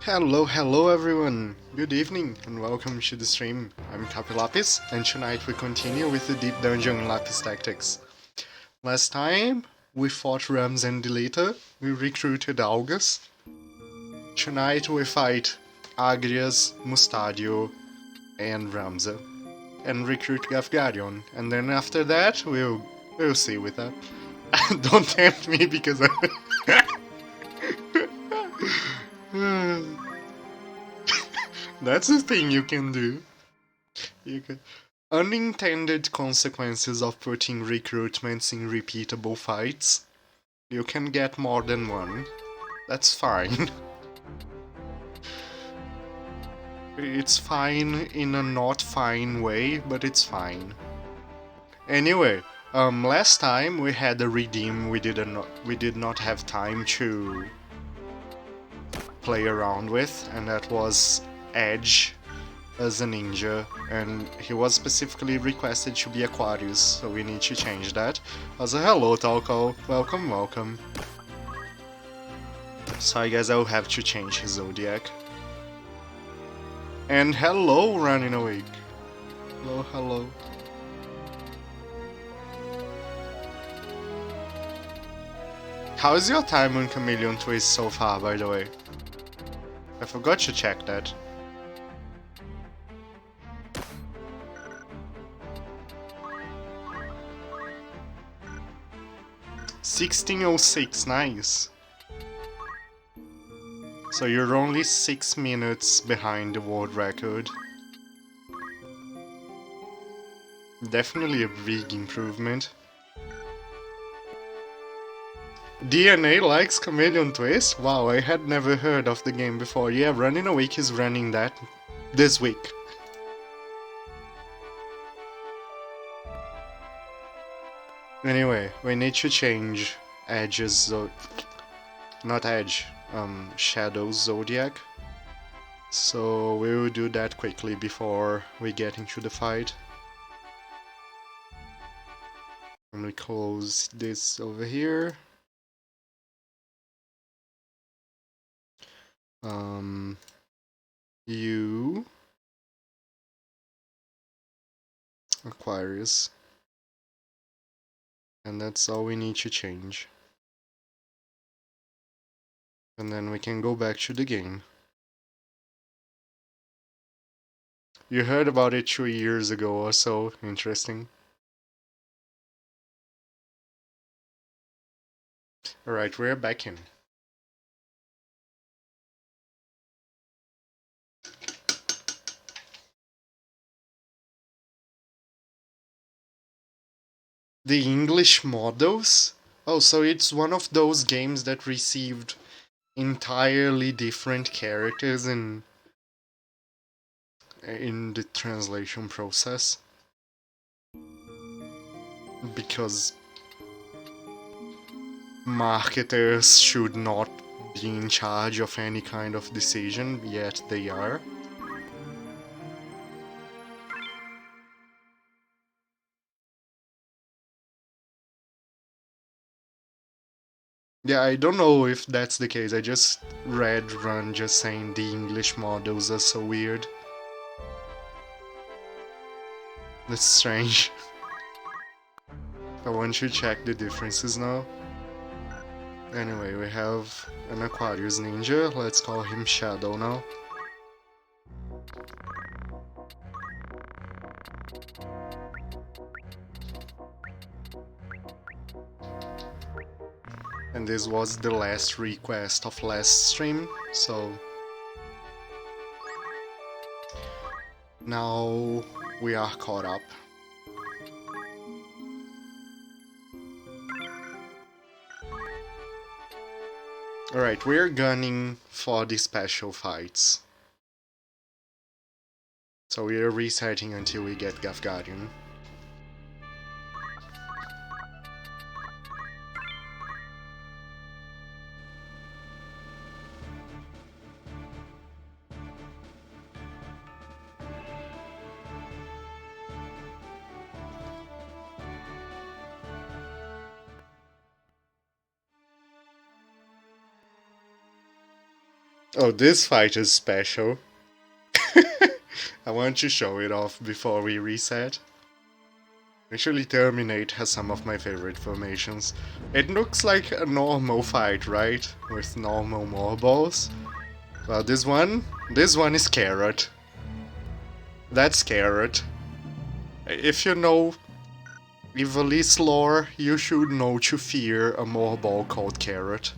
Hello everyone! Good evening and welcome to the stream. I'm Lapis and tonight we continue with the Deep Dungeon in Lapis Tactics. Last time we fought Rams and Delita, we recruited Algas. Tonight we fight Agrias, Mustadio and Ramza and recruit Gafgarion, and then after that we'll see with that. Don't tempt me because That's the thing you can do. You can... Unintended consequences of putting recruitments in repeatable fights. You can get more than one. That's fine. It's fine in a not fine way, but it's fine. Anyway, last time we had a redeem we did not have time to play around with, and that was Edge as a ninja, and he was specifically requested to be Aquarius, so we need to change that. Also, hello Talco, welcome. So I guess I'll have to change his zodiac. And hello Running Awake. Hello. How's your time on Chameleon Twist so far, by the way? I forgot to check that. 16:06, nice. So you're only 6 minutes behind the world record. Definitely a big improvement. DNA likes Chameleon Twist? Wow, I had never heard of the game before. Yeah, Running Awake is running that this week. Anyway, we need to change Edge's not Edge, Shadow's Zodiac. So we will do that quickly before we get into the fight. Let me close this over here. You Aquarius. And that's all we need to change. And then we can go back to the game. You heard about it 2 years ago or so. Interesting. Alright, we're back in. The English models? Oh, so it's one of those games that received entirely different characters in the translation process. Because marketers should not be in charge of any kind of decision, yet they are. Yeah, I don't know if that's the case. I just read Run just saying the English models are so weird. That's strange. I want to check the differences now. Anyway, we have an Aquarius ninja. Let's call him Shadow now. And this was the last request of last stream, so now we are caught up. Alright, we're gunning for the special fights. So we are resetting until we get Gafgarion. Oh, this fight is special. I want to show it off before we reset. Actually, Terminate has some of my favorite formations. It looks like a normal fight, right? With normal marbles. Well, this one is Carrot. That's Carrot. If you know Ivalice lore, you should know to fear a marble called Carrot.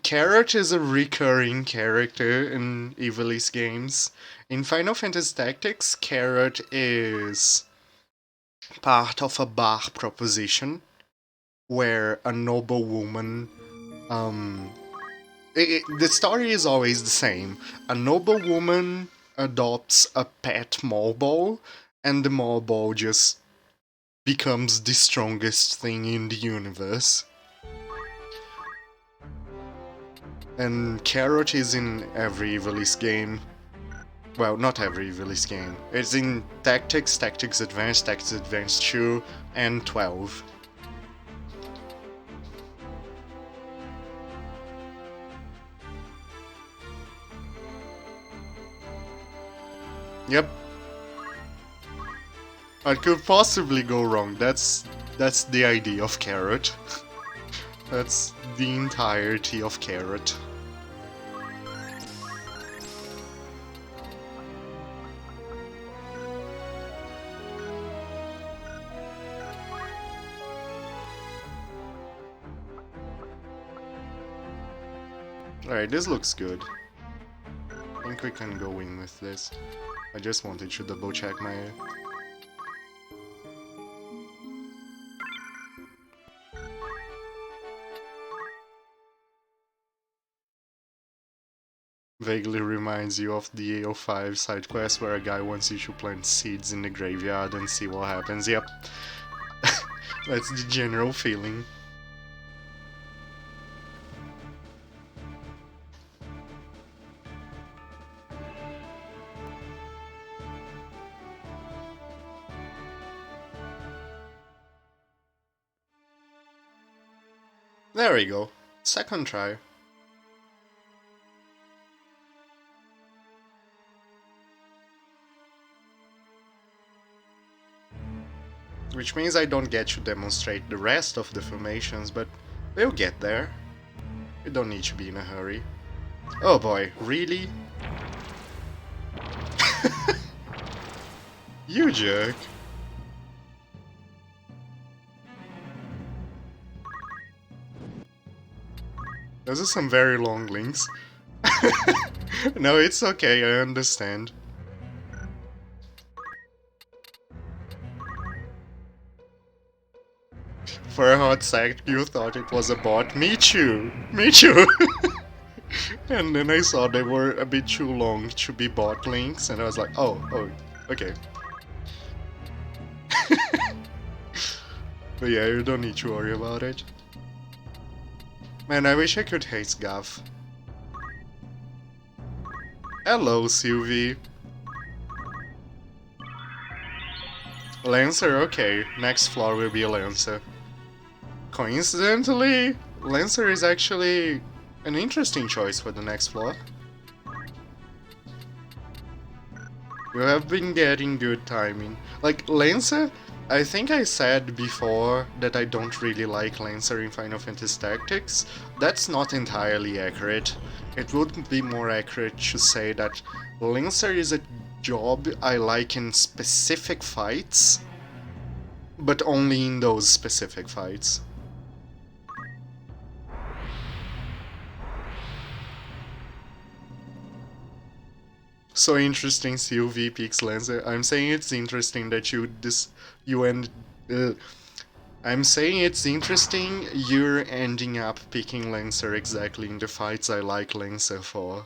Carrot is a recurring character in Ivalice games. In Final Fantasy Tactics, Carrot is part of a bar proposition where a noble woman, the story is always the same. A noble woman adopts a pet marble, and the marble just becomes the strongest thing in the universe. And Carrot is in every Ivalice game. Well, not every Ivalice game. It's in Tactics, Tactics Advanced, Tactics Advanced 2, and 12. Yep. What could possibly go wrong? That's the idea of Carrot. That's the entirety of Carrot. Alright, this looks good. I think we can go in with this. I just wanted to double check my... Vaguely reminds you of the AO5 side quest where a guy wants you to plant seeds in the graveyard and see what happens. Yep. That's the general feeling. There we go. Second try. Which means I don't get to demonstrate the rest of the formations, but we'll get there. We don't need to be in a hurry. Oh boy, really? You jerk. Those are some very long links. No, it's okay, I understand. For a hot sec, you thought it was a bot. Me too! Me too! And then I saw they were a bit too long to be bot links, and I was like, oh, okay. But yeah, you don't need to worry about it. Man, I wish I could hate Gav. Hello, Sylvie. Lancer, okay. Next floor will be a Lancer. Coincidentally, Lancer is actually an interesting choice for the next floor. You have been getting good timing. Like, Lancer, I think I said before that I don't really like Lancer in Final Fantasy Tactics. That's not entirely accurate. It would be more accurate to say that Lancer is a job I like in specific fights, but only in those specific fights. So interesting, COV picks Lancer. I'm saying it's interesting that I'm saying it's interesting you're ending up picking Lancer exactly in the fights I like Lancer for.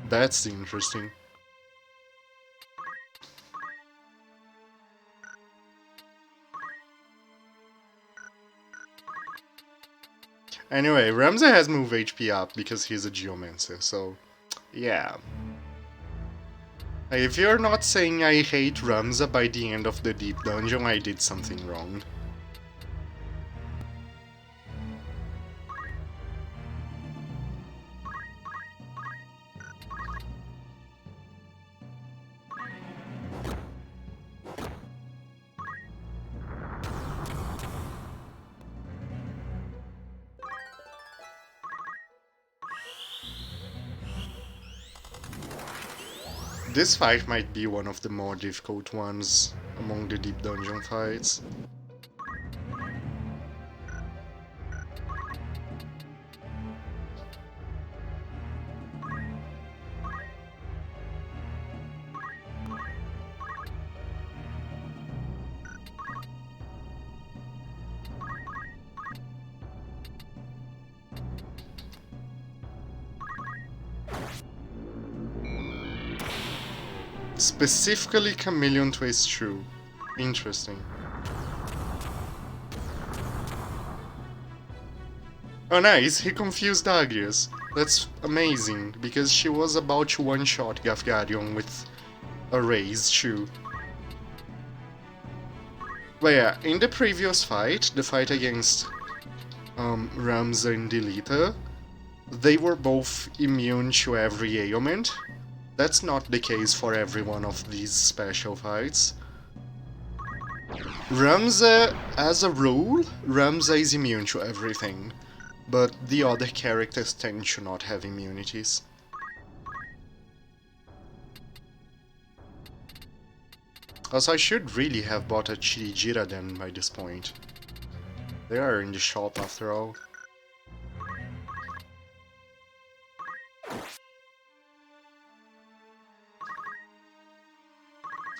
That's interesting. Anyway, Ramsey has moved HP up because he's a Geomancer, so yeah. If you're not saying I hate Ramza by the end of the deep dungeon, I did something wrong. This fight might be one of the more difficult ones among the deep dungeon fights. Specifically Chameleon Twist True. Interesting. Oh nice, he confused Darius. That's amazing, because she was about to one-shot Gafgarion with a raised shoe. But yeah, in the previous fight, the fight against Ramza and Delita, they were both immune to every ailment. That's not the case for every one of these special fights. Ramza, as a rule, Ramza is immune to everything, but the other characters tend to not have immunities. Also, I should really have bought a Chirijira then by this point. They are in the shop after all.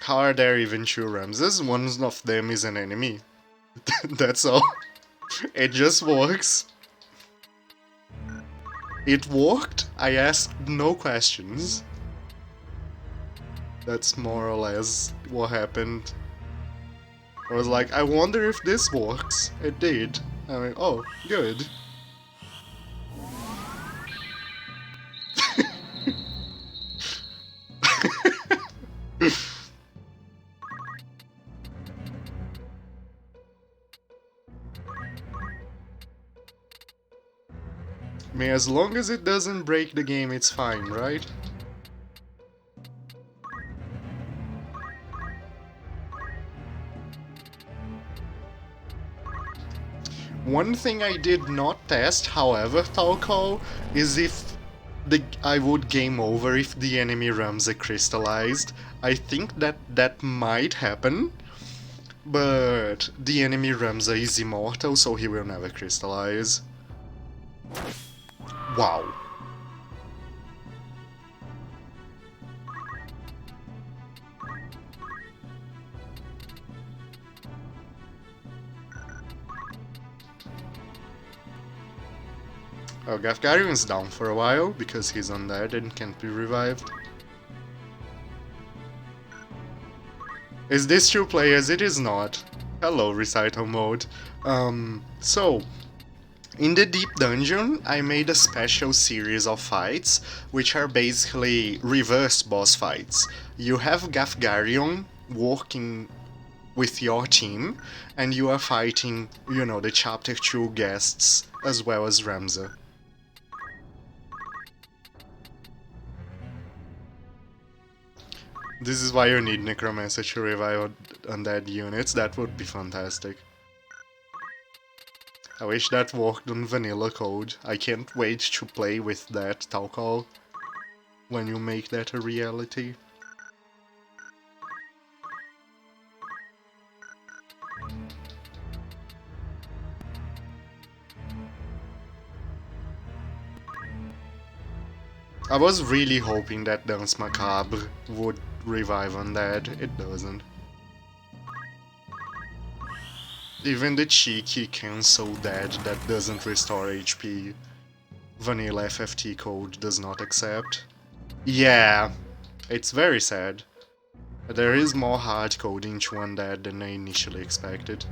How are there even two Ramses? One of them is an enemy. That's all. It just works. It worked. I asked no questions. That's more or less what happened. I was like, I wonder if this works. It did. I mean, oh, good. I mean, as long as it doesn't break the game, it's fine, right? One thing I did not test, however, Talco, is if I would game over if the enemy Ramza crystallized. I think that might happen, but the enemy Ramza is immortal, so he will never crystallize. Wow. Oh, Gafgarion's down for a while because he's undead and can't be revived. Is this two players? It is not. Hello, recital mode. So, in the deep dungeon, I made a special series of fights, which are basically reverse boss fights. You have Gafgarion working with your team, and you are fighting, you know, the Chapter 2 guests, as well as Ramza. This is why you need Necromancer to revive undead units, that would be fantastic. I wish that worked on vanilla code. I can't wait to play with that Talcall when you make that a reality. I was really hoping that Danse Macabre would revive undead. It doesn't. Even the cheeky cancel dead that doesn't restore HP, vanilla FFT code does not accept. Yeah, it's very sad. There is more hard coding to undead than I initially expected.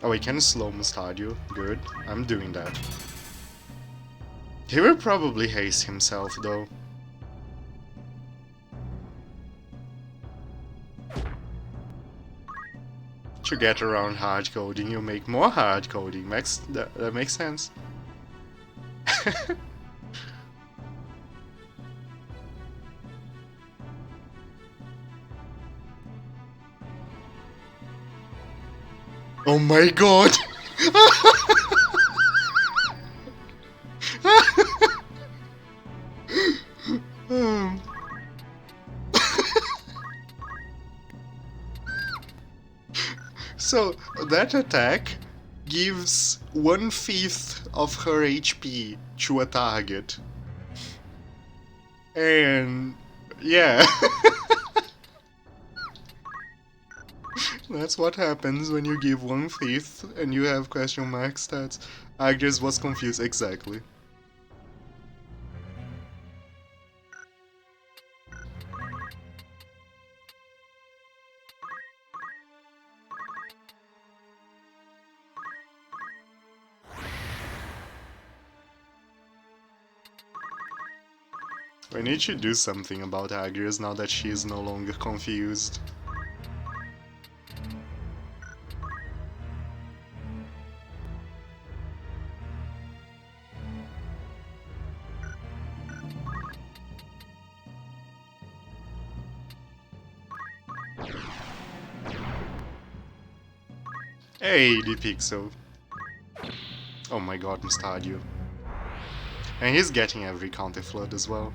Oh, we can slow Mustadio. Good. I'm doing that. He will probably haste himself, though. To get around hard coding, you make more hard coding. That makes sense. Oh my god! Um, so that attack gives 1/5 of her HP to a target. And yeah, that's what happens when you give 1/5 and you have question mark stats. I just was confused exactly. We need to do something about Agrias now that she is no longer confused. Hey, the Pixel. Oh my god, Mustadio. And he's getting every counter flood as well.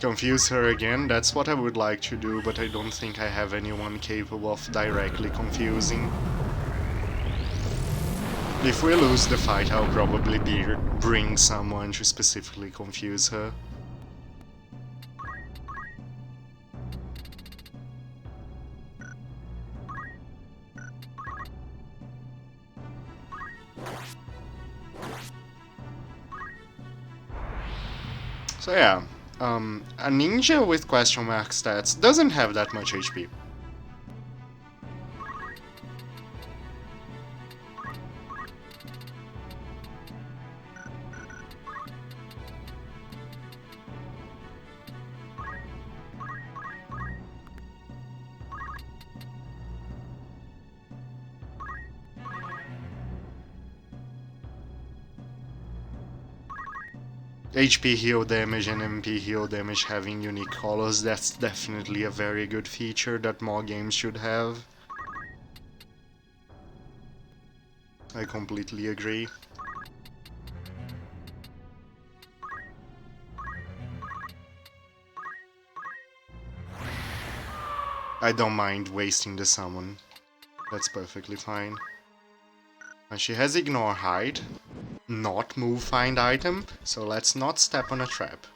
Confuse her again, that's what I would like to do, but I don't think I have anyone capable of directly confusing. If we lose the fight, I'll probably bring someone to specifically confuse her. So yeah, a ninja with question mark stats doesn't have that much HP. HP heal damage and MP heal damage having unique colors, that's definitely a very good feature that more games should have. I completely agree. I don't mind wasting the summon. That's perfectly fine. And she has ignore hide, not move find item, so let's not step on a trap.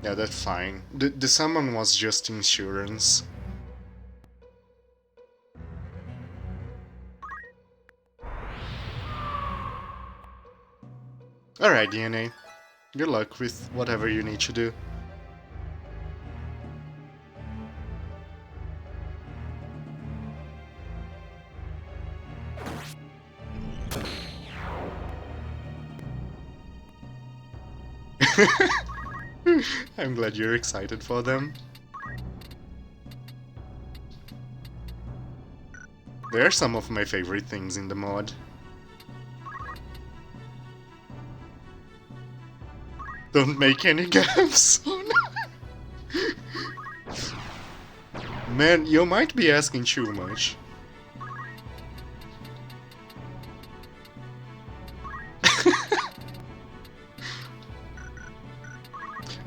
Yeah, that's fine. The summon was just insurance. Alright, DNA. Good luck with whatever you need to do. I'm glad you're excited for them. They're some of my favorite things in the mod. Don't make any gaps. Oh no. Man, you might be asking too much.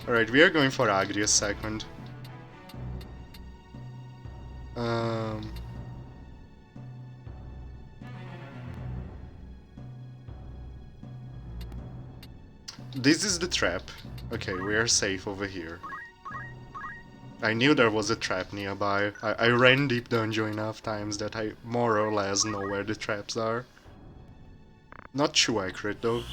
Alright, we are going for Agrias second. This is the trap. Okay, we are safe over here. I knew there was a trap nearby. I ran deep dungeon enough times that I more or less know where the traps are. Not too accurate though.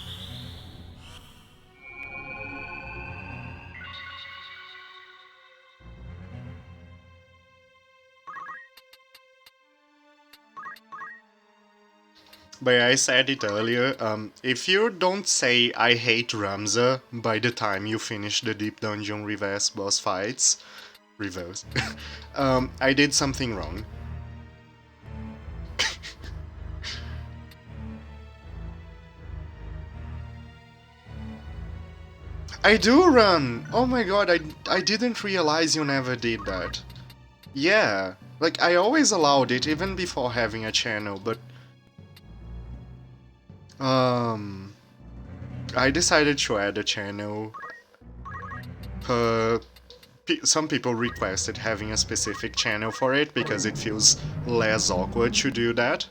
But I said it earlier, if you don't say I hate Ramza by the time you finish the Deep Dungeon reverse boss fights, reverse, I did something wrong. I do run! Oh my god, I didn't realize you never did that. Yeah, like I always allowed it even before having a channel, but um I decided to add a channel. Some people requested having a specific channel for it because it feels less awkward to do that.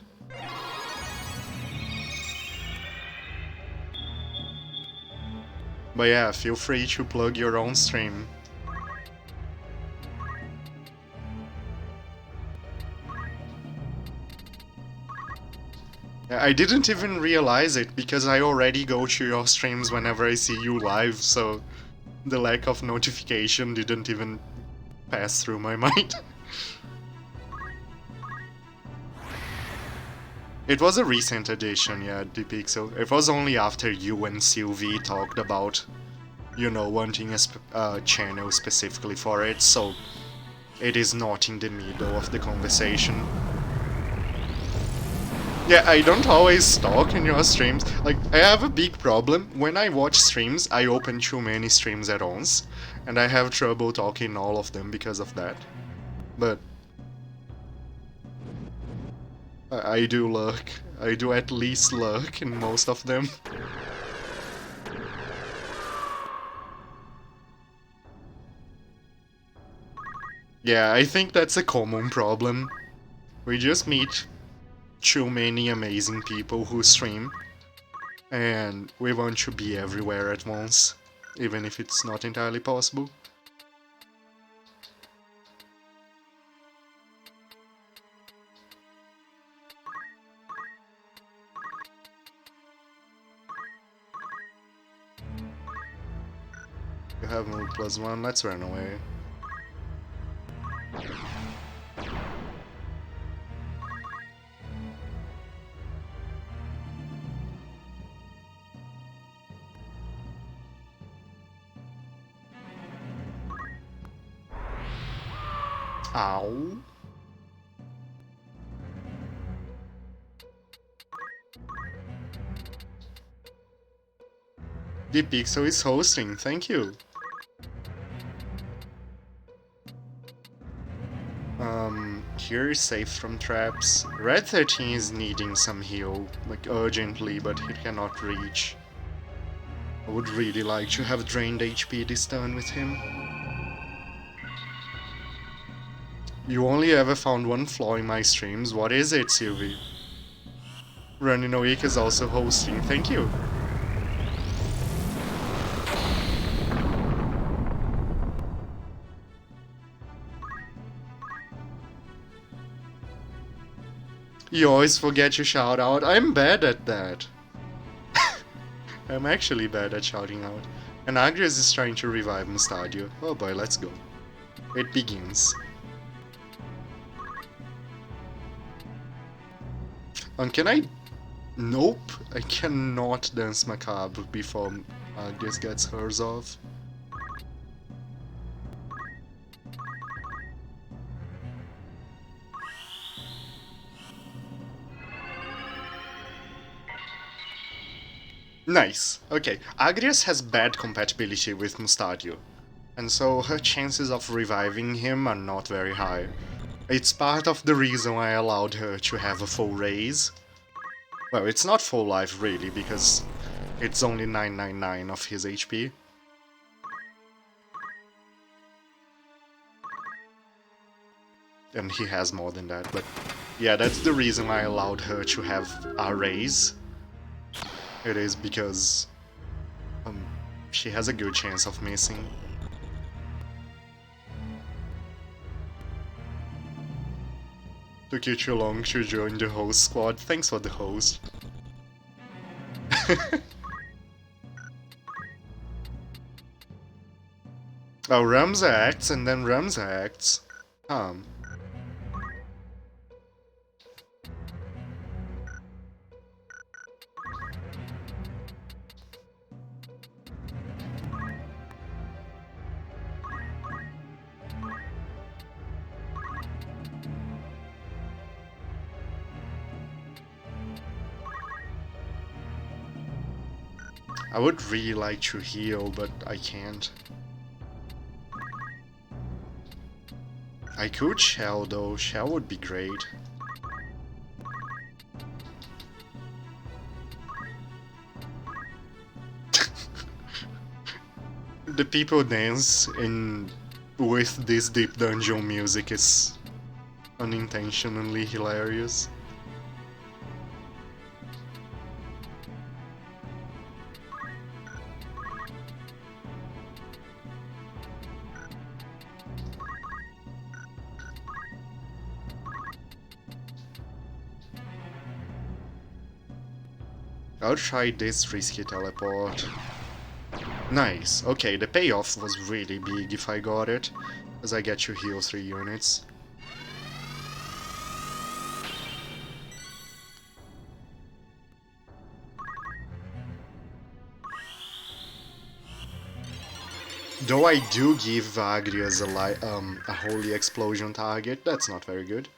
But yeah, feel free to plug your own stream. I didn't even realize it because I already go to your streams whenever I see you live, so the lack of notification didn't even pass through my mind. It was a recent addition, yeah, the Pixel. It was only after you and Sylvie talked about, you know, wanting a channel specifically for it, so it is not in the middle of the conversation. Yeah, I don't always talk in your streams. Like, I have a big problem. When I watch streams, I open too many streams at once, and I have trouble talking all of them because of that. But I do lurk. I do at least lurk in most of them. Yeah, I think that's a common problem. We just meet too many amazing people who stream, and we want to be everywhere at once, even if it's not entirely possible. You have move +1, let's run away. Ow. The Pixel is hosting, thank you. Here is safe from traps. Red 13 is needing some heal, like urgently, but he cannot reach. I would really like to have drained HP this turn with him. You only ever found one flaw in my streams. What is it, Sylvie? Running a Week is also hosting. Thank you. You always forget to shout out. I'm bad at that. I'm actually bad at shouting out. And Agrias is trying to revive Mustadio. Oh boy, let's go. It begins. Can I... Nope, I cannot dance Macabre before Agrias gets hers off. Nice. Okay, Agrias has bad compatibility with Mustadio, and so her chances of reviving him are not very high. It's part of the reason I allowed her to have a full raise. Well, it's not full life really, because it's only 999 of his HP. And he has more than that, but yeah, that's the reason I allowed her to have a raise. It is because she has a good chance of missing. Took you too long to join the host squad. Thanks for the host. Oh, Ramza acts and then Ramza acts. I would really like to heal, but I can't. I could shell though, shell would be great. The people dance in with this deep dungeon music is unintentionally hilarious. I'll try this risky teleport. Nice. Okay, the payoff was really big if I got it, as I get to heal 3 units. Though I do give Agrias a holy explosion target, that's not very good.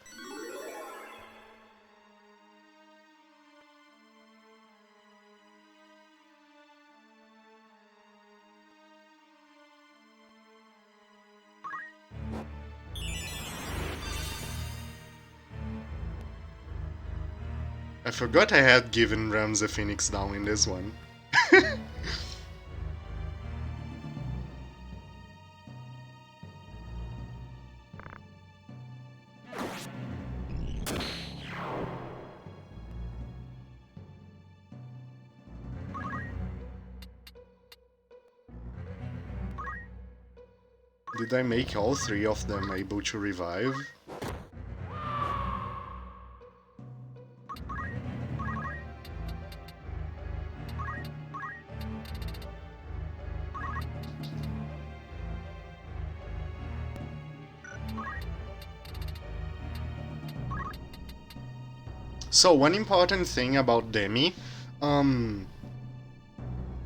I forgot I had given Rams a Phoenix down in this one. Did I make all 3 of them able to revive? So, one important thing about Demi,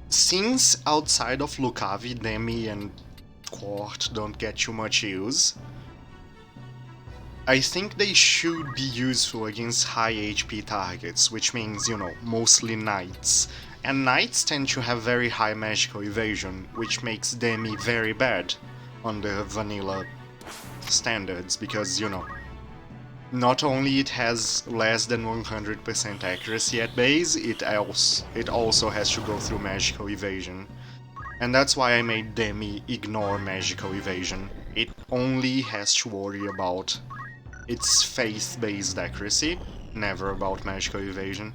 since outside of Lucavi, Demi and Quart don't get too much use, I think they should be useful against high HP targets, which means, you know, mostly knights. And knights tend to have very high magical evasion, which makes Demi very bad on the vanilla standards, because, you know, not only it has less than 100% accuracy at base, it also has to go through magical evasion. And that's why I made Demi ignore magical evasion. It only has to worry about its faith-based accuracy, never about magical evasion.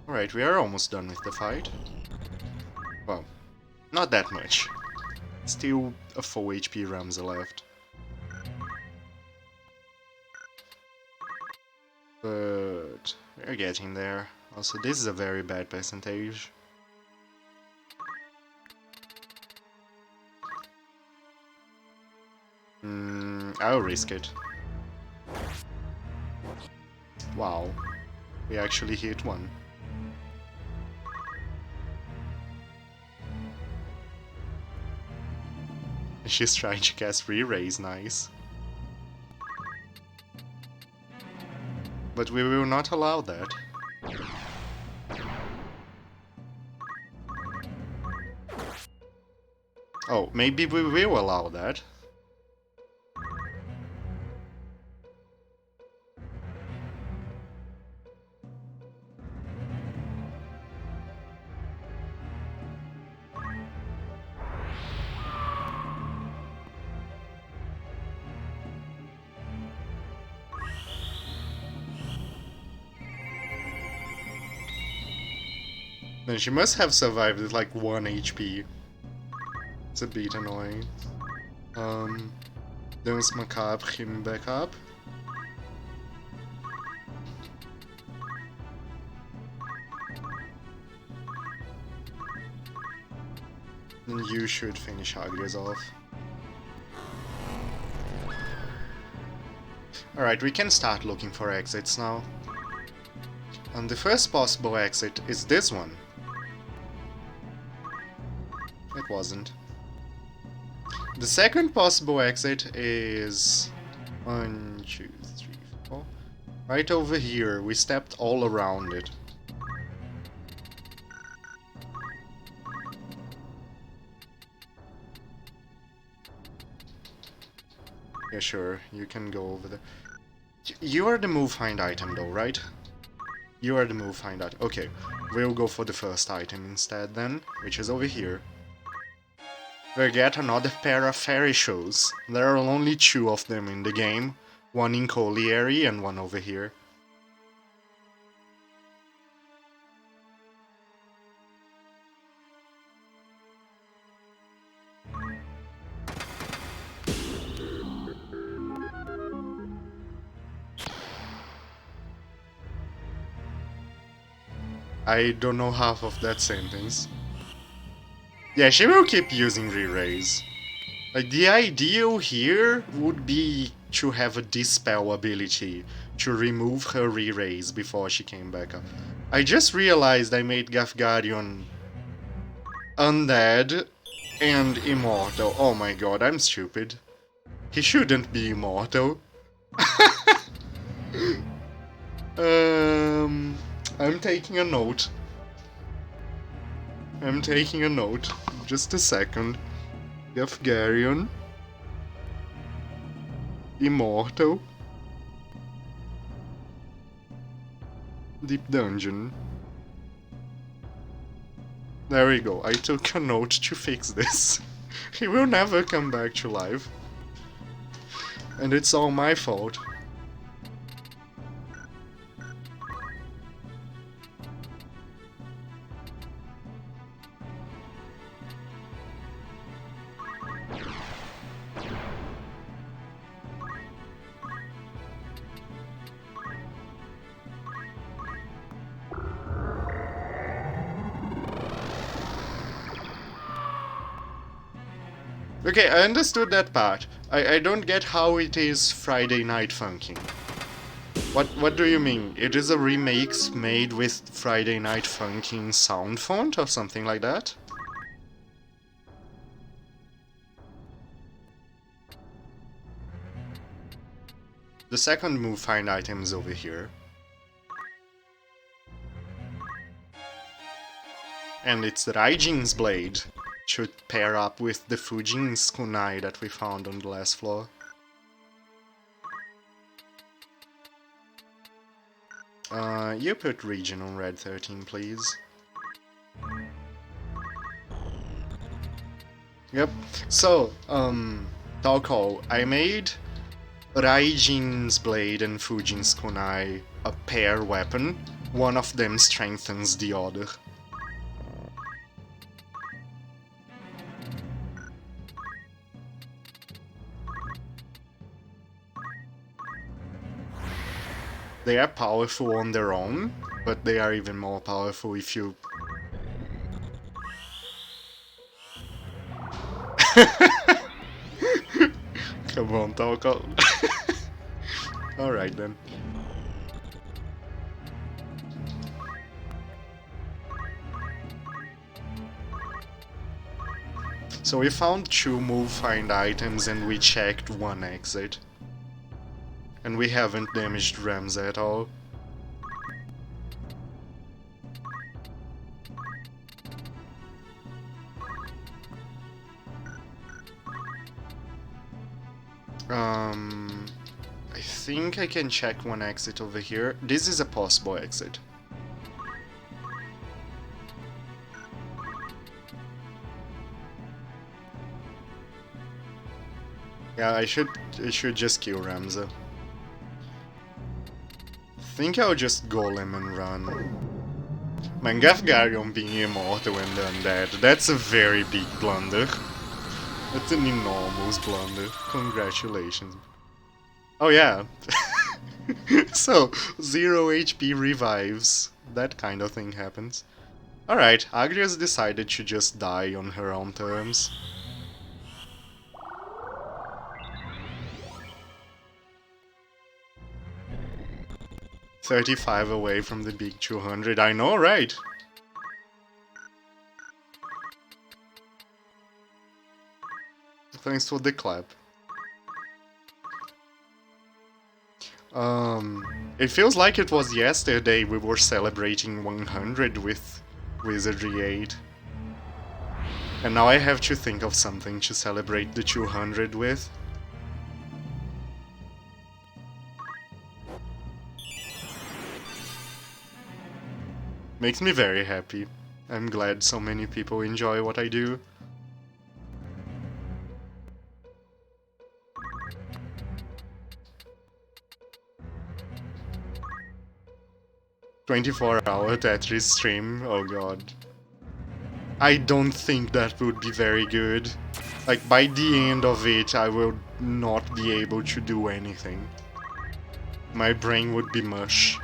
Alright, we are almost done with the fight. Well, not that much. Still a full HP Ramza left. But we're getting there. Also, this is a very bad percentage. I'll risk it. Wow, we actually hit one. She's trying to cast Re-Raise, nice. But we will not allow that. Oh, maybe we will allow that. Then she must have survived with like 1 HP. It's a bit annoying. Dance Macabre him back up. Then you should finish Agrias off. Alright, we can start looking for exits now. And the first possible exit is this one. It wasn't. The second possible exit is 1, 2, 3, 4. Right over here. We stepped all around it. Yeah, sure. You can go over there. You are the move find item though, right? You are the move find item. Okay, we'll go for the first item instead then, which is over here. We'll get another pair of fairy shows. There are only 2 of them in the game. One in Colliery and one over here. I don't know half of that sentence. Yeah, she will keep using re-raise. Like, the ideal here would be to have a dispel ability to remove her re-raise before she came back up. I just realized I made Gafgarion undead and immortal. Oh my god, I'm stupid. He shouldn't be immortal. I'm taking a note. I'm taking a note. Just a second. Gafgarion. Immortal. Deep Dungeon. There we go. I took a note to fix this. He will never come back to life. And it's all my fault. Okay, I understood that part. I don't get how it is Friday Night Funkin'. What do you mean? It is a remake made with Friday Night Funkin' sound font or something like that? The second move find item is over here. And it's the Raijin's Blade. Should pair up with the Fujin's kunai that we found on the last floor. You put region on red 13, please. Yep. So, Talco, I made Raijin's Blade and Fujin's kunai a pair weapon. One of them strengthens the other. They are powerful on their own, but they are even more powerful if you... Come on, Talco. Alright then. So we found 2 move find items and we checked 1 exit. And we haven't damaged Rams at all. I think I can check 1 exit over here. This is a possible exit. Yeah, I should just kill Ramza. Think I'll just golem and run. Man, Gafgarion being immortal and undead, that's a very big blunder. That's an enormous blunder. Congratulations. Oh yeah. So, 0 HP revives. That kind of thing happens. Alright, Agria's decided to just die on her own terms. $35 away from the big 200, I know, right? Thanks for the clap. It feels like it was yesterday we were celebrating 100 with Wizardry 8. And now I have to think of something to celebrate the 200 with. Makes me very happy. I'm glad so many people enjoy what I do. "24-hour Tetris stream, oh god. I don't think that would be very good. Like, by the end of it, I will not be able to do anything. My brain would be mush.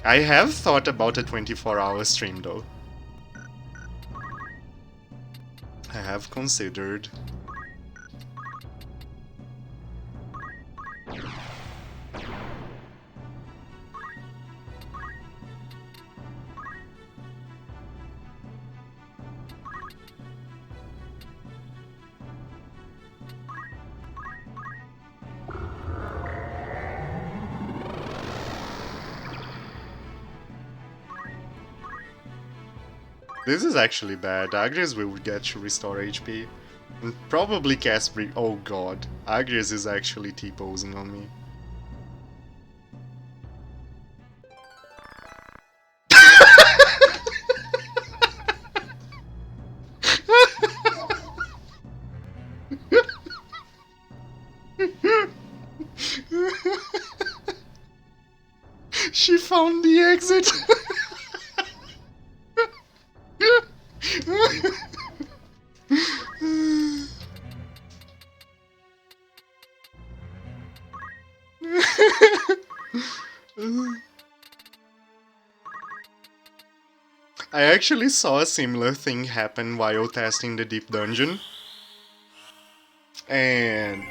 I have thought about a 24-hour stream though. I have considered. This is actually bad. Agrias will get to restore HP. And probably Casper. Oh god. Agrias is actually T-posing on me. She found the exit! I actually saw a similar thing happen while testing the Deep Dungeon. And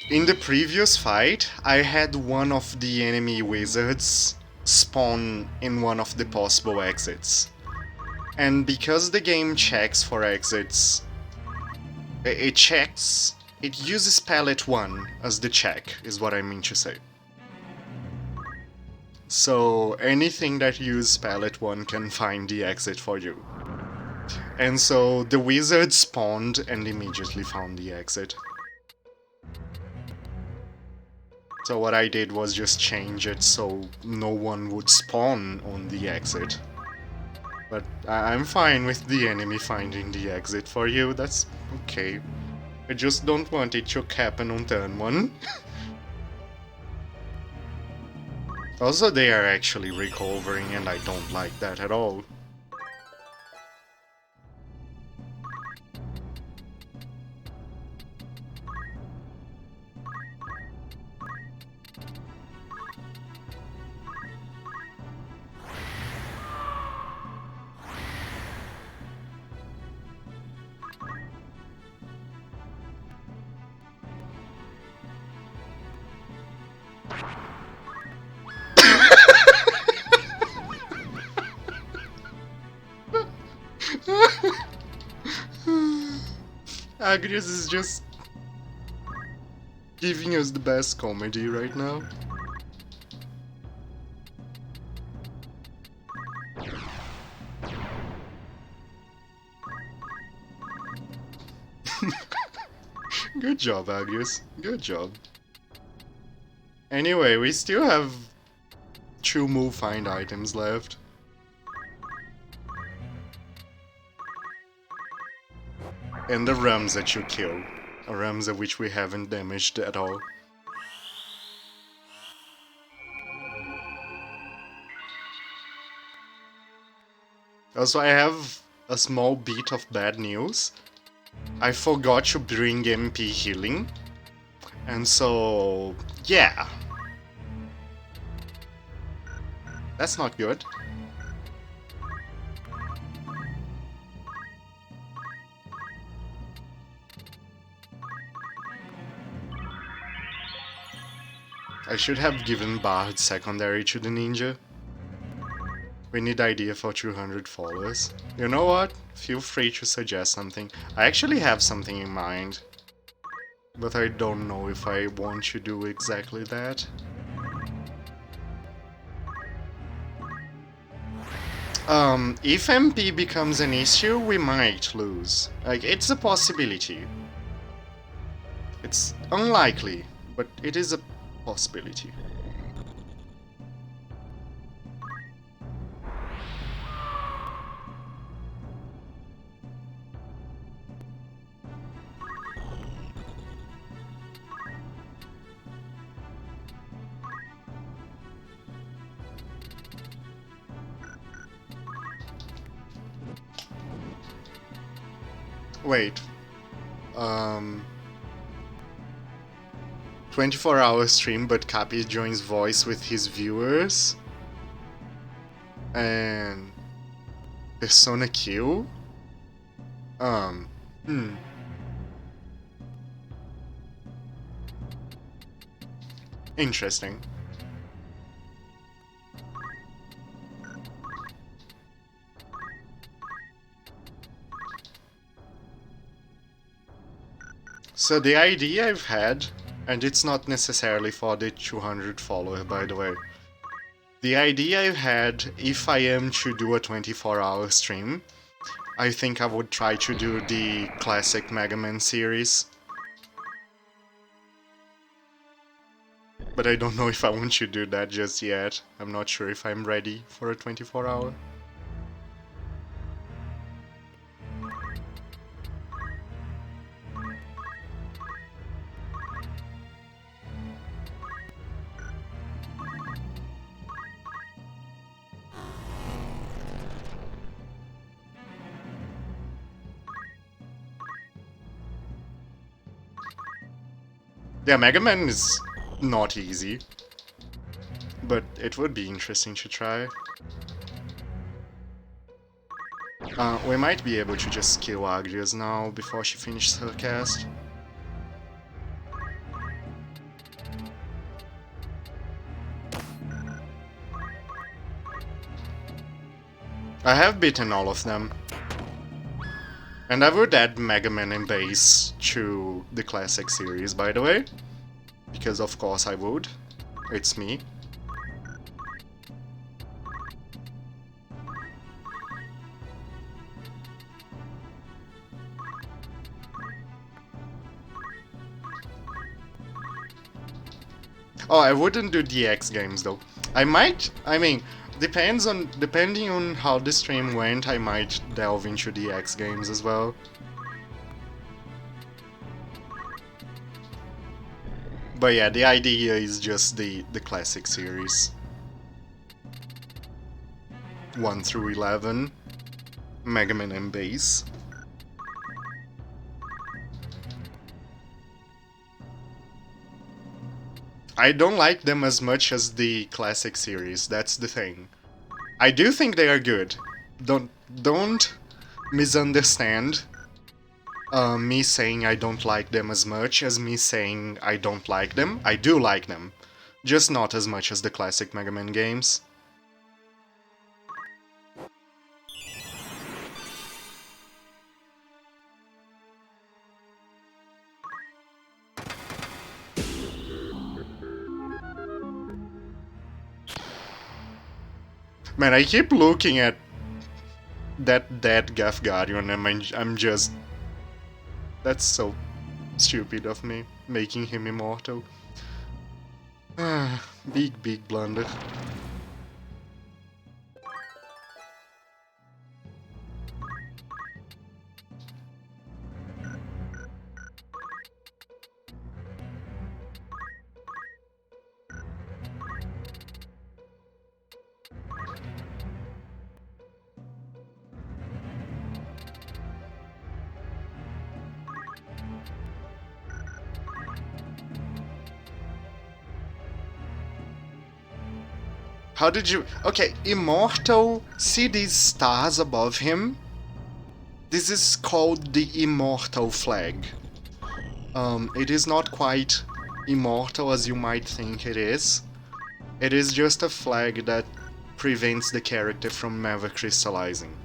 in the previous fight, I had one of the enemy wizards spawn in one of the possible exits. And because the game checks for exits, it uses palette 1 as the check, is what I mean to say. So anything that uses palette 1 can find the exit for you. And so the wizard spawned and immediately found the exit. So what I did was just change it so no one would spawn on the exit. But I'm fine with the enemy finding the exit for you, that's okay. I just don't want it to happen on turn 1. Also, they are actually recovering and I don't like that at all. Agrias is just giving us the best comedy right now. Good job, Agrias. Good job. Anyway, we still have 2 move find items left. And the Rams that you kill. A Ramza which we haven't damaged at all. Also, I have a small bit of bad news. I forgot to bring MP healing. And so, yeah. That's not good. I should have given Bard secondary to the ninja. We need idea for 200 followers. You know what? Feel free to suggest something. I actually have something in mind, but I don't know if I want to do exactly that. If MP becomes an issue, we might lose. Like, it's a possibility. It's unlikely, but it is a possibility. Wait. 24-hour stream, but Capi joins voice with his viewers. And Persona Q? Interesting. So the idea I've had, and it's not necessarily for the 200 follower, by the way. The idea I've had, if I am to do a 24-hour stream, I think I would try to do the classic Mega Man series. But I don't know if I want to do that just yet. I'm not sure if I'm ready for a 24-hour. Yeah, Mega Man is not easy, but it would be interesting to try. We might be able to just kill Agrias now before she finishes her cast. I have beaten all of them. And I would add Mega Man and Bass to the classic series, by the way. Because of course I would. It's me. Oh, I wouldn't do DX games though. I might, depending on how the stream went, I might delve into DX games as well. But yeah, the idea is just the classic series. 1 through 11, Mega Man and Bass. I don't like them as much as the classic series, that's the thing. I do think they are good. Don't misunderstand me saying I don't like them as much as me saying I don't like them. I do like them, just not as much as the classic Mega Man games. Man, I keep looking at that dead Gaff Guardian and I'm just... That's so stupid of me, making him immortal. Big blunder. How did you... Okay, Immortal, see these stars above him? This is called the Immortal flag. It is not quite immortal as you might think it is. It is just a flag that prevents the character from ever crystallizing.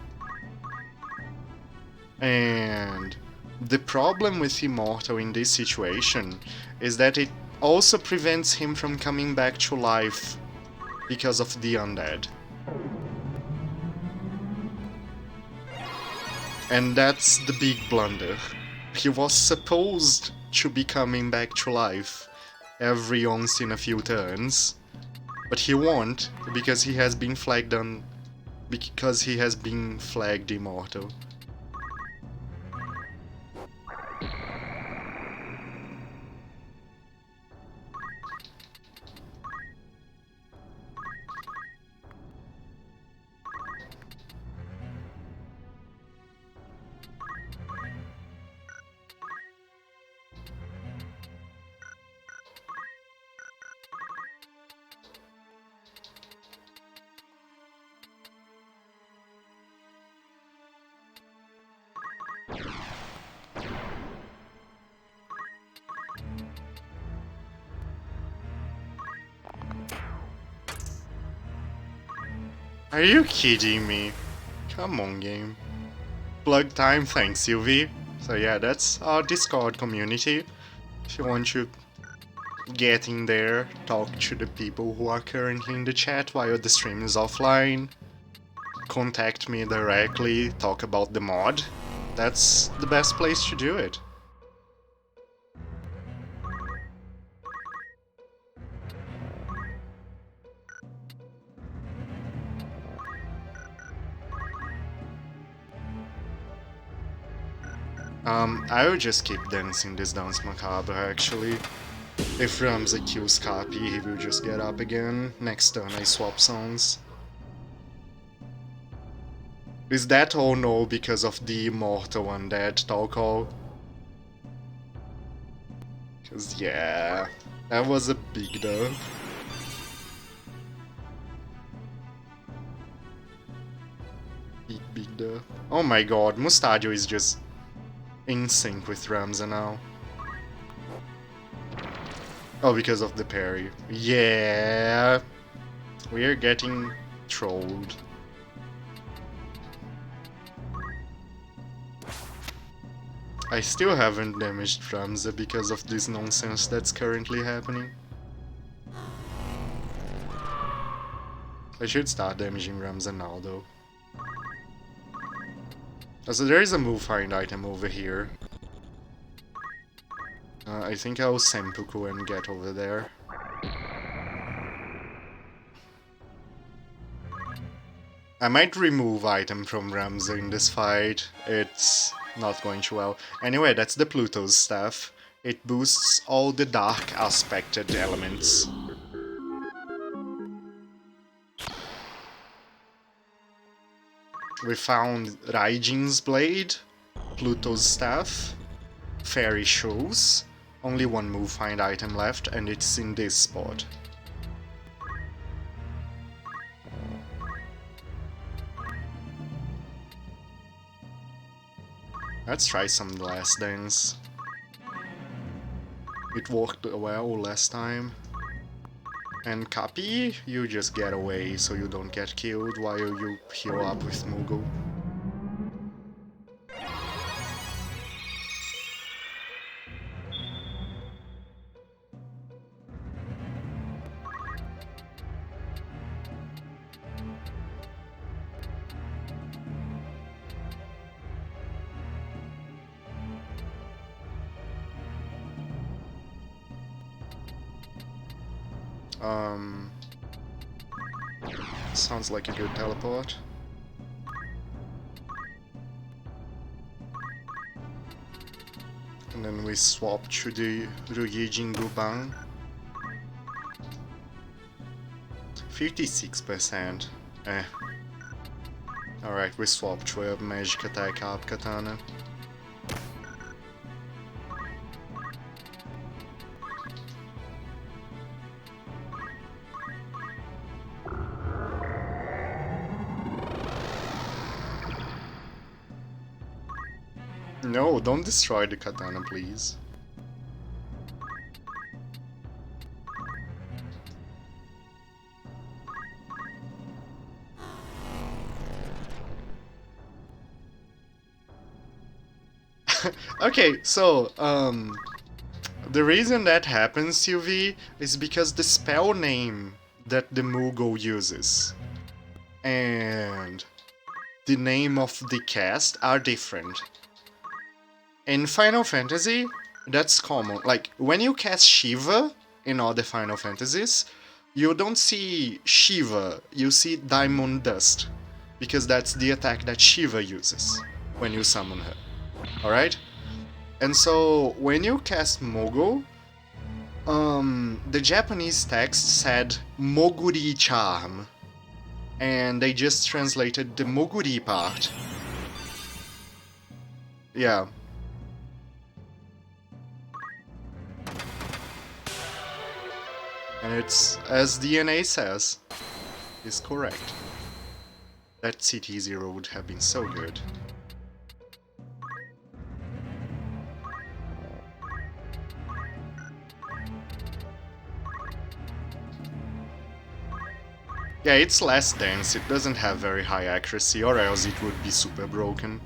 And the problem with Immortal in this situation is that it also prevents him from coming back to life because of the undead. And that's the big blunder. He was supposed to be coming back to life every once in a few turns, but he won't because he has been flagged immortal. Are you kidding me? Come on, game. Plug time, thanks, UV. So yeah, that's our Discord community. If you want to get in there, talk to the people who are currently in the chat while the stream is offline, contact me directly, talk about the mod, that's the best place to do it. I will just keep dancing this dance macabre actually. If Ramza kills Cappy, he will just get up again. Next turn I swap songs. Is that all no because of the immortal undead Talcall? Cause yeah, that was a big dub. Big dub. Oh my god, Mustadio is just in sync with Ramza now. Oh, because of the parry. Yeah, we're getting trolled. I still haven't damaged Ramza because of this nonsense that's currently happening. I should start damaging Ramza now though. So there is a move find item over here. I think I'll Senpuku and get over there. I might remove item from Ramza in this fight. It's not going too well. Anyway, that's the Pluto's staff. It boosts all the dark aspected elements. We found Raijin's blade, Pluto's staff, fairy shoes, only one move find item left, and it's in this spot. Let's try some last dance. It worked well last time. And Cappy, you just get away so you don't get killed while you heal up with Moogle. Sounds like a good teleport. And then we swap to the Ryujin Guban. 56%. Eh. Alright, we swap to a magic attack up katana. No, don't destroy the katana, please. Okay, so, the reason that happens, Sylvie, is because the spell name that the Moogle uses and the name of the cast are different. In Final Fantasy, that's common. Like, when you cast Shiva in all the Final Fantasies, you don't see Shiva, you see Diamond Dust. Because that's the attack that Shiva uses when you summon her. Alright? And so, when you cast Mogo, the Japanese text said Moguri Charm. And they just translated the Moguri part. Yeah. And it's, as DNA says, is correct. That CT0 would have been so good. Yeah, it's less dense, it doesn't have very high accuracy, or else it would be super broken.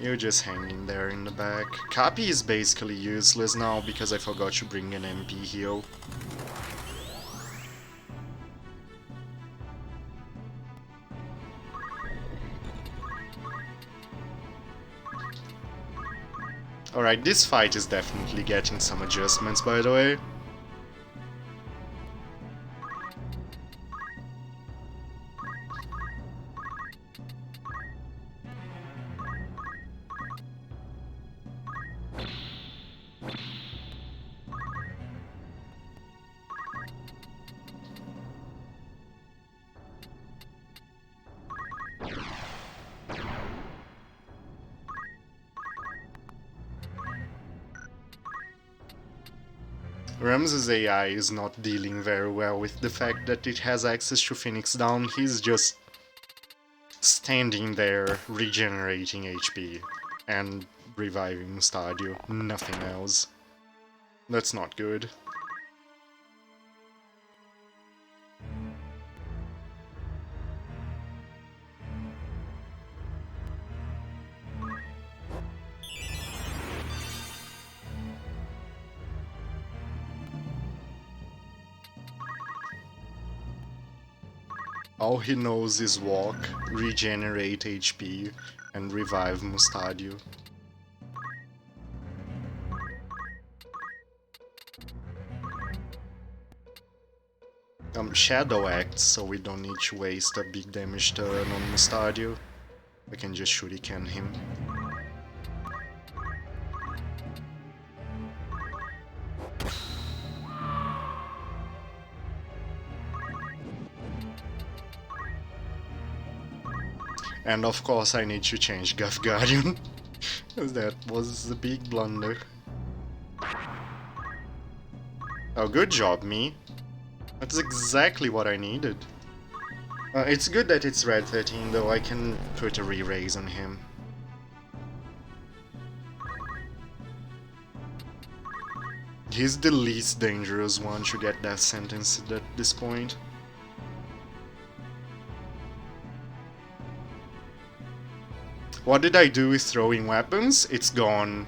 You're just hanging there in the back. Copy is basically useless now because I forgot to bring an MP heal. Alright, this fight is definitely getting some adjustments, by the way. Rams's AI is not dealing very well with the fact that it has access to Phoenix Down. He's just standing there regenerating HP and reviving Stadio, nothing else. That's not good. All he knows is walk, regenerate HP, and revive Mustadio. Shadow acts, so we don't need to waste a big damage turn on Mustadio. I can just shuriken him. And of course I need to change Guff Guardian. That was a big blunder. Oh, good job, me. That's exactly what I needed. It's good that it's red 13 though, I can put a re-raise on him. He's the least dangerous one to get death sentence at this point. What did I do with throwing weapons? It's gone.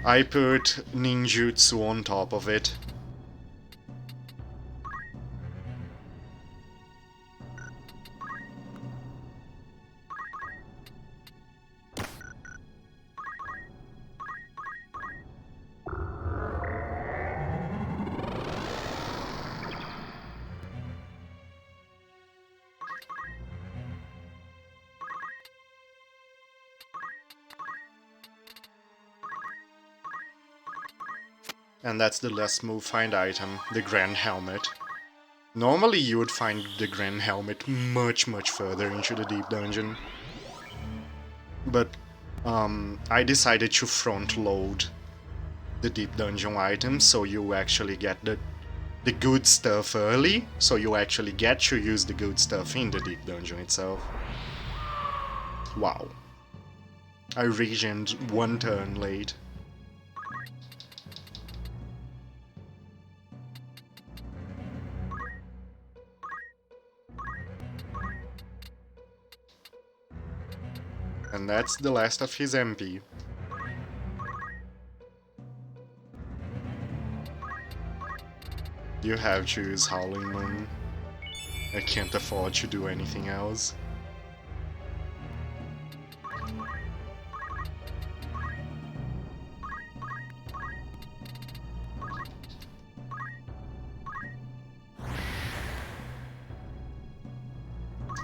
I put ninjutsu on top of it. And that's the last move, find item, the Grand Helmet. Normally you would find the Grand Helmet much further into the deep dungeon. But I decided to front load the deep dungeon items so you actually get the good stuff early, so you actually get to use the good stuff in the deep dungeon itself. Wow. I regened one turn late. And that's the last of his MP. You have to use Howling Moon. I can't afford to do anything else.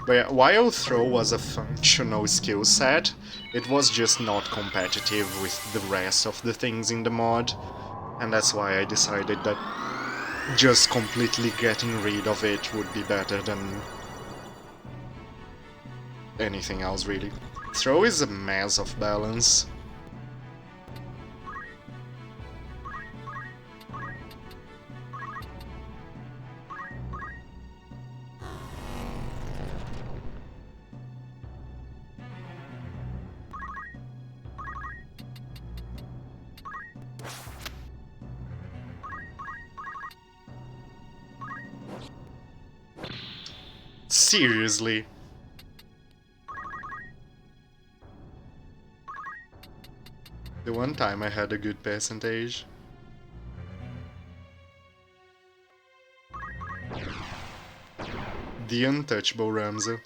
But yeah, while Throw was a functional skill set, it was just not competitive with the rest of the things in the mod. And that's why I decided that just completely getting rid of it would be better than anything else, really. Throw is a mess of balance. Seriously. The one time I had a good percentage. The untouchable Ramsey.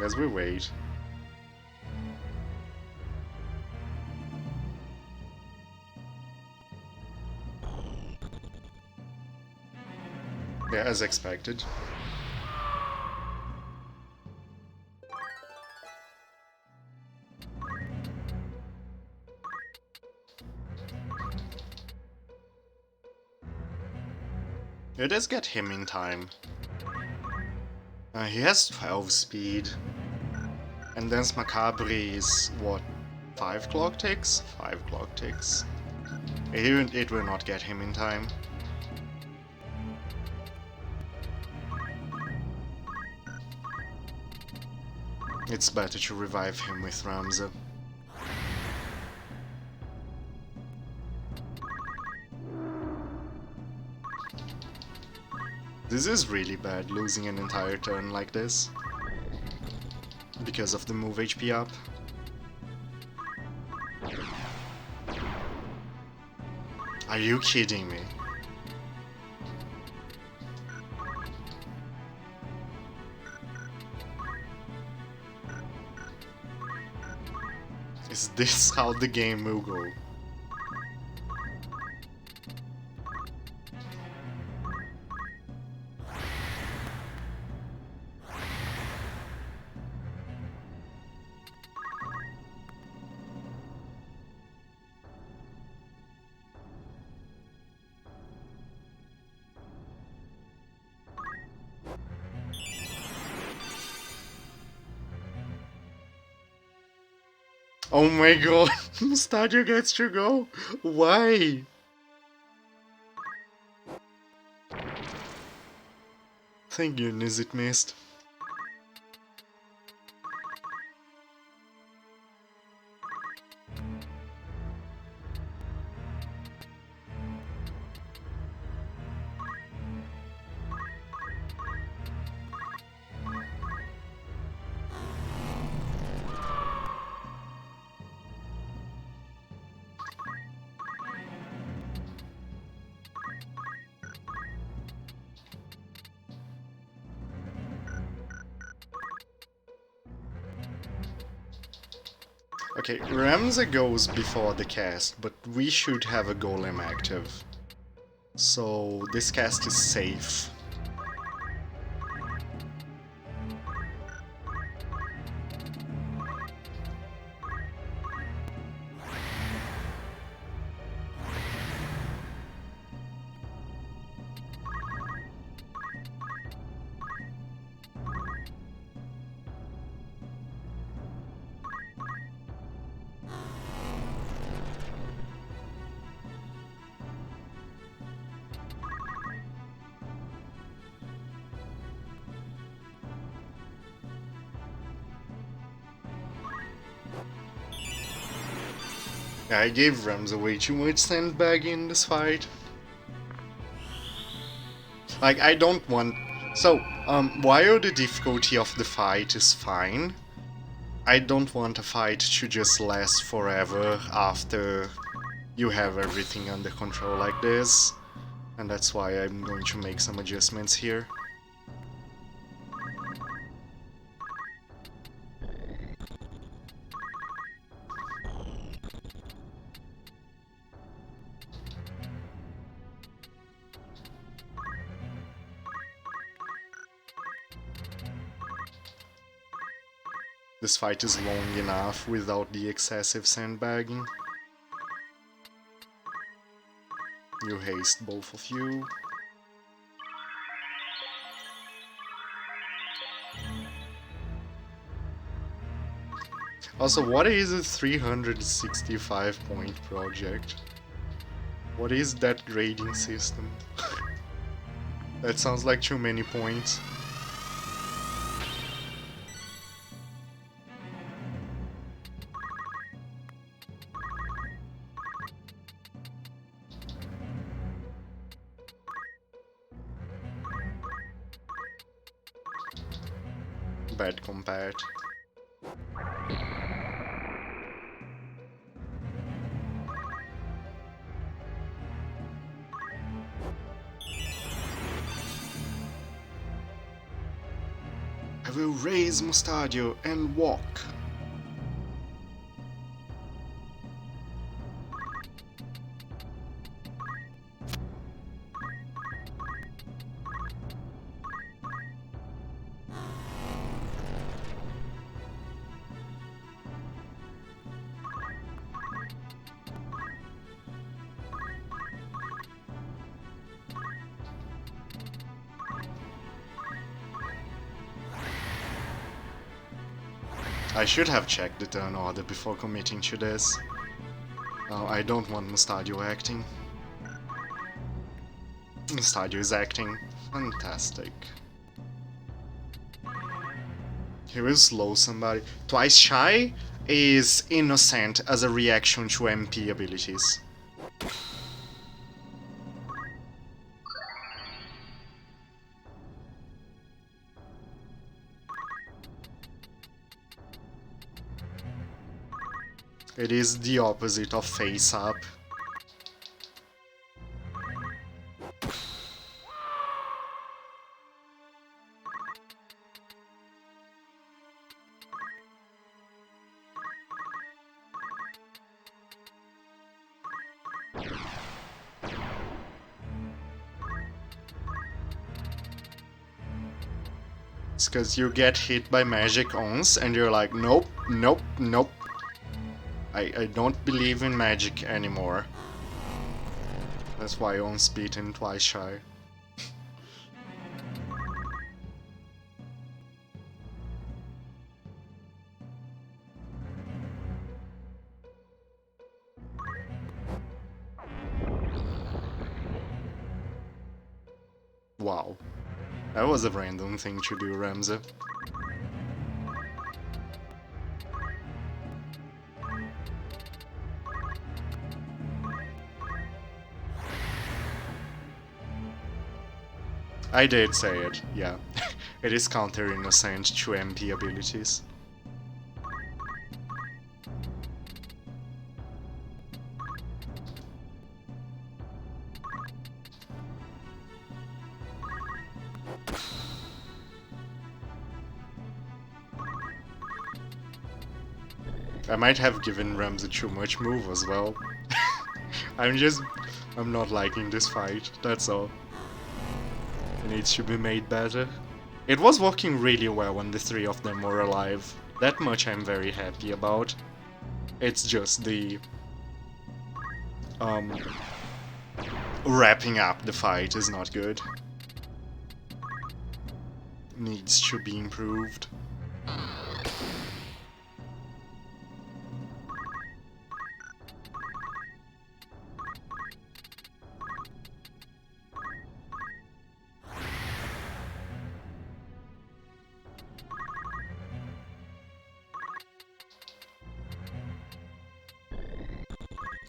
As we wait. Yeah, as expected. It does get him in time. He has 12 speed. And Dance Macabre is, what, 5 clock ticks? 5 clock ticks. It will not get him in time. It's better to revive him with Ramza. This is really bad, losing an entire turn like this. Because of the move HP up. Are you kidding me? Is this how the game will go? Oh my god, Stadio gets to go? Why? Thank goodness it missed. Okay, Ramza goes before the cast, but we should have a golem active. So this cast is safe. I gave Ramza way too much sandbag in this fight. Like, I don't want... So, while the difficulty of the fight is fine, I don't want a fight to just last forever after you have everything under control like this. And that's why I'm going to make some adjustments here. This fight is long enough without the excessive sandbagging. You haste, both of you. Also, what is a 365 point project? What is that grading system? That sounds like too many points. Bad combat. I will raise Mustadio and walk. I should have checked the turn order before committing to this. I don't want Mustadio acting. Mustadio is acting. Fantastic. He will slow somebody. Twice Shy is innocent as a reaction to MP abilities. It is the opposite of face up. It's because you get hit by magic once and you're like, nope, nope, nope. I don't believe in magic anymore. That's why once beaten, twice shy. Wow. That was a random thing to do, Ramza. I did say it, yeah. It is counter-innocent to MP abilities. I might have given Ramza too much move as well. I'm not liking this fight, that's all. It needs to be made better. It was working really well when the three of them were alive. That much I'm very happy about. It's just the... wrapping up the fight is not good. Needs to be improved.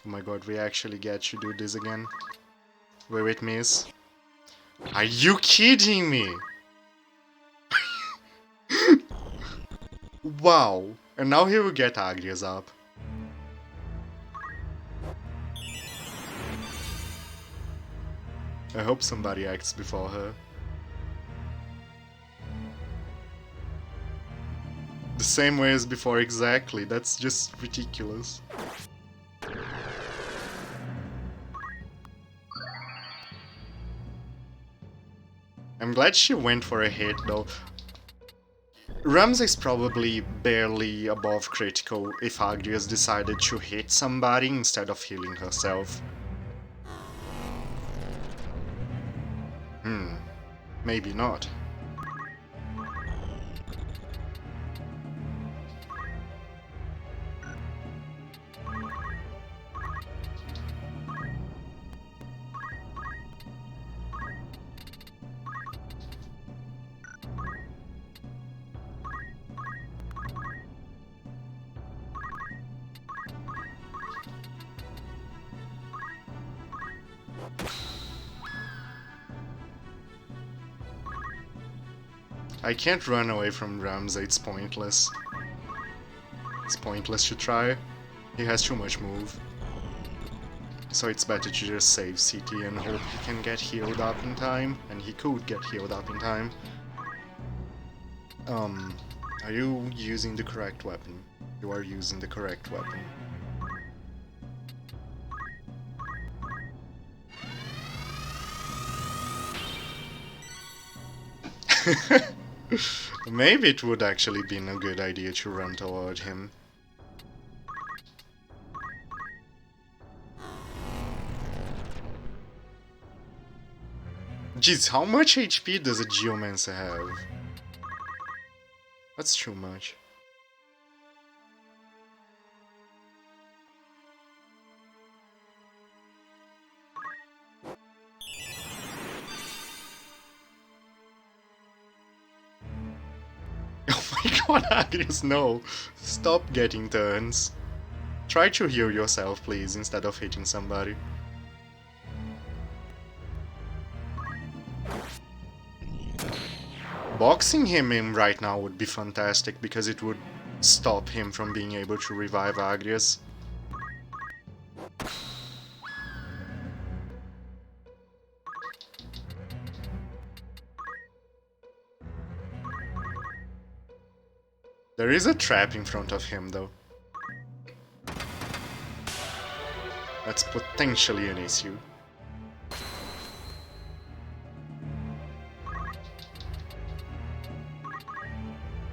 Oh my god, we actually get to do this again. Will it miss? Are you kidding me? Wow. And now he will get Agrias up. I hope somebody acts before her. The same way as before, exactly. That's just ridiculous. I'm glad she went for a hit, though. Ramsey's probably barely above critical if Agrias decided to hit somebody instead of healing herself. Maybe not. I can't run away from Ramsey, it's pointless. It's pointless to try. He has too much move. So it's better to just save CT and hope he can get healed up in time. And he could get healed up in time. Are you using the correct weapon? You are using the correct weapon. Maybe it would actually been a good idea to run toward him. Jeez, how much HP does a Geomancer have? That's too much. Oh my god, Agrias, no! Stop getting turns. Try to heal yourself, please, instead of hitting somebody. Boxing him in right now would be fantastic, because it would stop him from being able to revive Agrias. There is a trap in front of him, though. That's potentially an issue.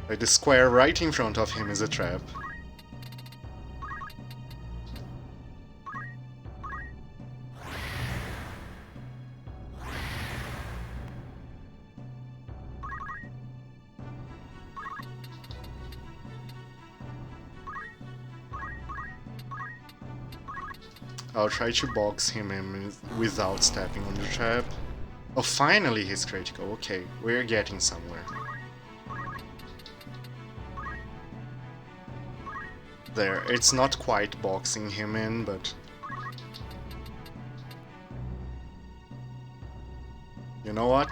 Like, the square right in front of him is a trap. I'll try to box him in without stepping on the trap. Oh, finally he's critical. Okay, we're getting somewhere. There, it's not quite boxing him in, but... You know what?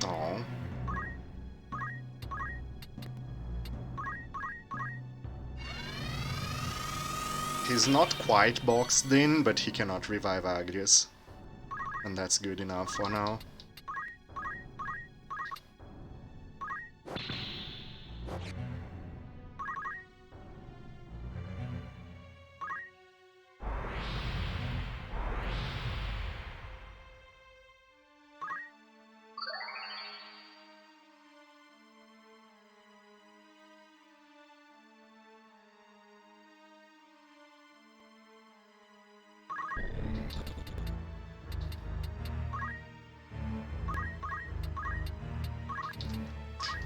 Oh. He's not quite boxed in, but he cannot revive Agrias. And that's good enough for now.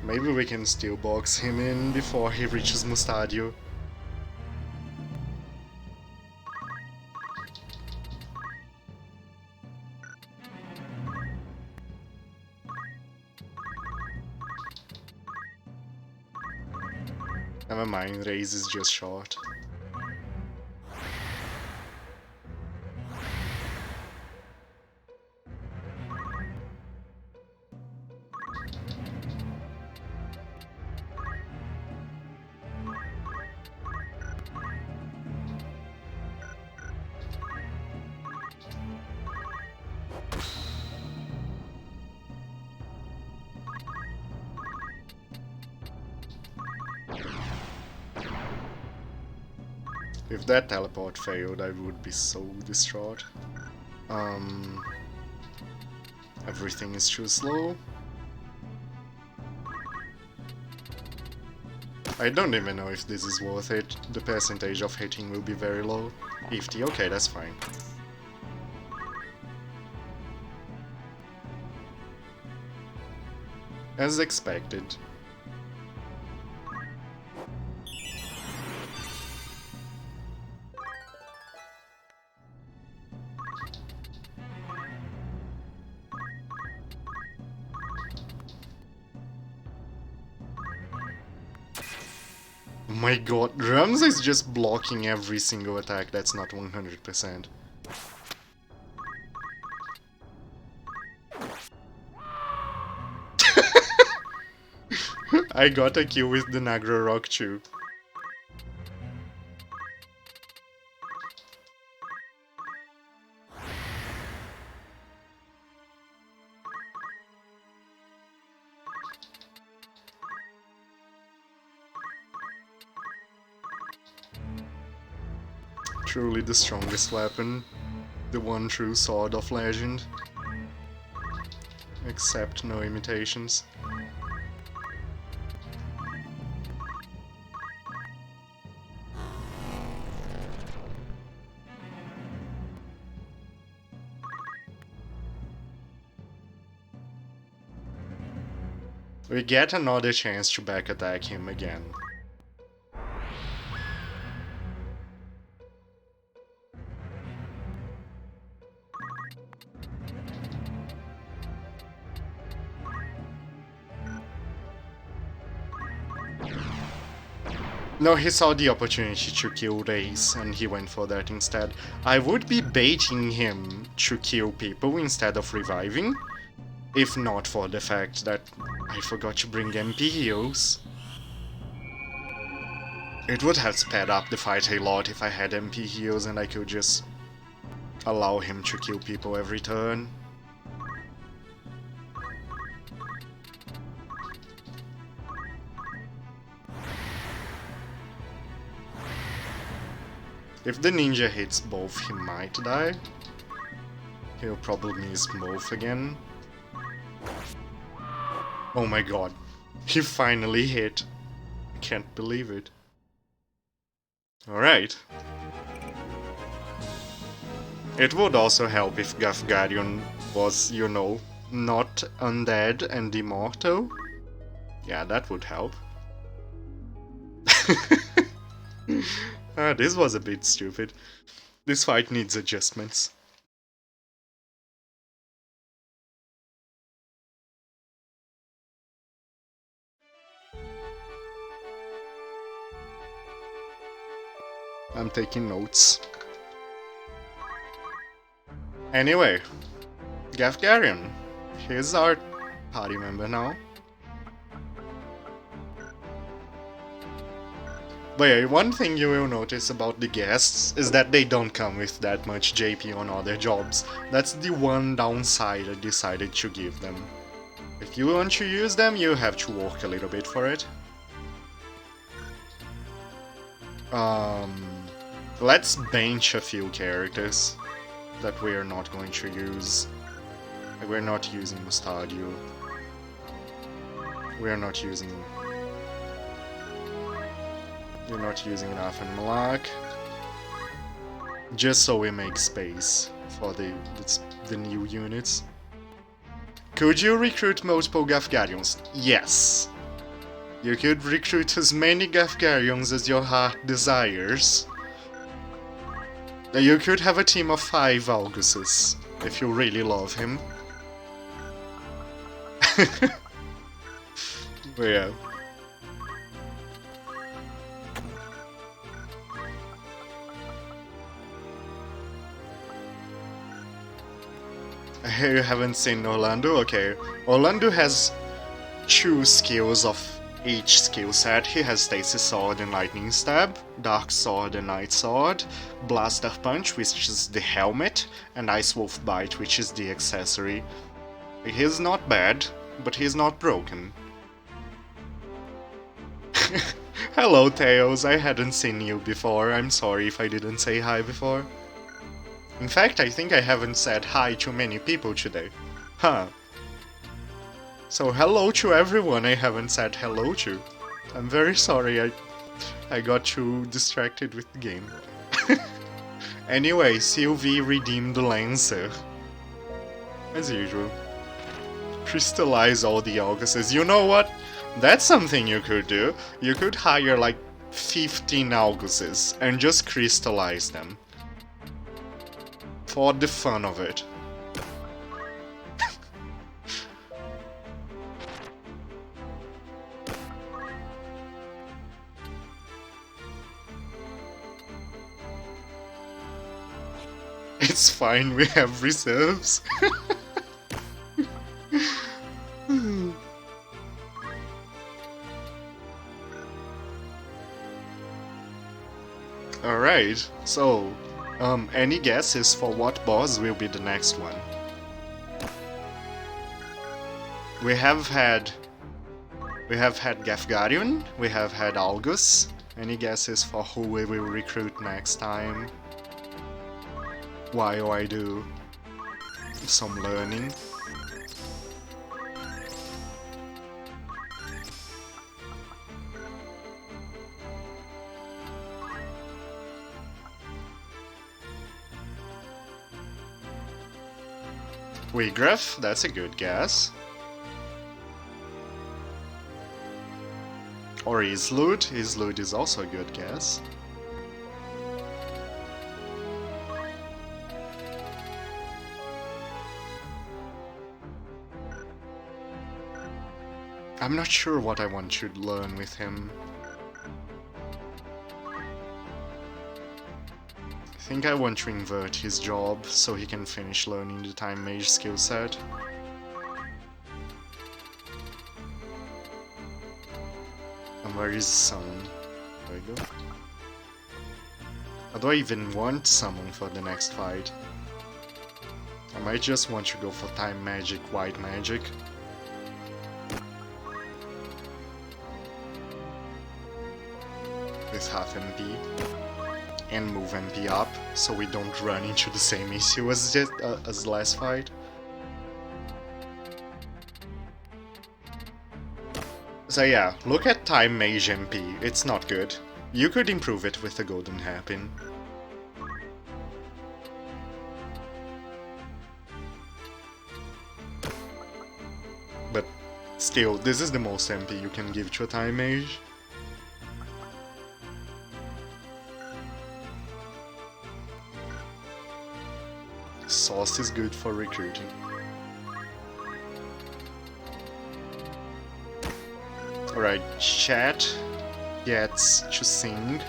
Maybe we can still box him in before he reaches Mustadio. Never mind, Raze is just short. If that teleport failed, I would be so distraught. Everything is too slow. I don't even know if this is worth it. The percentage of hitting will be very low. 50, okay, that's fine. As expected. Oh my god, Ramsey is just blocking every single attack that's not 100%. I got a kill with the Nagra Rock too. Truly the strongest weapon. The one true sword of legend. Except no imitations. We get another chance to back attack him again. No, he saw the opportunity to kill Race and he went for that instead. I would be baiting him to kill people instead of reviving, if not for the fact that I forgot to bring MP heals. It would have sped up the fight a lot if I had MP heals and I could just allow him to kill people every turn. If the ninja hits both, he might die. He'll probably miss both again. Oh my god. He finally hit. I can't believe it. Alright. It would also help if Gafgarion was, you know, not undead and immortal. Yeah, that would help. This was a bit stupid. This fight needs adjustments. I'm taking notes. Anyway, Gafgarion. He's our party member now. But yeah, one thing you will notice about the guests is that they don't come with that much JP on other jobs. That's the one downside I decided to give them. If you want to use them, you have to work a little bit for it. Let's bench a few characters that we are not going to use. We're not using Mustadio. We're not using... You're not using Raf and Malak. Just so we make space for the new units. Could you recruit multiple Gafgarions? Yes. You could recruit as many Gafgarions as your heart desires. You could have a team of 5 Valguses, if you really love him. But yeah. You haven't seen Orlando? Okay. Orlando has 2 skills of each skill set. He has Stasis Sword and Lightning Stab, Dark Sword and Night Sword, Blaster Punch, which is the helmet, and Ice Wolf Bite, which is the accessory. He's not bad, but he's not broken. Hello, Tails. I hadn't seen you before. I'm sorry if I didn't say hi before. In fact, I think I haven't said hi to many people today. Huh. So hello to everyone I haven't said hello to. I'm very sorry I got too distracted with the game. Anyway, Sylvie redeemed the Lancer. As usual. Crystallize all the Arguses. You know what? That's something you could do. You could hire like 15 Arguses and just crystallize them. For the fun of it. It's fine, we have reserves. Alright, so, any guesses for what boss will be the next one? We have had Gefgarion, we have had Algus. Any guesses for who we will recruit next time? While I do some learning. Wigraf, that's a good guess. Or Islud. Islud is also a good guess. I'm not sure what I want to learn with him. I think I want to invert his job so he can finish learning the Time Mage skill set. And where is Sun? There we go. How do I even want Summon for the next fight? I might just want to go for Time Magic, White Magic. With half MP. And move MP up, so we don't run into the same issue as last fight. So yeah, look at Time Mage MP, it's not good. You could improve it with the Golden Hairpin. But still, this is the most MP you can give to a Time Mage. Sauce is good for recruiting. Alright, chat gets to sing.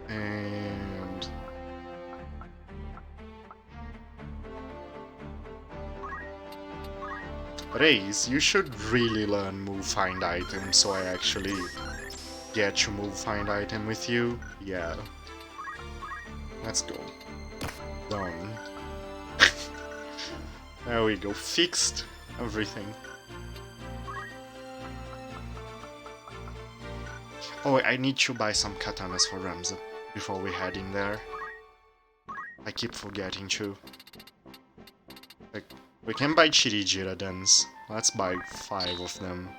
And... Raze, you should really learn move find item so I actually get to move find item with you. Yeah. Let's go. Done. There we go. Fixed everything. Oh, I need to buy some katanas for Ramza before we head in there. I keep forgetting to. Like, we can buy Chirijira Dens. Let's buy 5 of them.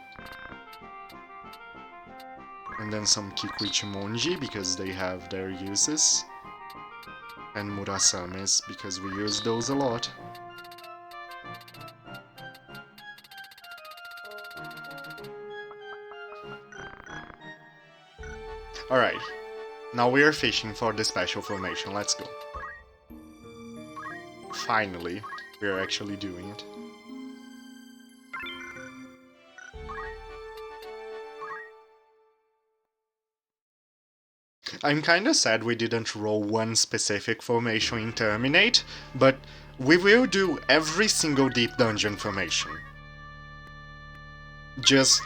And then some Kikuichimonji because they have their uses. And Murasames, because we use those a lot. Alright, now we are fishing for the special formation, let's go. Finally, we are actually doing it. I'm kinda sad we didn't roll one specific formation in Terminate, but we will do every single deep dungeon formation. Just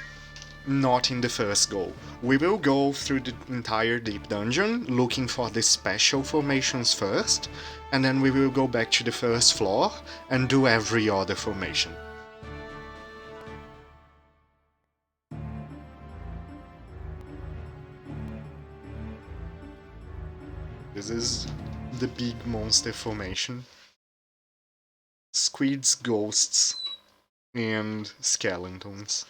not in the first go. We will go through the entire deep dungeon looking for the special formations first, and then we will go back to the first floor and do every other formation. This is the big monster formation. Squids, ghosts, and skeletons.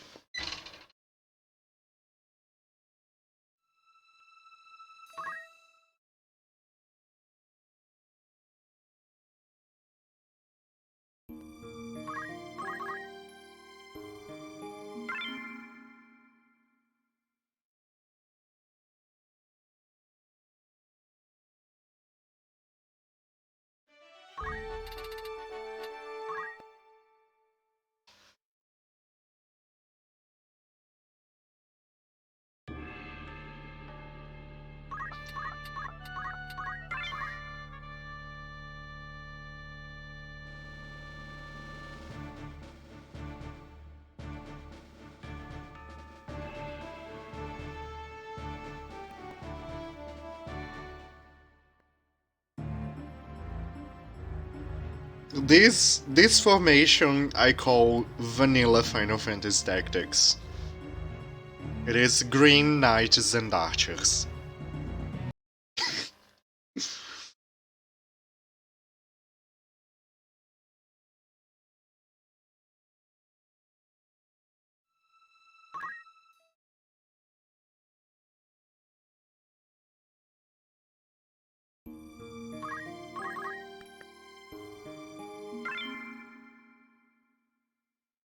This formation I call vanilla Final Fantasy Tactics. It is green knights and archers.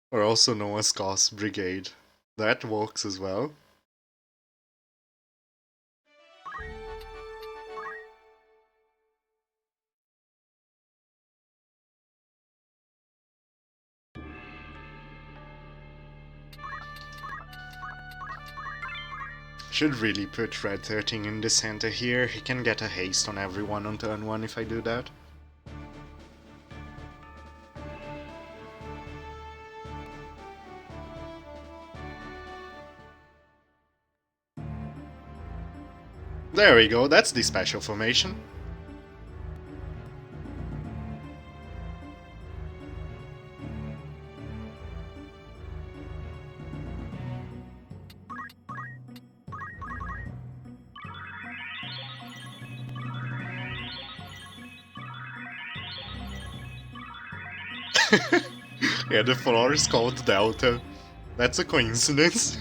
Or also known as Gauss Brigade. That works as well. Should really put Red 13 in the center here. He can get a haste on everyone on turn 1 if I do that. There we go, that's the special formation. Yeah, the floor is called Delta. That's a coincidence.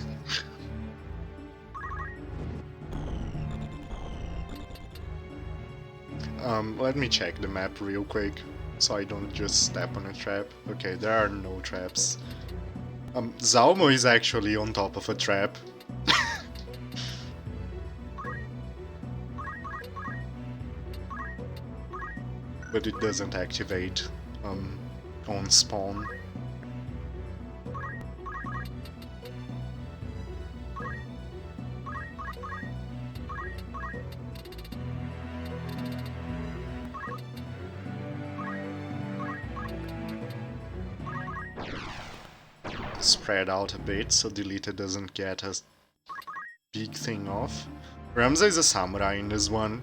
Let me check the map real quick, so I don't just step on a trap. Okay, there are no traps. Zalmo is actually on top of a trap. But it doesn't activate on spawn. Spread out a bit so Deleter doesn't get a big thing off. Ramza is a samurai in this one.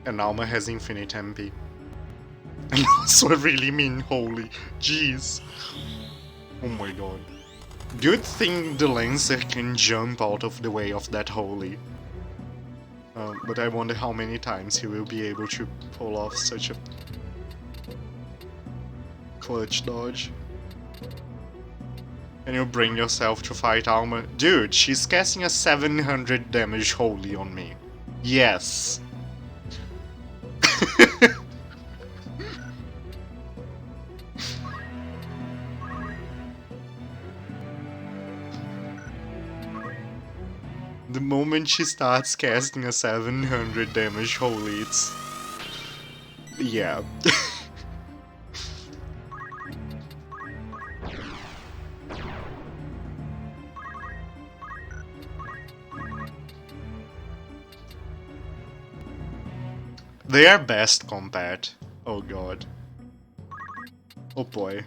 And Alma has infinite MP. And also a really mean holy. Jeez. Oh my god. Good thing the Lancer can jump out of the way of that holy. But I wonder how many times he will be able to pull off such a clutch dodge. Can you bring yourself to fight Alma? Dude, she's casting a 700 damage holy on me. Yes. The moment she starts casting a 700 damage holy, it's... yeah. They are best compat. Oh god. Oh boy.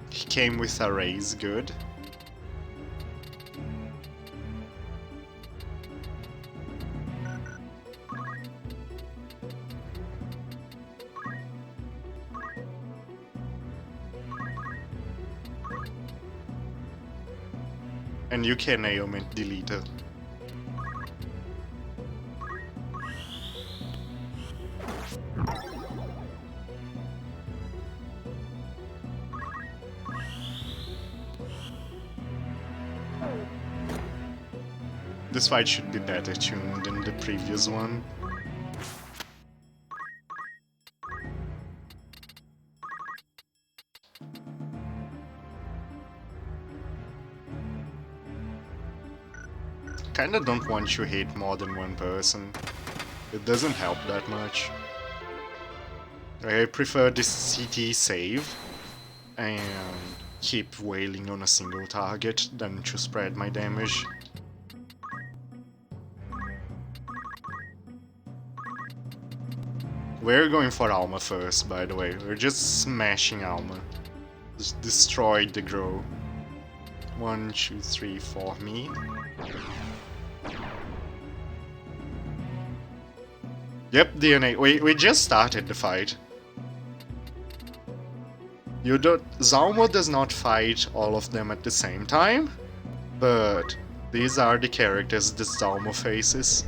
He came with a raise, good. And you can ailment delete it. This fight should be better tuned than the previous one. Kinda don't want you hate more than one person. It doesn't help that much. I prefer this CT save and keep wailing on a single target than to spread my damage. We're going for Alma first, by the way. We're just smashing Alma. Just destroyed the grow. 1, 2, 3 for me. Yep, DNA. We just started the fight. Zalmo does not fight all of them at the same time, but these are the characters that Zalmo faces.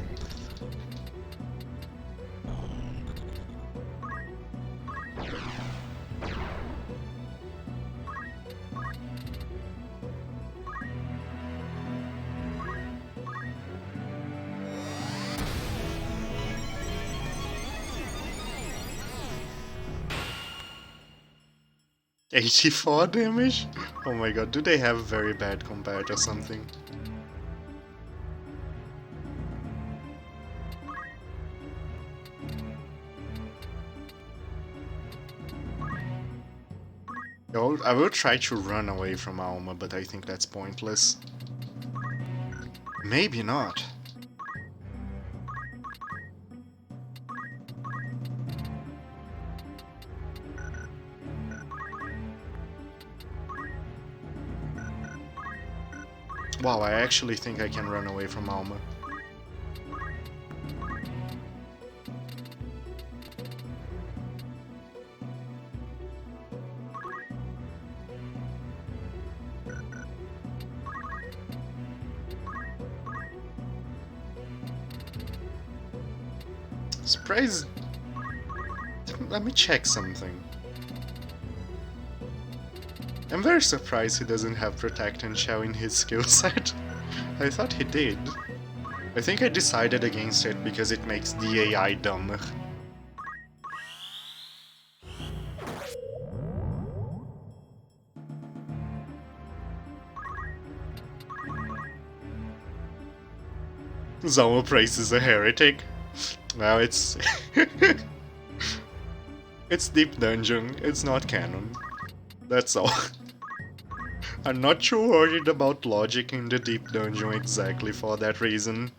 $84 damage? Oh my god, do they have very bad combat or something? I will try to run away from Alma, but I think that's pointless. Maybe not. Wow, I actually think I can run away from Alma. Surprise! Let me check something. I'm very surprised he doesn't have Protect and Shell in his skill set. I thought he did. I think I decided against it because it makes the AI dumber. Zalmo Price is a heretic. Well, it's... it's Deep Dungeon, it's not canon. That's all. I'm not too worried about logic in the Deep Dungeon exactly for that reason.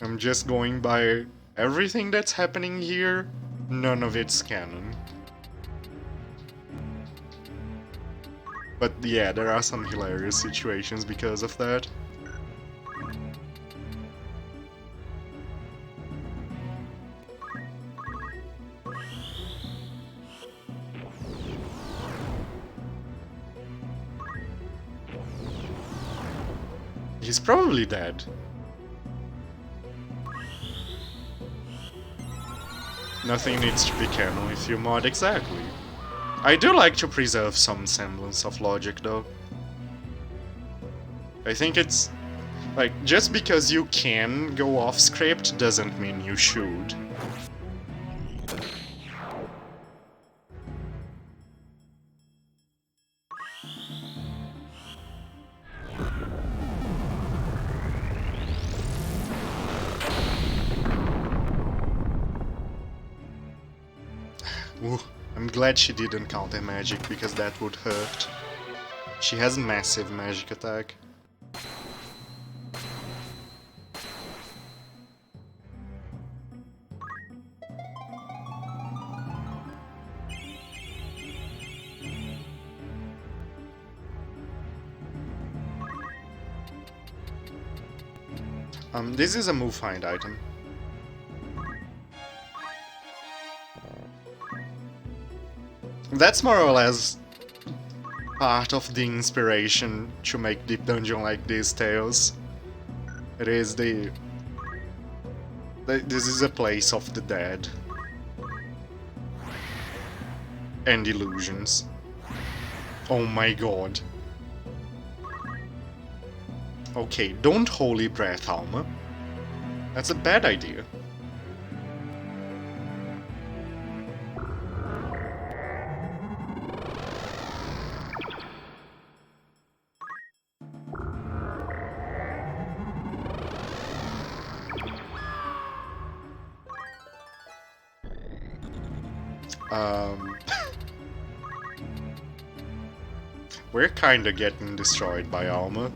I'm just going by everything that's happening here, none of it's canon. But yeah, there are some hilarious situations because of that. He's probably dead. Nothing needs to be canon if you mod exactly. I do like to preserve some semblance of logic though. I think it's... like, just because you can go off script doesn't mean you should. Ooh, I'm glad she didn't counter magic because that would hurt. She has massive magic attack. This is a move find item. That's more or less part of the inspiration to make Deep Dungeon like these tales. It is this is a place of the dead. And illusions. Oh my god. Okay, don't Holy Breath, Alma. That's a bad idea. We're kinda getting destroyed by Alma.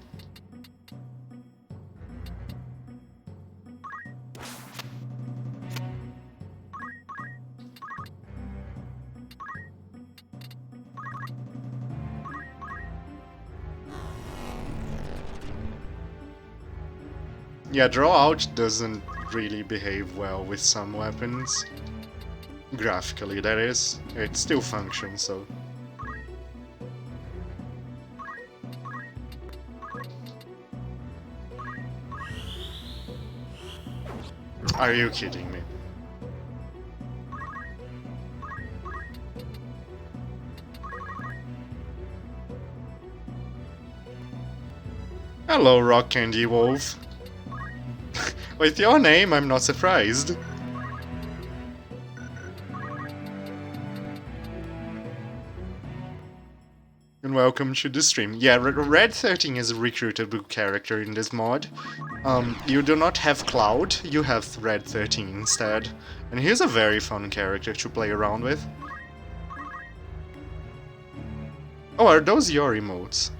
Yeah, draw out doesn't really behave well with some weapons. Graphically, that is. It still functions, so... Are you kidding me? Hello, Rock Candy Wolf. With your name, I'm not surprised. And welcome to the stream. Yeah, Red 13 is a recruitable character in this mod. You do not have Cloud, you have Red 13 instead. And he's a very fun character to play around with. Oh, are those your emotes?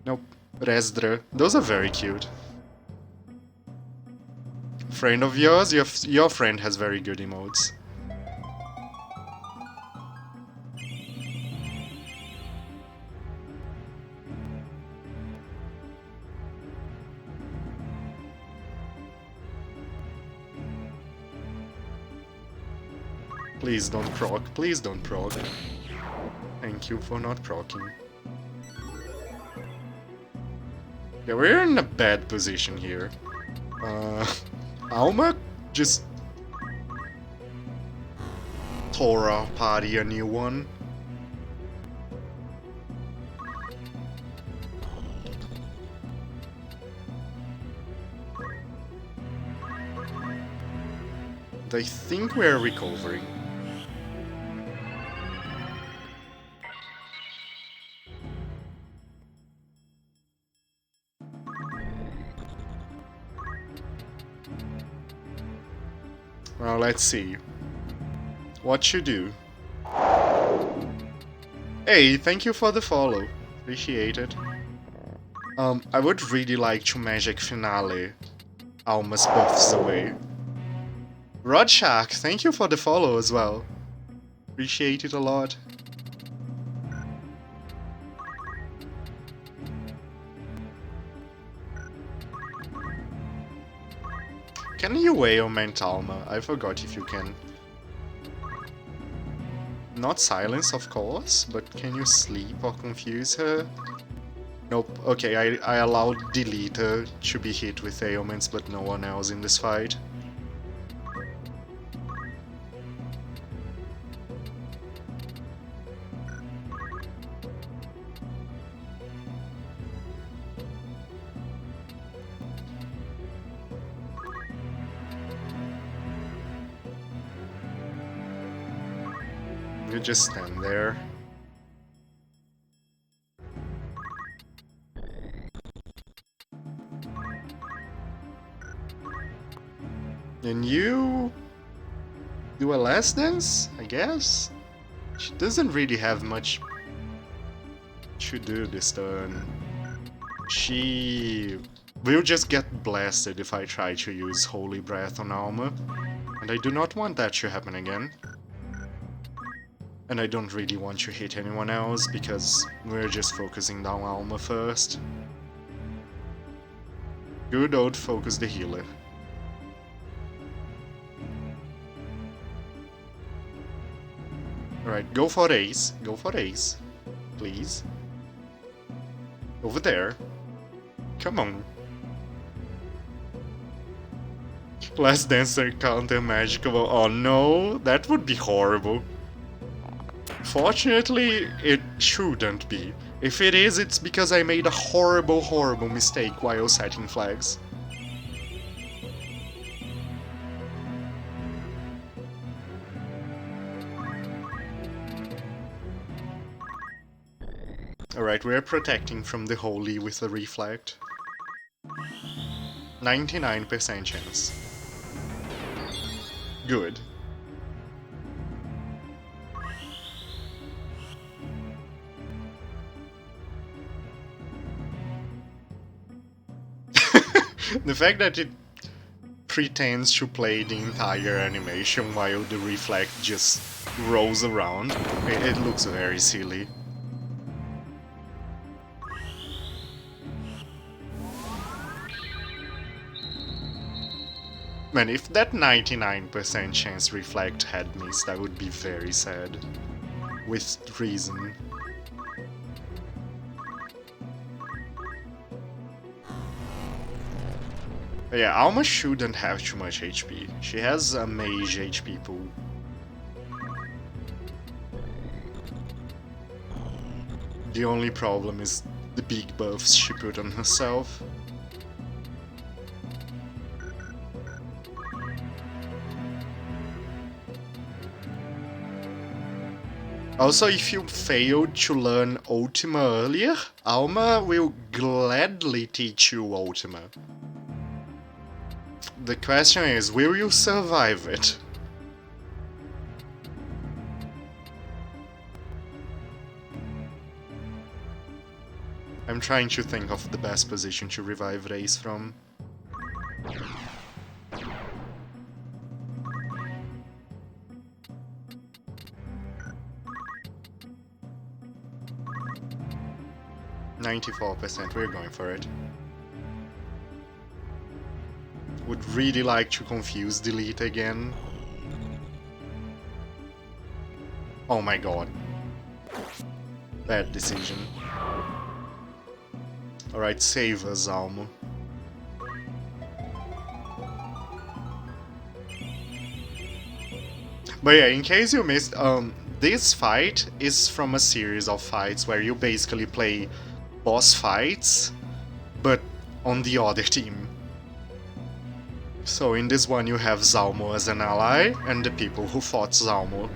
Nope. Resdra. Those are very cute. Friend of yours? Your friend has very good emotes. Please don't proc. Please don't proc. Thank you for not procking. Yeah, we're in a bad position here. Alma just tore our party a new one. I think we're recovering. Well, let's see. What you do? Hey, thank you for the follow. Appreciate it. I would really like to Magic Finale Alma's buffs away. Rod Shark, thank you for the follow as well. Appreciate it a lot. Can you augment Alma? I forgot if you can. Not silence, of course, but can you sleep or confuse her? Nope. Okay, I allowed Deleter to be hit with ailments, but no one else in this fight. You just stand there. And you do a last dance, I guess? She doesn't really have much to do this turn. She will just get blasted if I try to use Holy Breath on Alma, and I do not want that to happen again. And I don't really want to hit anyone else because we're just focusing down Alma first. Good old focus the healer. Alright, go for Ace. Go for Ace. Please. Over there. Come on. Last Dancer counter magical. Oh no, that would be horrible. Fortunately, it shouldn't be. If it is, it's because I made a horrible, horrible mistake while setting flags. Alright, we're protecting from the holy with a reflect. 99% chance. Good. The fact that it pretends to play the entire animation while the reflect just rolls around, it looks very silly. Man, if that 99% chance reflect had missed, I would be very sad. With reason. Yeah, Alma shouldn't have too much HP. She has a mage HP pool. The only problem is the big buffs she put on herself. Also, if you failed to learn Ultima earlier, Alma will gladly teach you Ultima. The question is, will you survive it? I'm trying to think of the best position to revive Reis from. %, we're going for it. Would really like to confuse delete again. Oh my god. Bad decision. Alright, save us, Alma. But yeah, in case you missed, this fight is from a series of fights where you basically play boss fights, but on the other team. So in this one you have Zalmo as an ally, and the people who fought Zalmo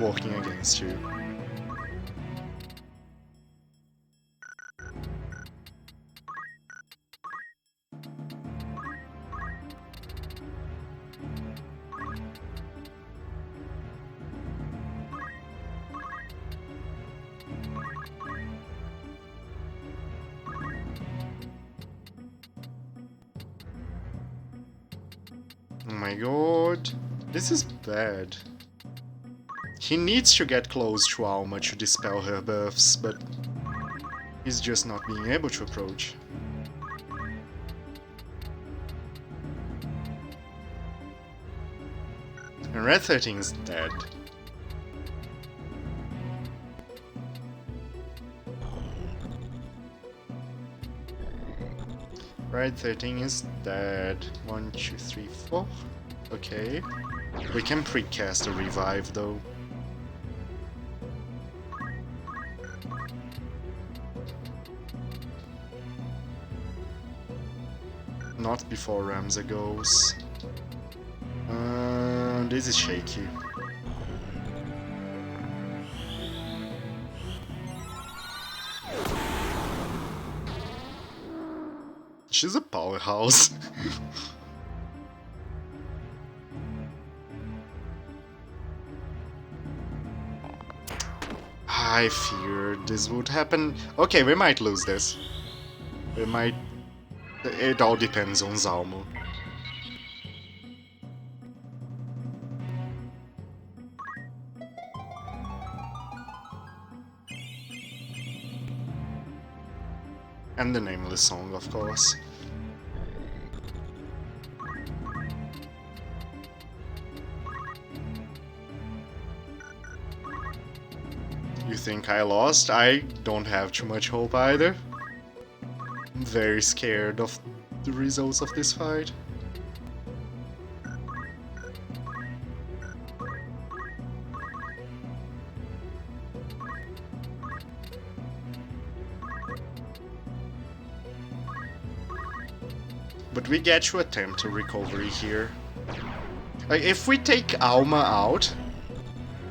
working against you. Oh my god, this is bad. He needs to get close to Alma to dispel her buffs, but he's just not being able to approach. And Red 13 is dead. Red 13 is dead. 1, 2, 3, 4. Okay. We can precast a revive though. Not before Ramza goes. This is shaky. She's a powerhouse. I feared this would happen. Okay, we might lose this. We might... It all depends on Zalmo. And the Nameless Song, of course. You think I lost? I don't have too much hope either. I'm very scared of the results of this fight. But we get to attempt a recovery here. Like, if we take Alma out,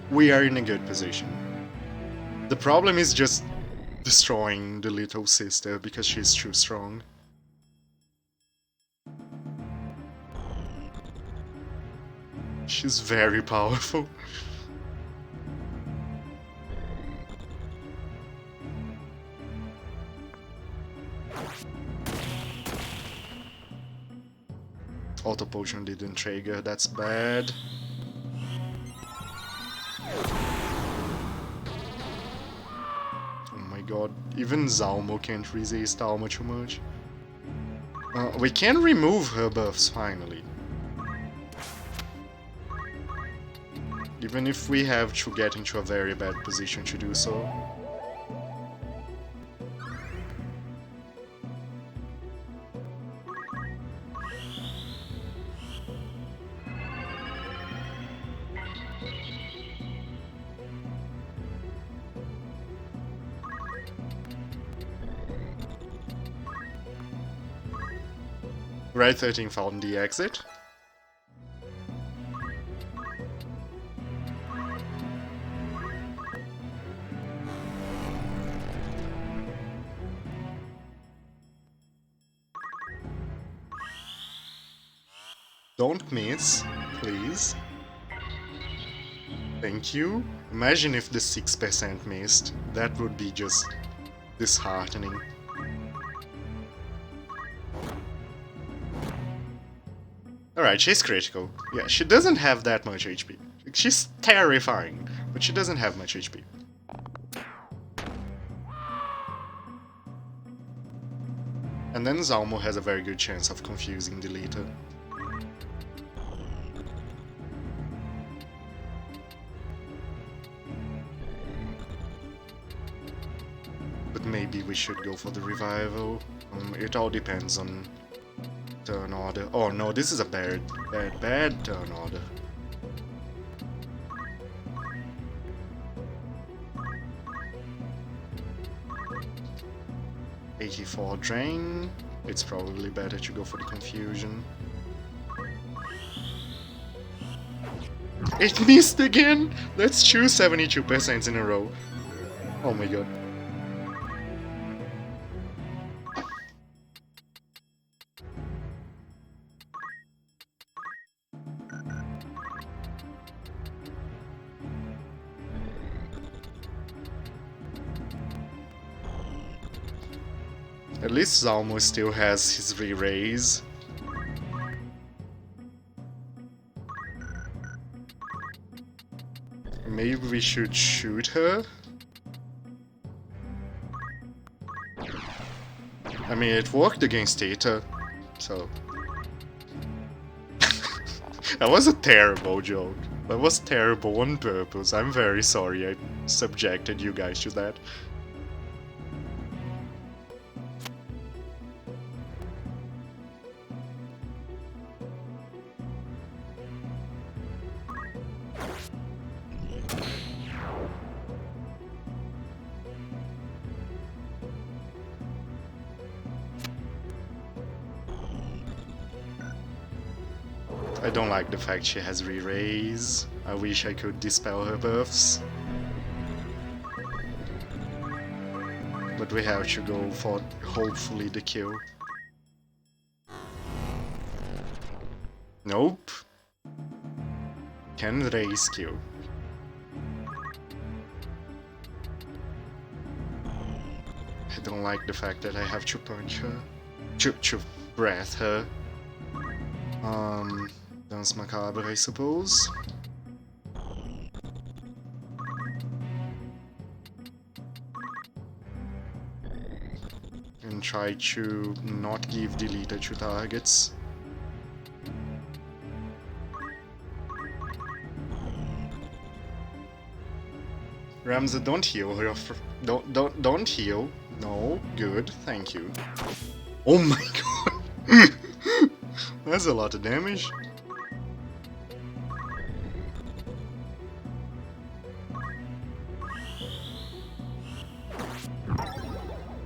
we are in a good position. The problem is just destroying the little sister because she's too strong. She's very powerful. Auto potion didn't trigger, that's bad. Oh my god, even Zalmo can't resist Alma too much. We can remove her buffs finally. Even if we have to get into a very bad position to do so. Right 13 found the exit. Don't miss, please. Thank you. Imagine if the 6% missed. That would be just disheartening. Alright, she's critical. Yeah, she doesn't have that much HP. She's terrifying, but she doesn't have much HP. And then Zalmo has a very good chance of confusing Deleter. But maybe we should go for the revival. It all depends on turn order. Oh no, this is a bad turn order. $84 drain. It's probably better to go for the confusion. It missed again! Let's choose 72% in a row. Oh my god. At least Zalmo still has his re-raise. Maybe we should shoot her? I mean, it worked against Theta, so... That was a terrible joke. That was terrible on purpose. I'm very sorry I subjected you guys to that. I don't like the fact she has re-raise. I wish I could dispel her buffs. But we have to go for, hopefully, the kill. Nope. Can raise kill. I don't like the fact that I have to punch her. To breath her. Dance Macabre, I suppose. And try to not give deleter to targets. Ramza, don't heal her. Don't heal. No, good, thank you. Oh my god! That's a lot of damage.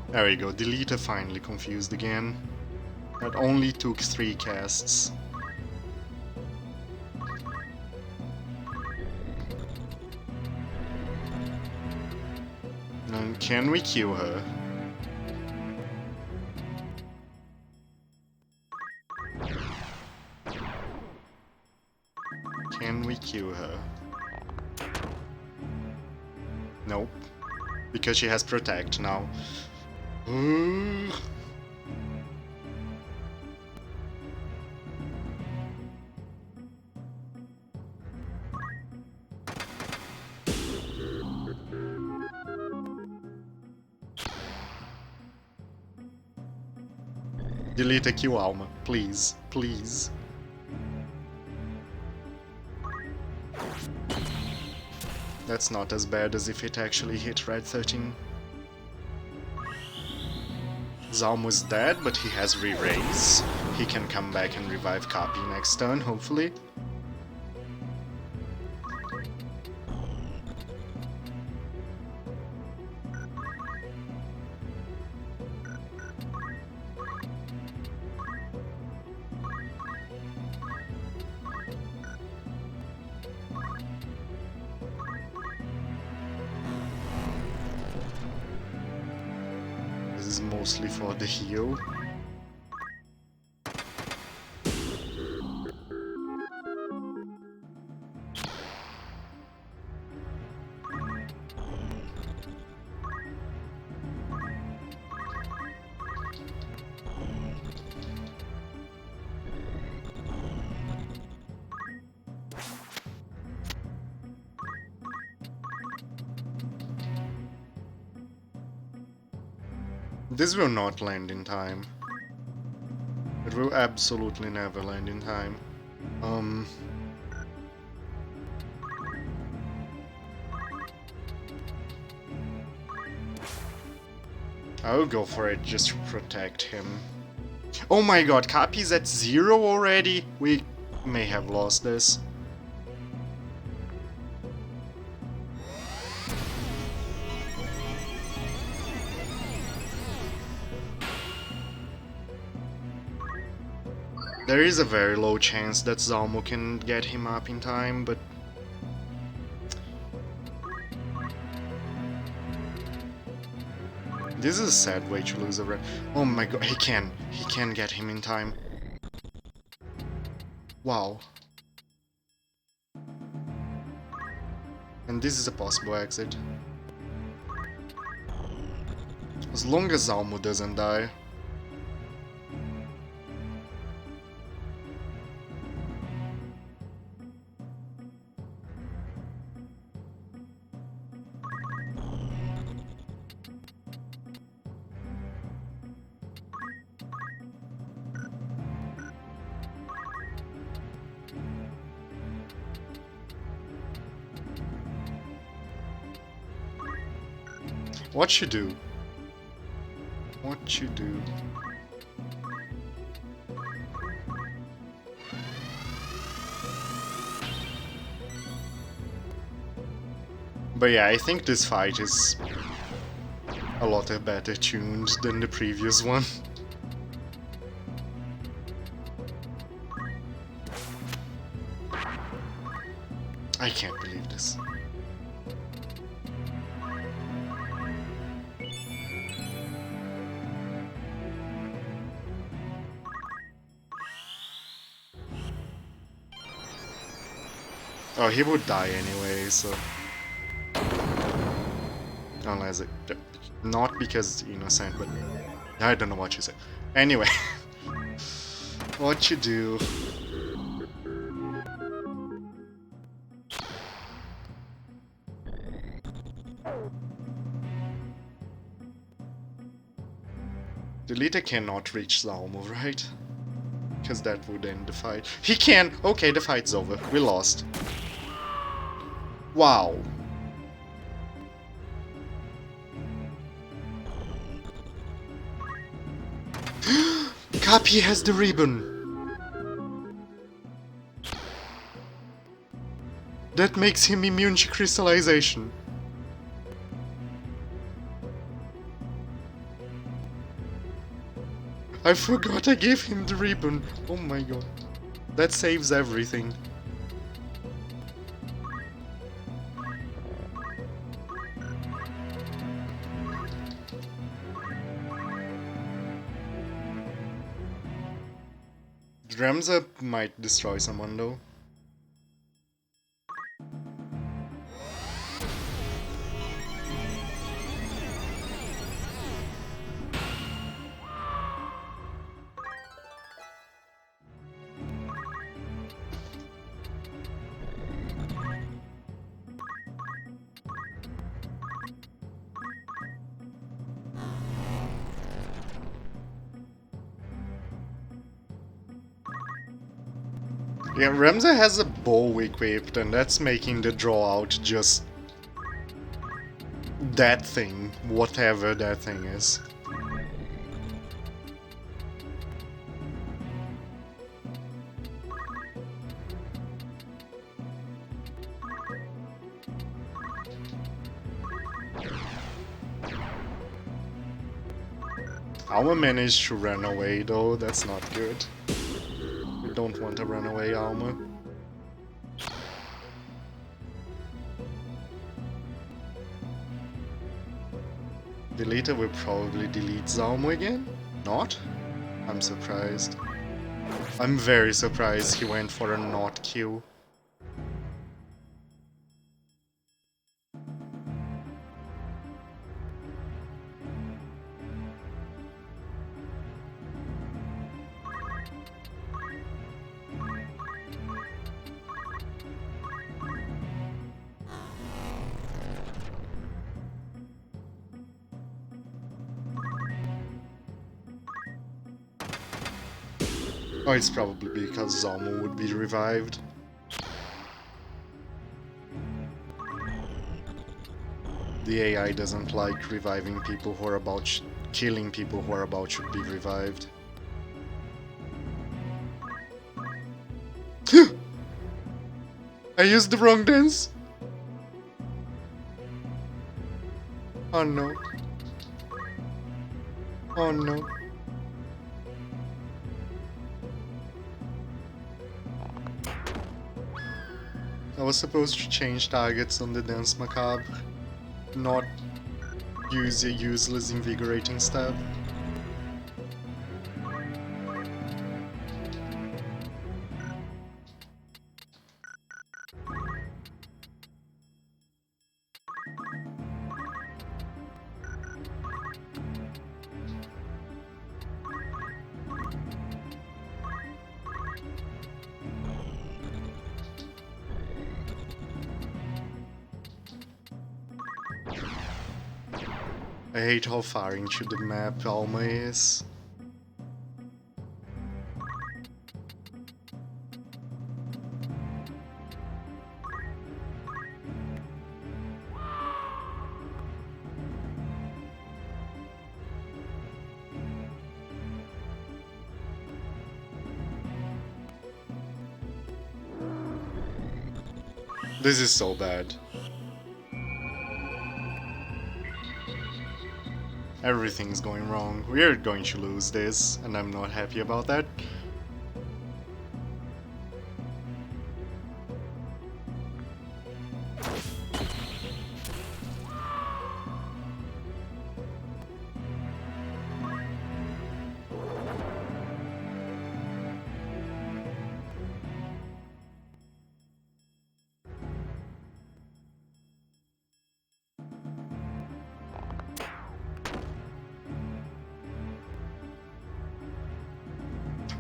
There we go, deleter finally confused again. That only took 3 casts. And can we kill her? Can we kill her? Nope. Because she has protect now. Delete a kill Alma, please, please. That's not as bad as if it actually hit Red 13. Zalmu's dead, but he has re-raise. He can come back and revive Copy next turn, hopefully. This is mostly for the heal. This will not land in time. It will absolutely never land in time. I'll go for it just to protect him. Oh my god, Capi's at 0 already? We may have lost this. There is a very low chance that Zalmo can get him up in time, but... This is a sad way to lose a red. Oh my god, he can get him in time. Wow. And this is a possible exit. As long as Zalmo doesn't die. What you do? What you do? But yeah, I think this fight is a lot better tuned than the previous one. I can't believe this. Oh, he would die anyway, so... Unless it... Not because innocent, but... I don't know what you said. Anyway. What you do? The leader cannot reach Zalmo, right? Because that would end the fight. He can! Okay, the fight's over. We lost. Wow. Cappy has the ribbon. That makes him immune to crystallization. I forgot I gave him the ribbon. Oh my god. That saves everything. Ramza might destroy someone though. Yeah, Ramza has a bow equipped, and that's making the draw out just that thing, whatever that thing is. Alma managed to run away though, that's not good. We don't want to run away, Alma. Deleter will probably delete Zalmo again? Not? I'm surprised. I'm very surprised he went for a not kill. Oh, it's probably because Zalmo would be revived. The AI doesn't like reviving people who are about killing people who are about to be revived. I used the wrong dance. Oh no. Oh no. I was supposed to change targets on the dance macabre, not use a useless invigorating stab. I hate how far into the map Alma is. This is so bad. Everything's going wrong. We're going to lose this, and I'm not happy about that.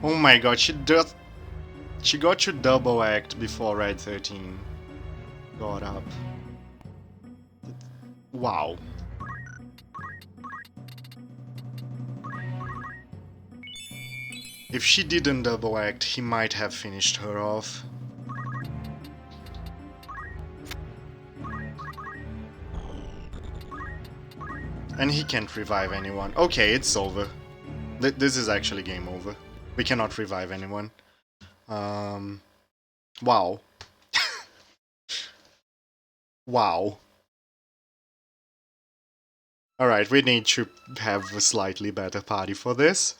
Oh my god, she got you double act before Red 13 got up. Wow. If she didn't double act, he might have finished her off. And he can't revive anyone. Okay, it's over. This is actually game over. We cannot revive anyone. Wow. Wow. Alright, we need to have a slightly better party for this.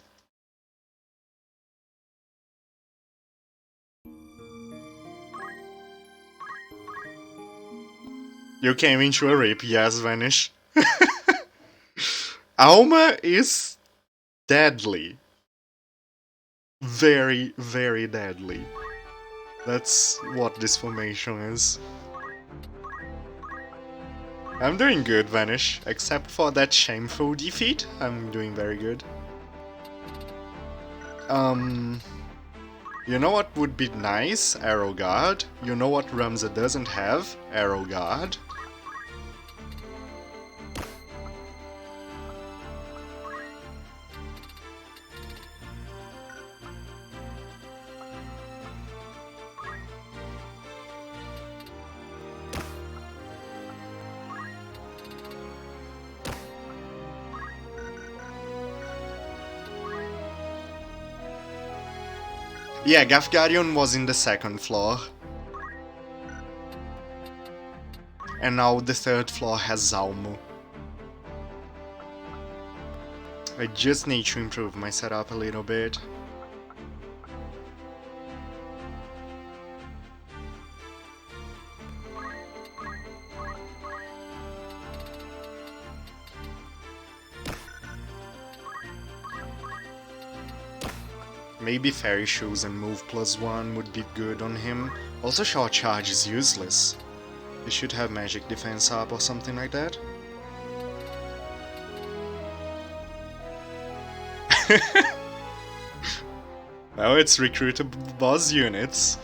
You came into a rip, yes, Vanish. Alma is deadly. Very, very deadly. That's what this formation is. I'm doing good, Vanish. Except for that shameful defeat, I'm doing very good. You know what would be nice? Arrow Guard. You know what Ramza doesn't have? Arrow Guard. Yeah, Gafgarion was in the second floor. And now the third floor has Zalmo. I just need to improve my setup a little bit. Maybe Fairy Shoes and Move +1 would be good on him. Also Short Charge is useless. He should have Magic Defense up or something like that. Well, it's recruitable boss units.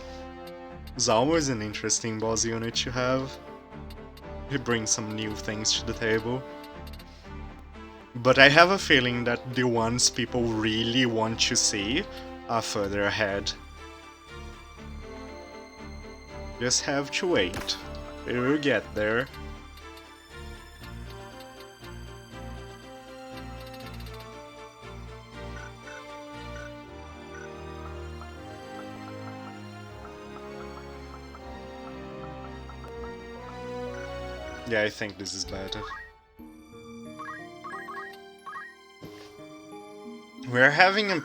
Zalmo is an interesting boss unit to have. He brings some new things to the table. But I have a feeling that the ones people really want to see are further ahead. Just have to wait. We will get there. Yeah, I think this is better. We're having a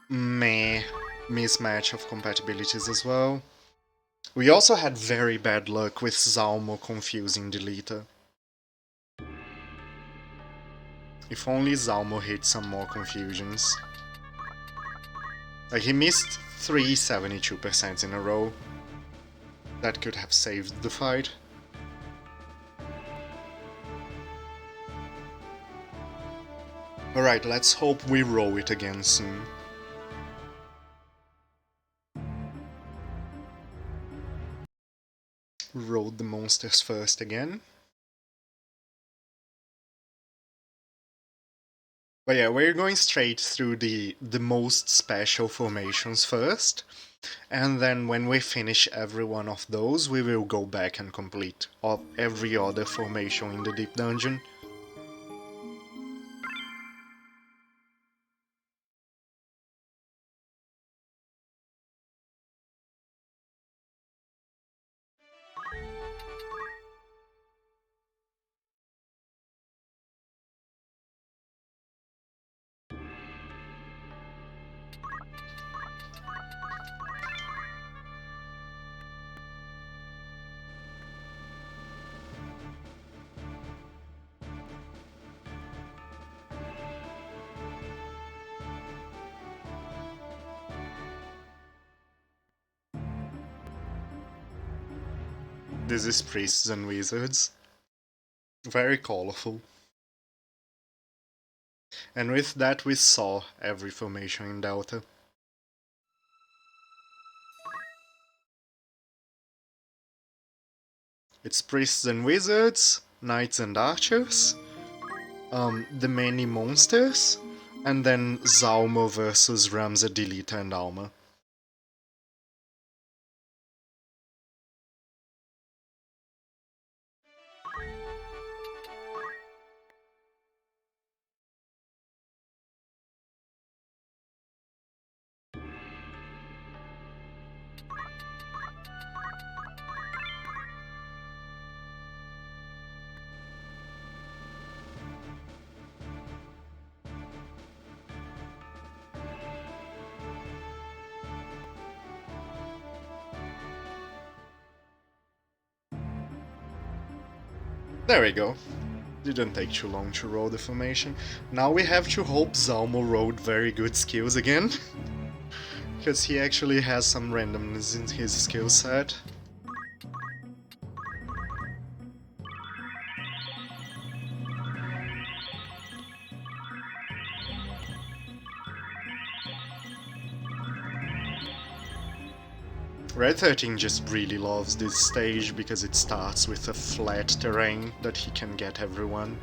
meh mismatch of compatibilities as well. We also had very bad luck with Zalmo confusing Deleter. If only Zalmo hit some more confusions. Like, he missed 3 72% in a row. That could have saved the fight. Alright, let's hope we roll it again soon. Roll the monsters first again. But yeah, we're going straight through the most special formations first. And then when we finish every one of those, we will go back and complete every other formation in the Deep Dungeon. This is Priests and Wizards. Very colorful. And with that we saw every formation in Delta. It's priests and wizards, knights and archers, the many monsters, and then Zalmo versus Ramza, Delita, and Alma. There we go. Didn't take too long to roll the formation. Now we have to hope Zalmo rolled very good skills again. Because he actually has some randomness in his skill set. Red 13 just really loves this stage because it starts with a flat terrain that he can get everyone.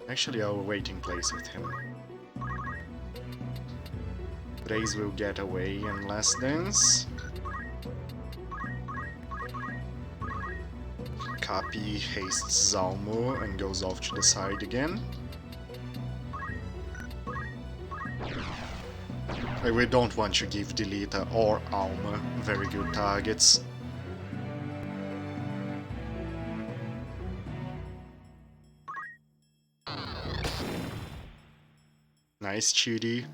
Actually I'll wait in place with him. Blaze will get away in Last Dance. Cappy hastes Zalmo and goes off to the side again. We don't want to give Delita or Alma very good targets. Nice, Chidi.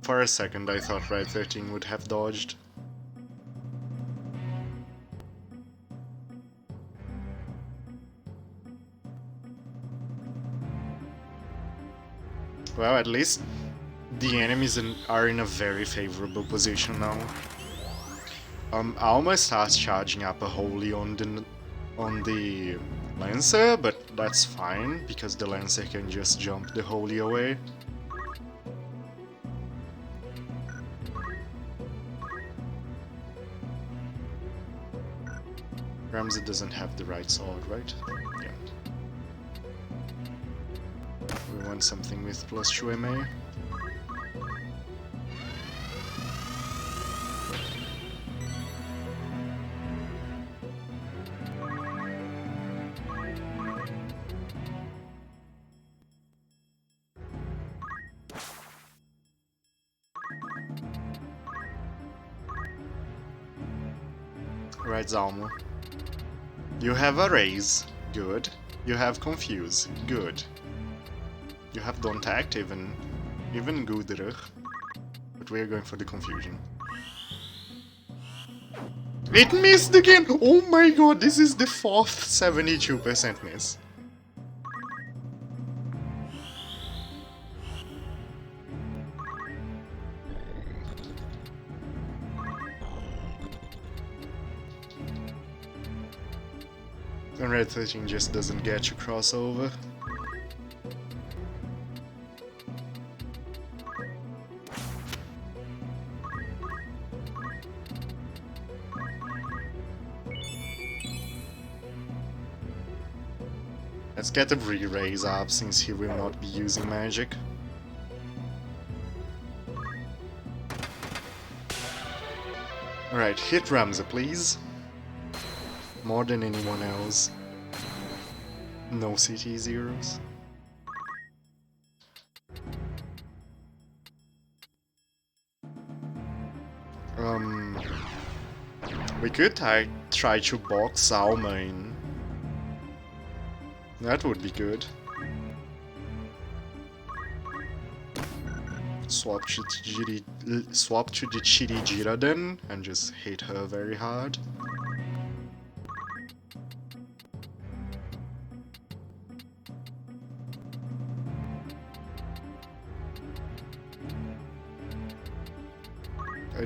For a second I thought Red 13 would have dodged. Well, at least the enemies are in a very favorable position now. Alma starts charging up a holy on the Lancer, but that's fine, because the Lancer can just jump the holy away. Ramsey doesn't have the right sword, right? Yeah. We want something with +2 MA. Right, Zalmo. You have a raise, good. You have confuse, good. You have don't act, even gooder. But we're going for the confusion. It missed again! Oh my god, this is the 4th 72% miss. And Red 13 just doesn't get to crossover. Let's get a re-raise up since he will not be using magic. Alright, hit Ramza, please. More than anyone else. No CT zeros. We could try to box Alma in. That would be good. Swap to the Chirijira then, and just hit her very hard.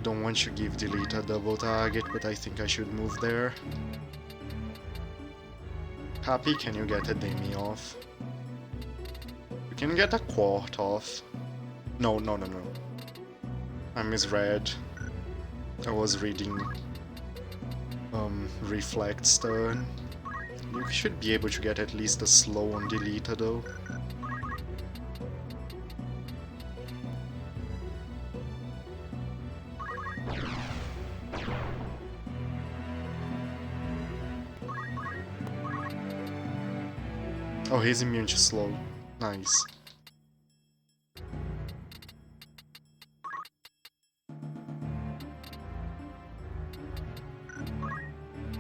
don't want to give delete a double target, but I think I should move there. Happy, can you get a demi off? You can get a quart off. No. I misread. I was reading Reflect's turn. You should be able to get at least a slow on deleter though. Oh, he's immune to slow. Nice.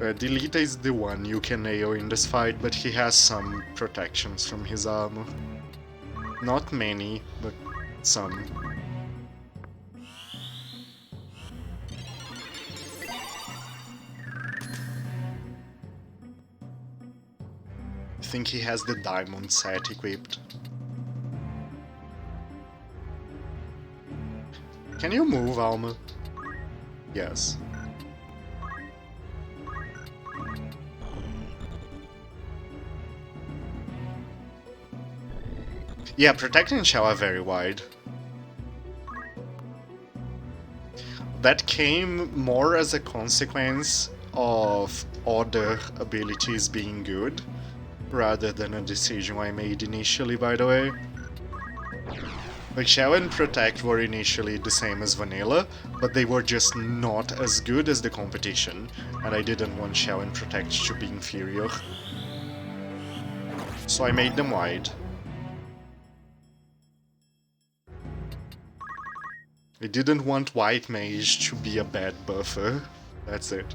Deleter is the one you can AO in this fight, but he has some protections from his armor. Not many, but some. I think he has the diamond set equipped. Can you move, Alma? Yes. Yeah, Protect and Shell are very wide. That came more as a consequence of other abilities being good, rather than a decision I made initially, by the way. Like, Shell and Protect were initially the same as Vanilla, but they were just not as good as the competition, and I didn't want Shell and Protect to be inferior. So I made them wide. I didn't want White Mage to be a bad buffer. That's it.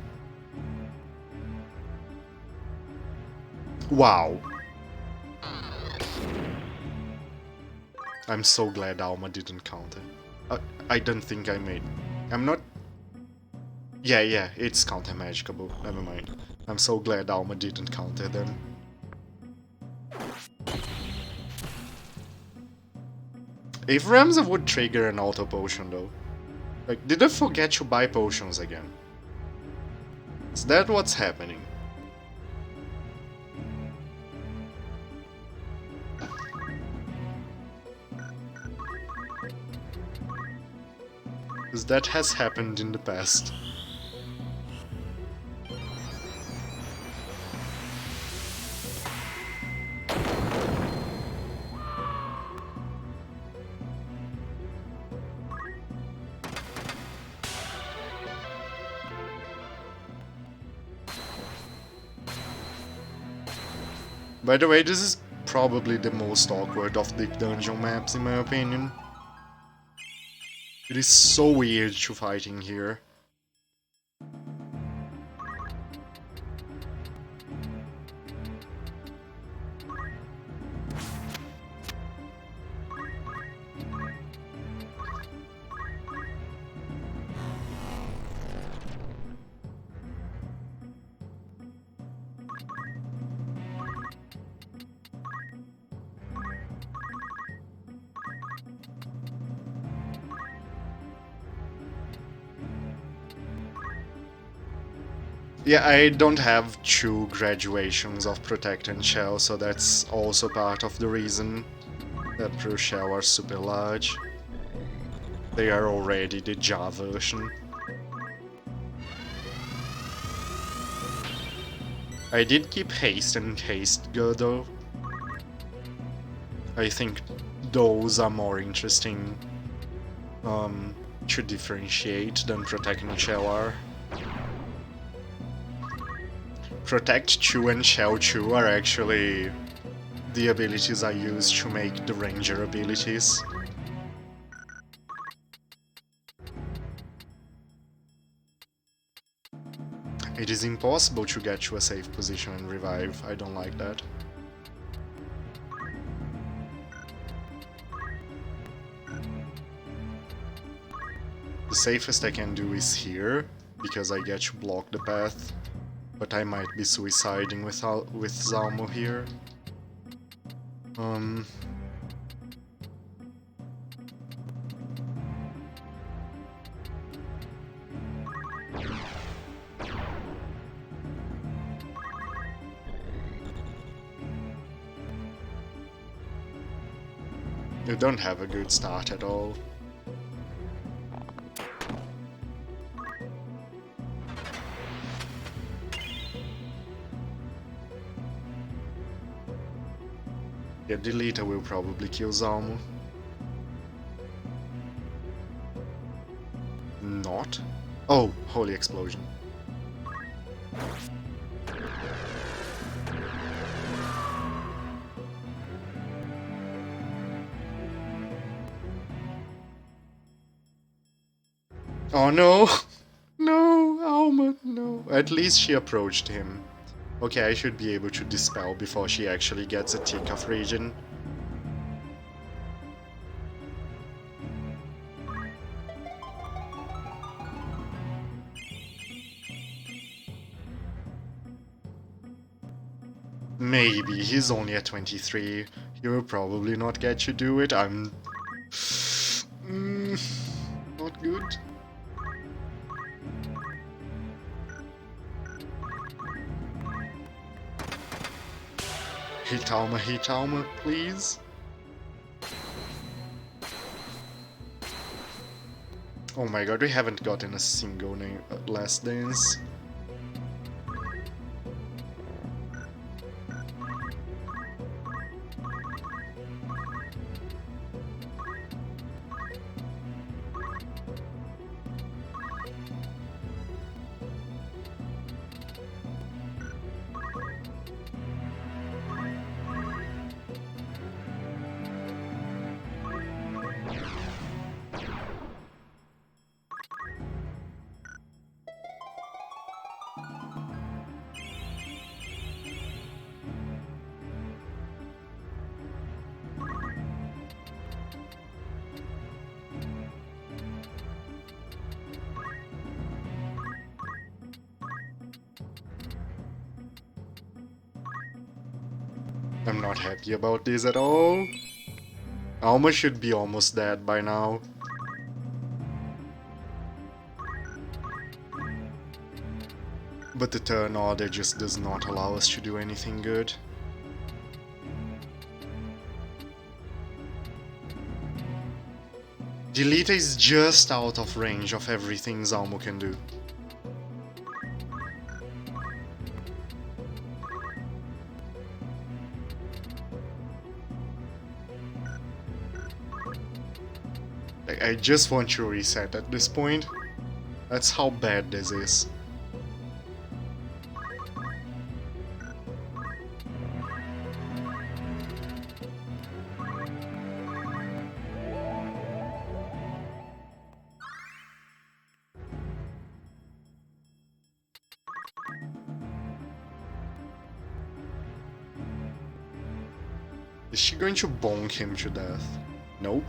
Wow. I'm so glad Alma didn't counter. I don't think I made... I'm not... Yeah, it's counter magicable. Never mind. I'm so glad Alma didn't counter then. If Ramza would trigger an auto potion though. Like, did I forget to buy potions again? Is that what's happening? Because that has happened in the past. By the way, this is probably the most awkward of the dungeon maps in my opinion. It is so weird to fighting here. Yeah, I don't have 2 graduations of Protect and Shell, so that's also part of the reason that Pro Shell are super large. They are already the Ja version. I did keep Haste and Haste Go though. I think those are more interesting to differentiate than Protect and Shell are. Protect 2 and Shell 2 are actually the abilities I use to make the Ranger abilities. It is impossible to get to a safe position and revive, I don't like that. The safest I can do is here, because I get to block the path. But I might be suiciding with Zalmo here. You don't have a good start at all. Yeah, Deleter will probably kill Zalmo. Not? Oh, holy explosion. Oh no! No, Alma, no. At least she approached him. Okay, I should be able to dispel before she actually gets a tick of regen. Maybe, he's only at 23. He will probably not get to do it. I'm... not good. Hit Alma, please. Oh my god, we haven't gotten a single last dance. I'm not happy about this at all. Alma should be almost dead by now. But the turn order just does not allow us to do anything good. Deleter is just out of range of everything Zalmo can do. I just want to reset at this point. That's how bad this is. Is she going to bonk him to death? Nope.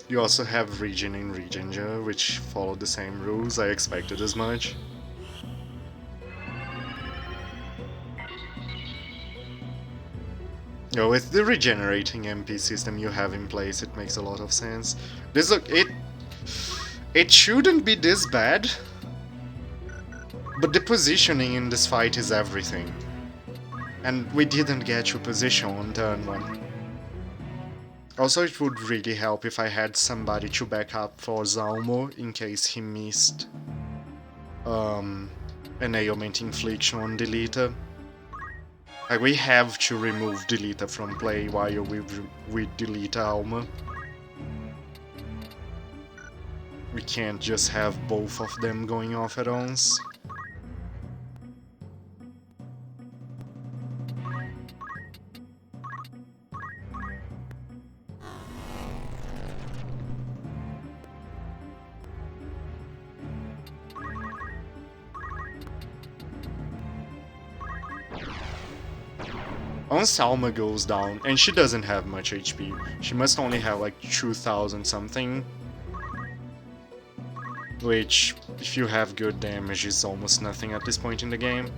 You also have Regen and Regenger, which follow the same rules. I expected as much. With the regenerating MP system you have in place, it makes a lot of sense. It shouldn't be this bad, but the positioning in this fight is everything. And we didn't get to position on turn 1. Also, it would really help if I had somebody to back up for Zalmo in case he missed an ailment infliction on Deleter. Like, we have to remove Deleter from play while we delete Alma. We can't just have both of them going off at once. once Alma goes down, and she doesn't have much HP, she must only have like 2000 something, which, if you have good damage, is almost nothing at this point in the game.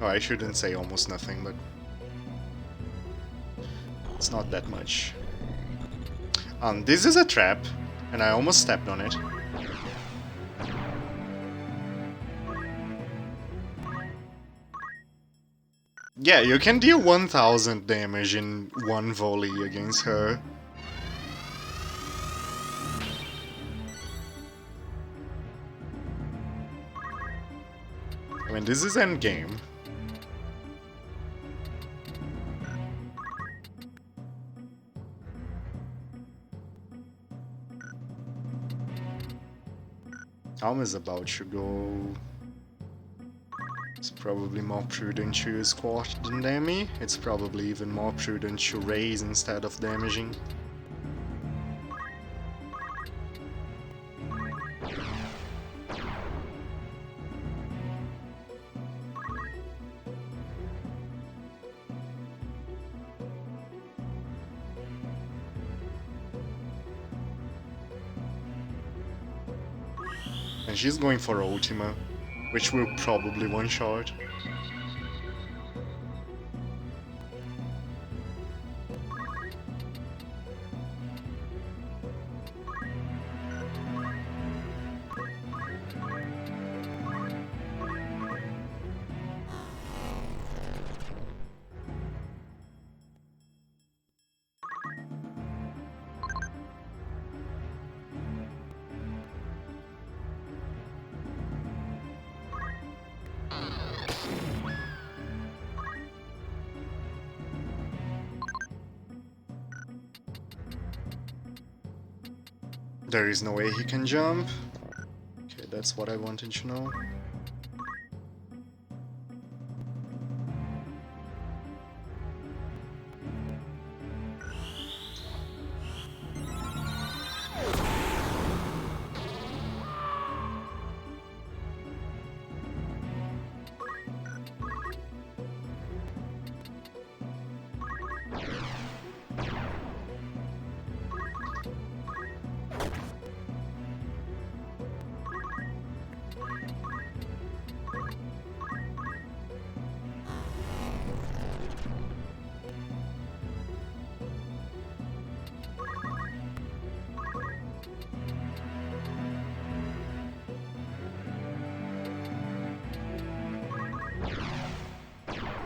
Oh, I shouldn't say almost nothing, but it's not that much. This is a trap, and I almost stepped on it. Yeah, you can deal 1000 damage in one volley against her. I mean, this is endgame. Alma is about to go. It's probably more prudent to use Squash than Demi. It's probably even more prudent to raise instead of damaging. And she's going for Ultima, which will probably one-shot. There is no way he can jump. Okay, that's what I wanted to know.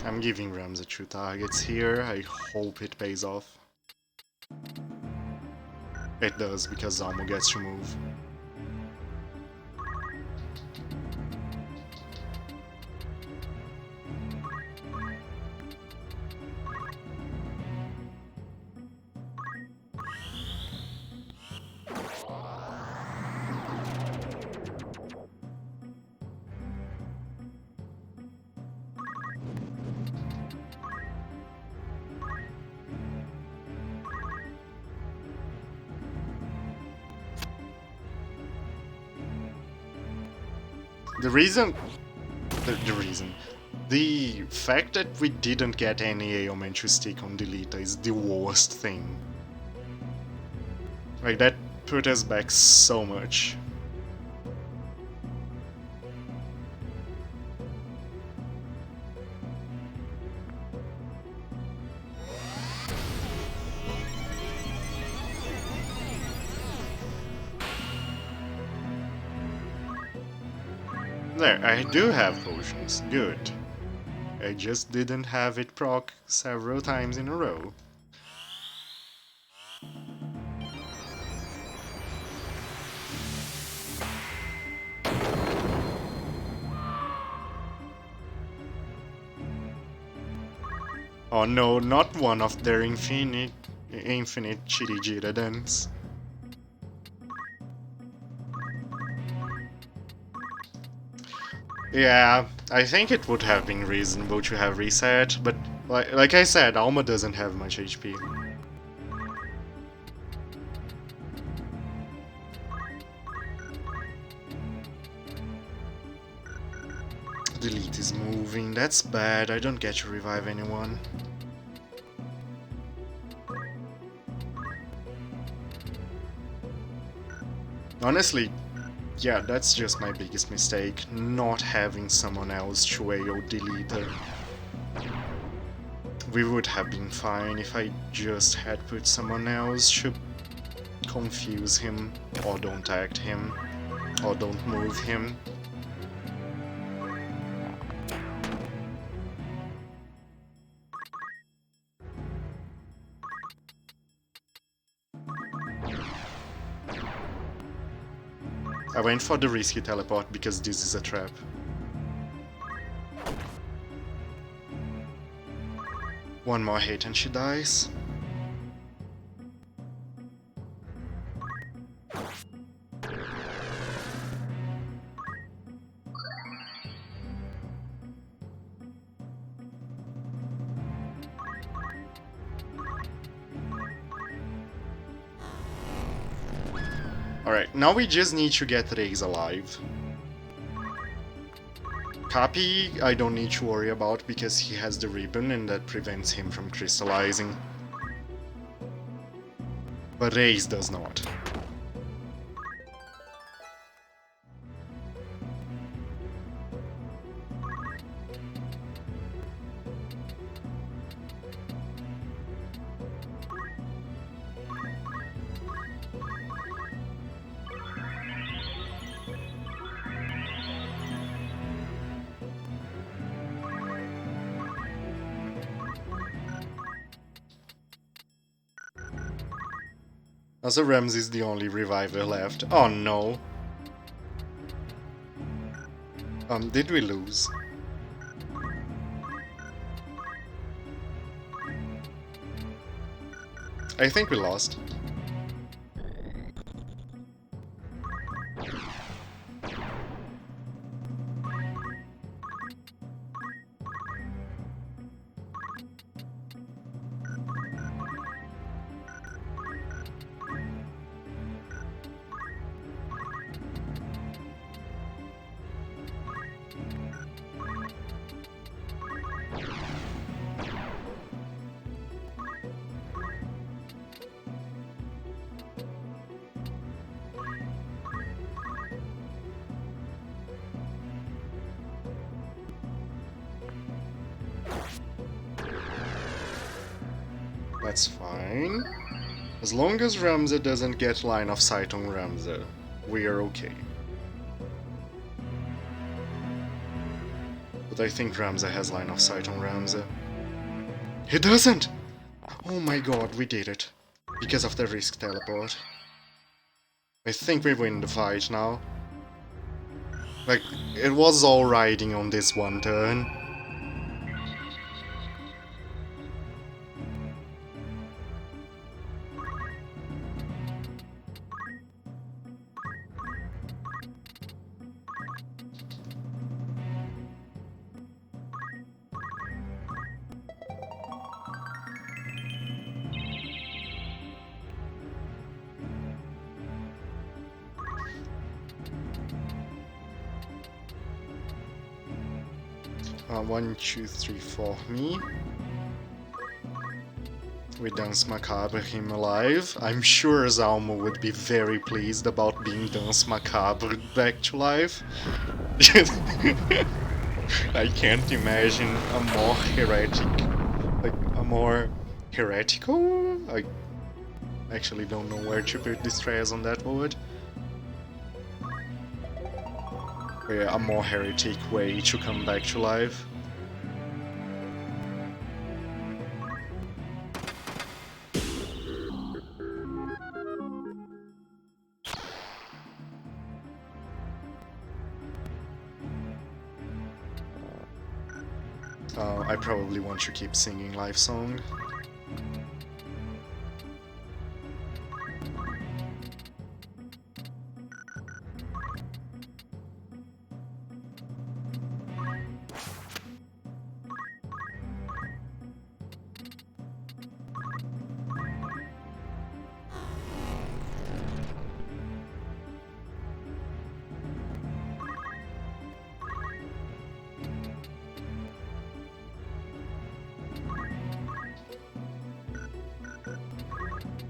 I'm giving Ramza 2 targets here, I hope it pays off. It does, because Zalmo gets to move. The fact that we didn't get any ailment to stick on Delita is the worst thing. Like, that put us back so much. There, I do have potions. Good. I just didn't have it proc several times in a row. Oh no, not one of their infinite Chiri Jiradans. Yeah, I think it would have been reasonable to have reset, but like I said, Alma doesn't have much HP. boat is moving. That's bad. I don't get to revive anyone. Honestly, yeah, that's just my biggest mistake. Not having someone else to AO delete her. We would have been fine if I just had put someone else to confuse him, or don't act him, or don't move him. I went for the risky teleport because this is a trap. One more hit and she dies. Alright, now we just need to get Reis alive. Cappy, I don't need to worry about because he has the ribbon and that prevents him from crystallizing. But Reis does not. Also, Rams is the only reviver left. Oh no. Did we lose? I think we lost. That's fine. As long as Ramza doesn't get line of sight on Ramza, we are okay. But I think Ramza has line of sight on Ramza. He doesn't! Oh my god, we did it. Because of the risk teleport. I think we win the fight now. Like, it was all riding on this one turn. One, two, three, four, me. We Dance Macabre him alive. I'm sure Zalmo would be very pleased about being Dance Macabre back to life. I can't imagine a more heretical? I actually don't know where to put the stress on that word. Yeah, a more heretic way to come back to life. I probably want to keep singing live song.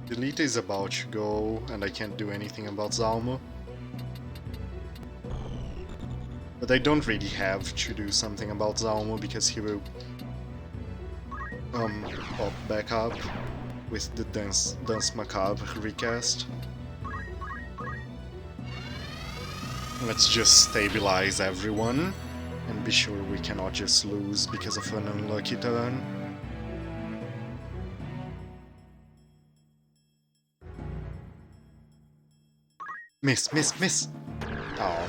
Delete is about to go, and I can't do anything about Zalmo. But I don't really have to do something about Zalmo because he will pop back up with the Dance Macabre recast. Let's just stabilize everyone and be sure we cannot just lose because of an unlucky turn. Miss, miss, miss! Oh.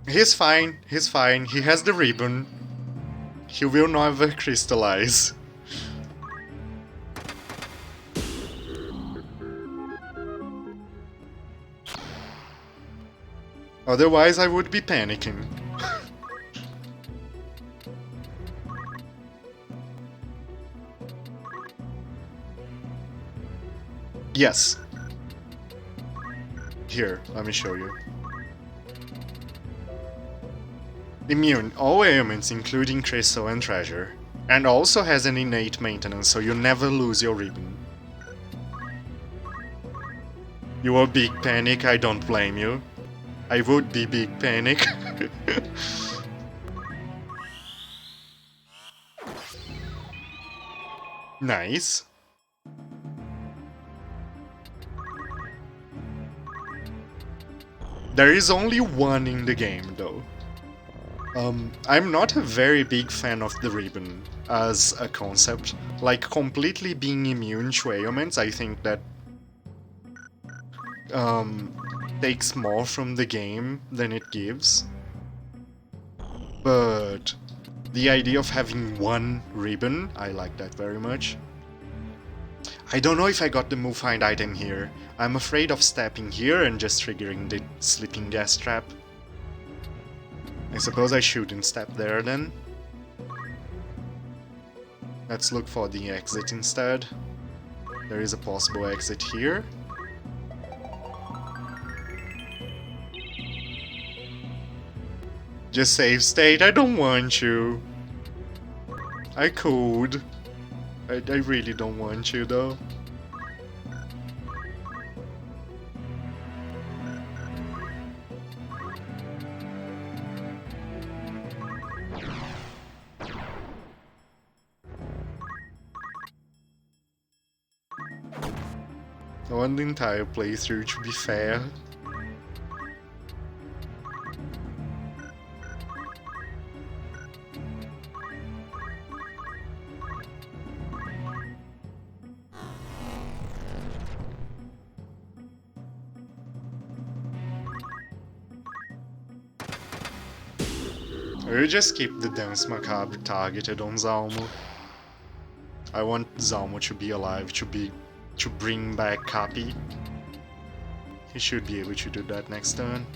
He's fine, he has the ribbon. He will never crystallize. Otherwise I would be panicking. Yes. Here, let me show you. Immune all ailments including crystal and treasure, and also has an innate maintenance so you never lose your ribbon. You are big panic, I don't blame you. I would be big panic. Nice. There is only one in the game though. I'm not a very big fan of the ribbon as a concept. Like, completely being immune to ailments, I think that takes more from the game than it gives. But the idea of having one ribbon, I like that very much. I don't know if I got the move find item here. I'm afraid of stepping here and just triggering the sleeping gas trap. I suppose I shouldn't step there then. Let's look for the exit instead. There is a possible exit here. Just save state, I don't want you. I could. I really don't want you though. I want the entire playthrough to be fair. I will just keep the Dance Macabre targeted on Zalmo. I want Zalmo to be alive, to bring back Cappy. He should be able to do that next turn.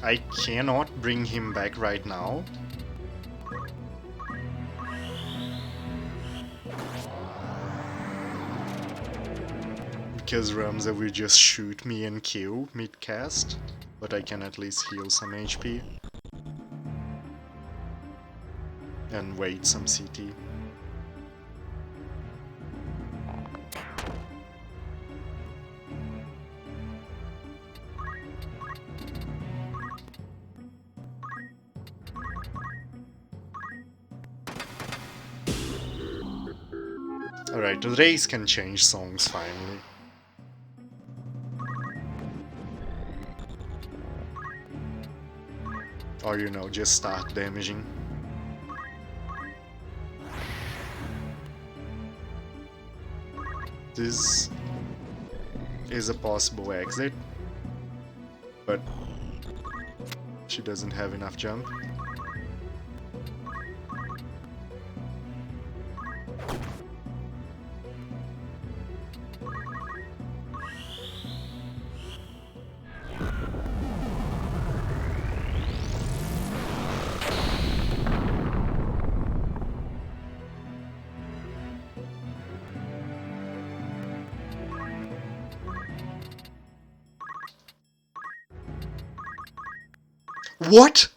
I cannot bring him back right now. Because Ramza will just shoot me and kill mid-cast, but I can at least heal some HP. And wait some CT. Alright, the race can change songs finally. Or, you know, just start damaging. This is a possible exit, but she doesn't have enough jump. What?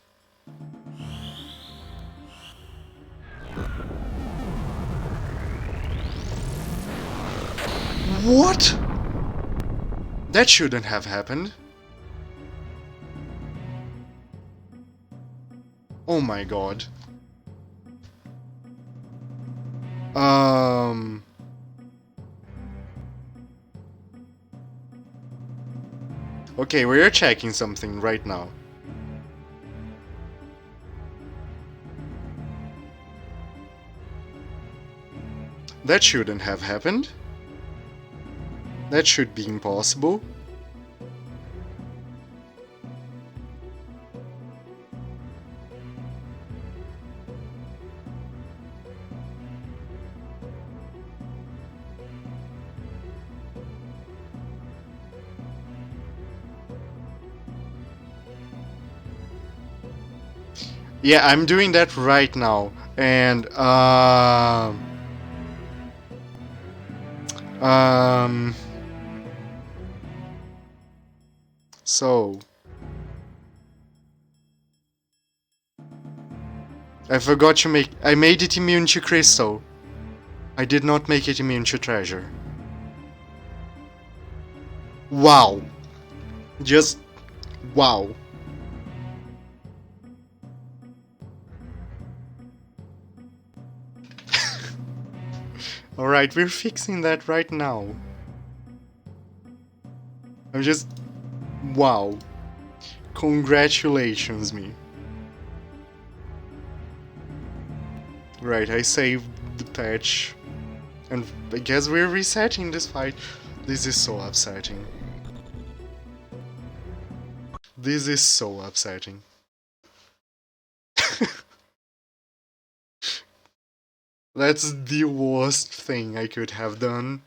What? That shouldn't have happened. Oh my god. Okay, we're checking something right now. That shouldn't have happened. That should be impossible. Yeah, I'm doing that right now. And, so I forgot to make. I made it immune to crystal. I did not make it immune to treasure. Wow. Just wow. Alright, we're fixing that right now. I'm just. Wow. Congratulations, me. Right, I saved the patch. And I guess we're resetting this fight. This is so upsetting. This is so upsetting. That's the worst thing I could have done.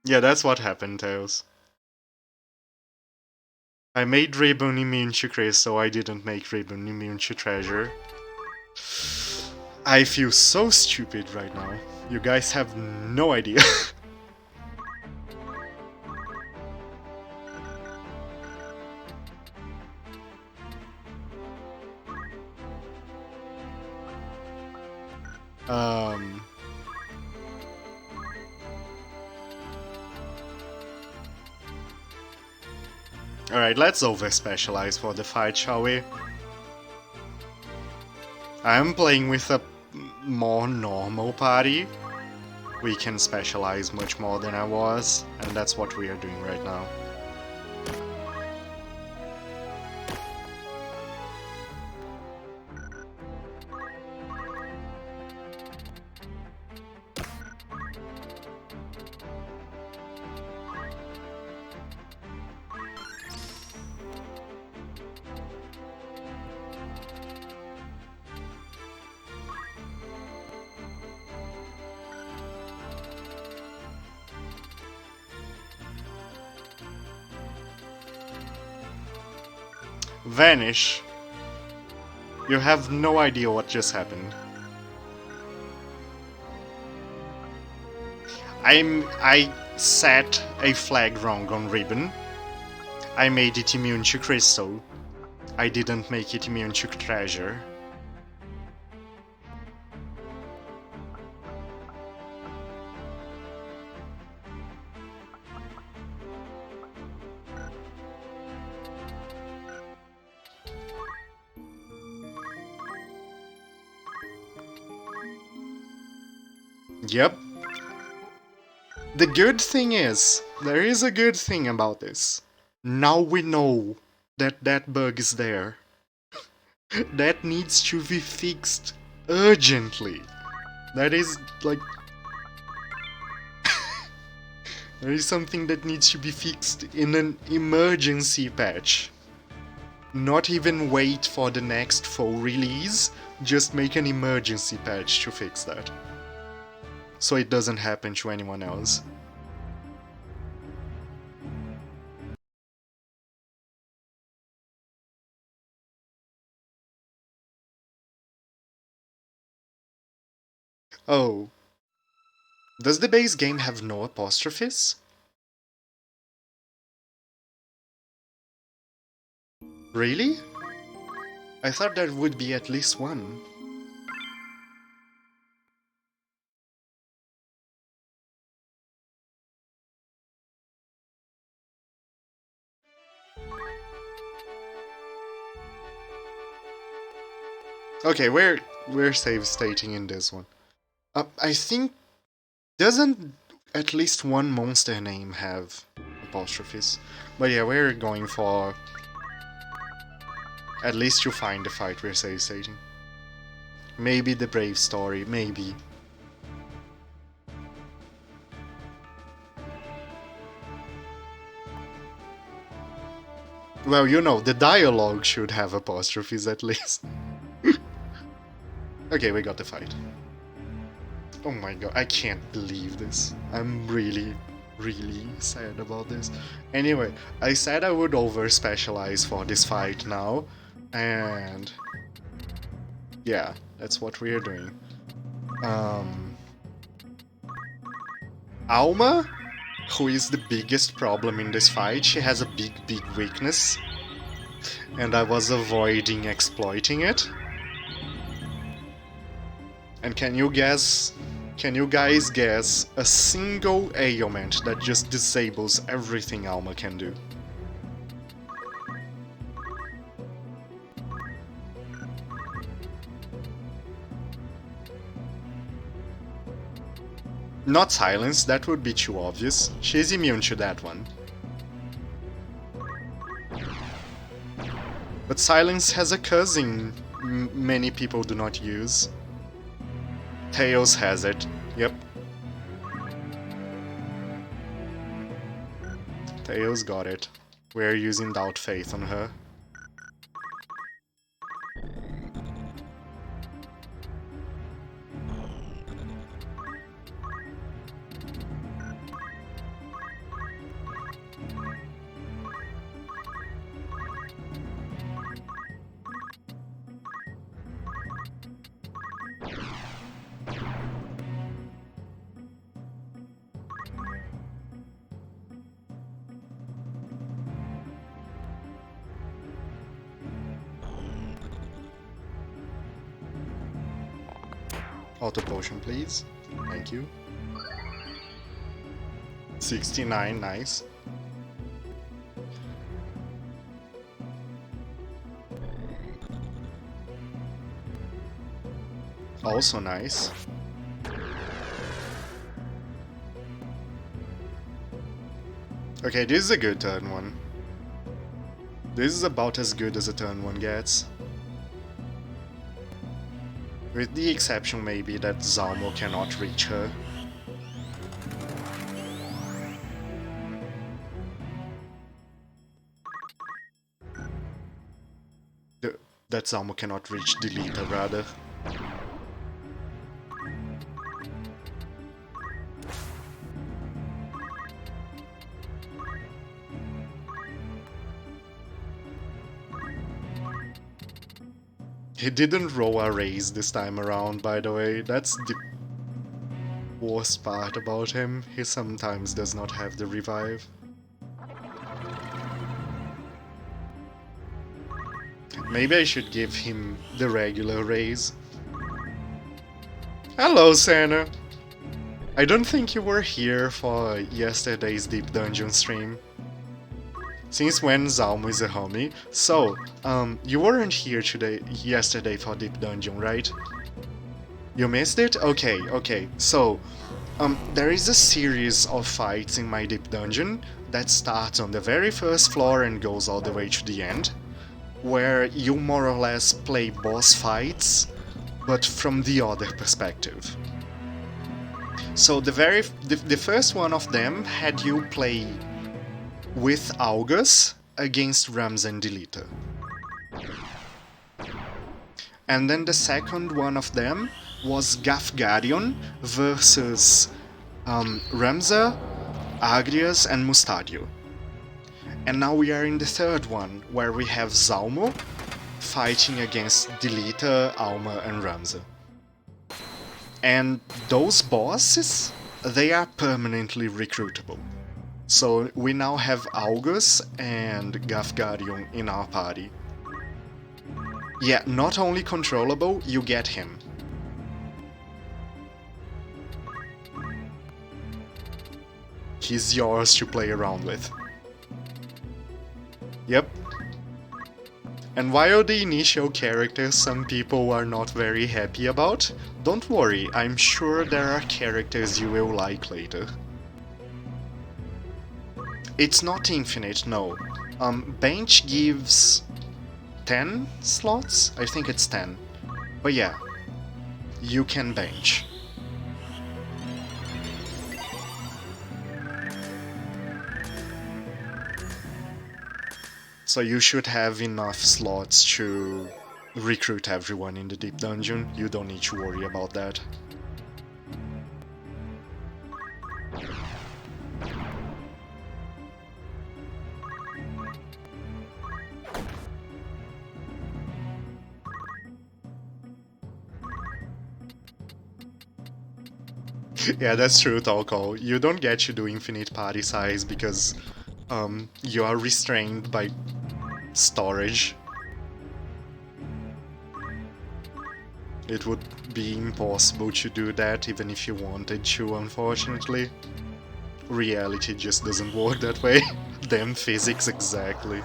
Yeah, that's what happened, Tails. I made Ribbon immune to crystal, I didn't make Ribbon immune to treasure. I feel so stupid right now. You guys have no idea. Alright, let's over-specialize for the fight, shall we? I'm playing with a more normal party. We can specialize much more than I was, and that's what we are doing right now. Vanish. You have no idea what just happened. I set a flag wrong on Ribbon. I made it immune to crystal. I didn't make it immune to treasure. Yep. The good thing is, there is a good thing about this. Now we know that bug is there. That needs to be fixed urgently. That is like there is something that needs to be fixed in an emergency patch. Not even wait for the next full release, just make an emergency patch to fix that. So it doesn't happen to anyone else. Oh. Does the base game have no apostrophes? Really? I thought there would be at least one. Okay, we're save stating in this one. I think doesn't at least one monster name have apostrophes? But yeah, we're going for at least to find the fight we're save stating. Maybe the brave story, maybe. Well, you know, the dialogue should have apostrophes at least. Okay, we got the fight. Oh my god, I can't believe this. I'm really sad about this. Anyway, I said I would over specialize for this fight now, and yeah, that's what we're doing. Alma, who is the biggest problem in this fight, she has a big weakness, and I was avoiding exploiting it. And can you guys guess a single ailment that just disables everything Alma can do? Not silence, that would be too obvious. She's immune to that one. But silence has a cousin many people do not use. Tails has it. Yep. Tails got it. We're using Doubt Faith on her. Auto potion, please. Thank you. 69, nice. Also nice. Okay, this is a good turn one. This is about as good as a turn one gets. With the exception maybe that Zalmo cannot reach her. That Zalmo cannot reach Delita rather. He didn't roll a raise this time around, by the way. That's the worst part about him. He sometimes does not have the revive. Maybe I should give him the regular raise. Hello, Santa! I don't think you were here for yesterday's Deep Dungeon stream. Since when Zalmo is a homie? So, you weren't here yesterday for Deep Dungeon, right? You missed it? Okay. So, there is a series of fights in my Deep Dungeon. that starts on the very first floor and goes all the way to the end, where you more or less play boss fights, but from the other perspective. So the first one of them had you play with August against Rams and Delita. And then the second one of them was Gafgarion versus Ramza, Agrias, and Mustadio. And now we are in the third one, where we have Zalmo fighting against Delita, Alma, and Ramza. And those bosses, they are permanently recruitable. So we now have August and Gafgarion in our party. Yeah, not only controllable, you get him. He's yours to play around with. Yep. And while the initial characters some people are not very happy about, don't worry, I'm sure there are characters you will like later. It's not infinite, no. Bench gives 10 slots? I think it's 10. But yeah, you can bench. So you should have enough slots to recruit everyone in the deep dungeon. You don't need to worry about that. Yeah, that's true, Tolko. You don't get to do infinite party size because you are restrained by storage. It would be impossible to do that even if you wanted to, unfortunately. Reality just doesn't work that way. Damn physics, exactly.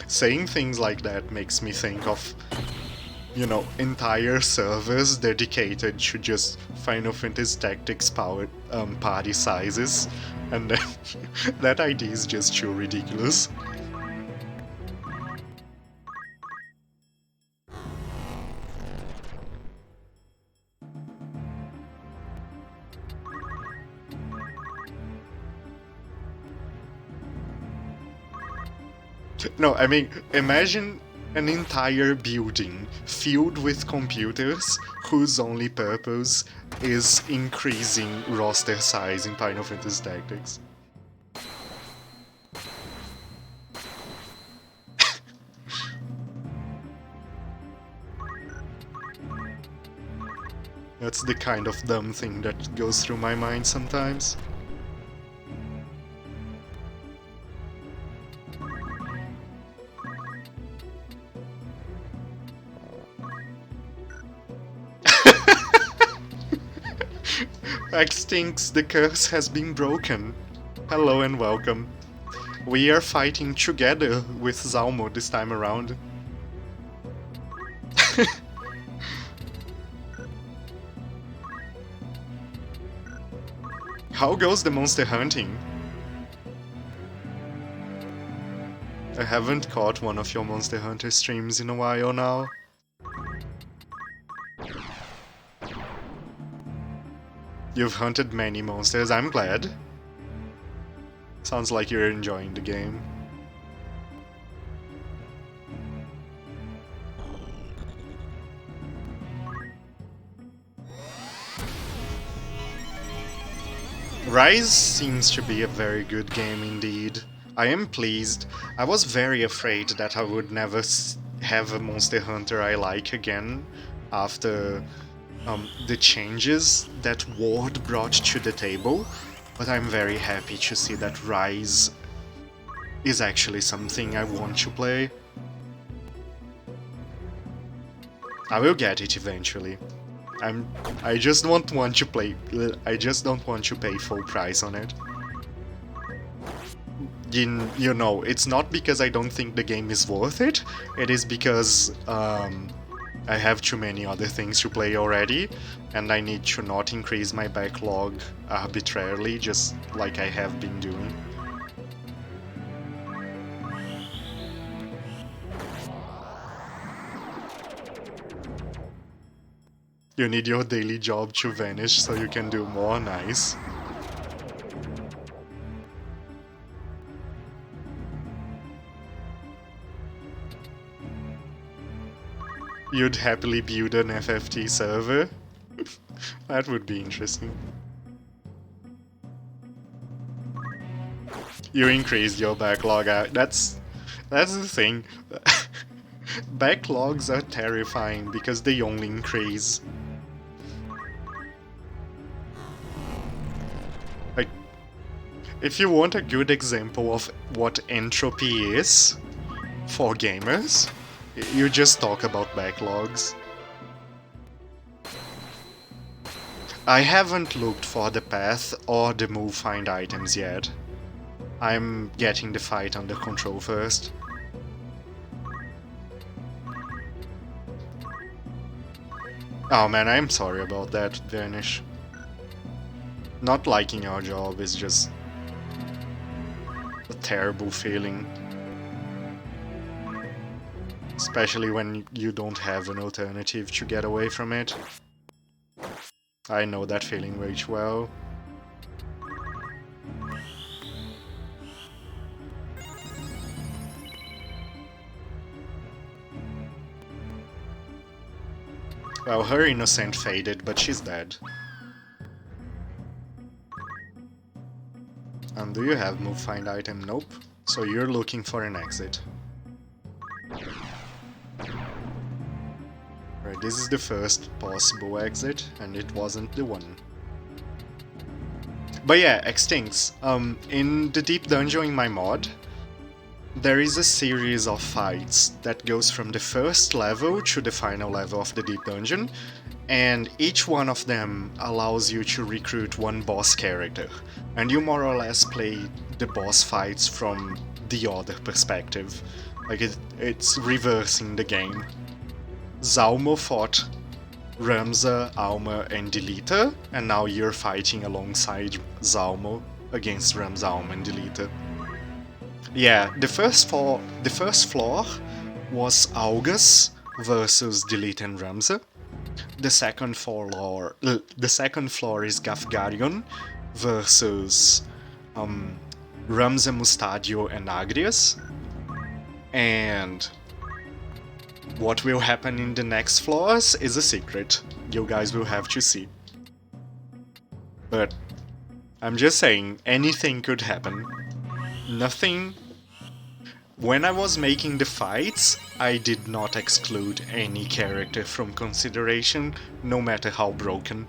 Saying things like that makes me think of, you know, entire servers dedicated to just Final Fantasy Tactics powered party sizes, and then that idea is just too ridiculous. No, I mean, imagine an entire building filled with computers whose only purpose is increasing roster size in Final Fantasy Tactics. That's the kind of dumb thing that goes through my mind sometimes. X thinks the curse has been broken. Hello and welcome. We are fighting together with Zalmo this time around. How goes the monster hunting? I haven't caught one of your Monster Hunter streams in a while now. You've hunted many monsters, I'm glad. Sounds like you're enjoying the game. Rise seems to be a very good game indeed. I am pleased. I was very afraid that I would never have a Monster Hunter I like again after the changes that Ward brought to the table, but I'm very happy to see that Rise is actually something I want to play. I will get it eventually. I just don't want to play. I just don't want to pay full price on it. you know, it's not because I don't think the game is worth it. It is because I have too many other things to play already, and I need to not increase my backlog arbitrarily, just like I have been doing. You need your daily job to vanish so you can do more. Nice. You'd happily build an FFT server? That would be interesting. You increased your backlog out. That's the thing. Backlogs are terrifying because they only increase. Like, if you want a good example of what entropy is for gamers, you just talk about backlogs. I haven't looked for the path or the move find items yet. I'm getting the fight under control first. Oh man, I'm sorry about that, Vanish. Not liking our job is just a terrible feeling. Especially when you don't have an alternative to get away from it. I know that feeling way too well. Well, her innocent faded, but she's dead. Do you have move find item? Nope. So you're looking for an exit. Right, this is the first possible exit, and it wasn't the one. But yeah, Extincts. In the Deep Dungeon in my mod, there is a series of fights that goes from the first level to the final level of the Deep Dungeon, and each one of them allows you to recruit one boss character, and you more or less play the boss fights from the other perspective. Like it's reversing the game. Zalmo fought Ramza, Alma, and Delita, and now you're fighting alongside Zalmo against Ramza, Alma, and Delita. Yeah, the first floor was Augus versus Delita and Ramza. The second floor is Gafgarion versus Ramza, Mustadio, and Agrias. And what will happen in the next floors is a secret. You guys will have to see. But I'm just saying, anything could happen. Nothing. When I was making the fights, I did not exclude any character from consideration, no matter how broken.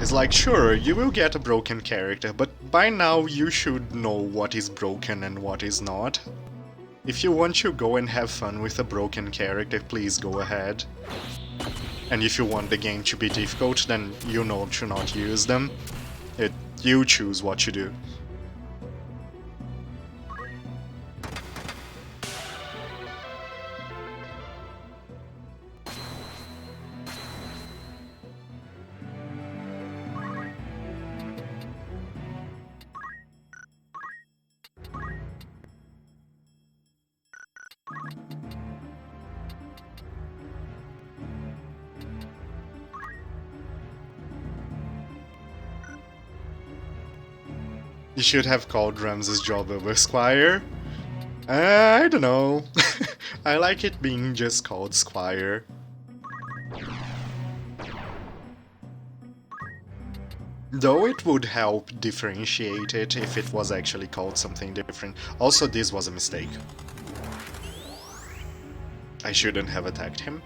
It's like, sure, you will get a broken character, but by now you should know what is broken and what is not. If you want to go and have fun with a broken character, please go ahead. And if you want the game to be difficult, then you know to not use them. You choose what you do. You should have called Ramses' job over Squire. I don't know. I like it being just called Squire. Though it would help differentiate it if it was actually called something different. Also, this was a mistake. I shouldn't have attacked him.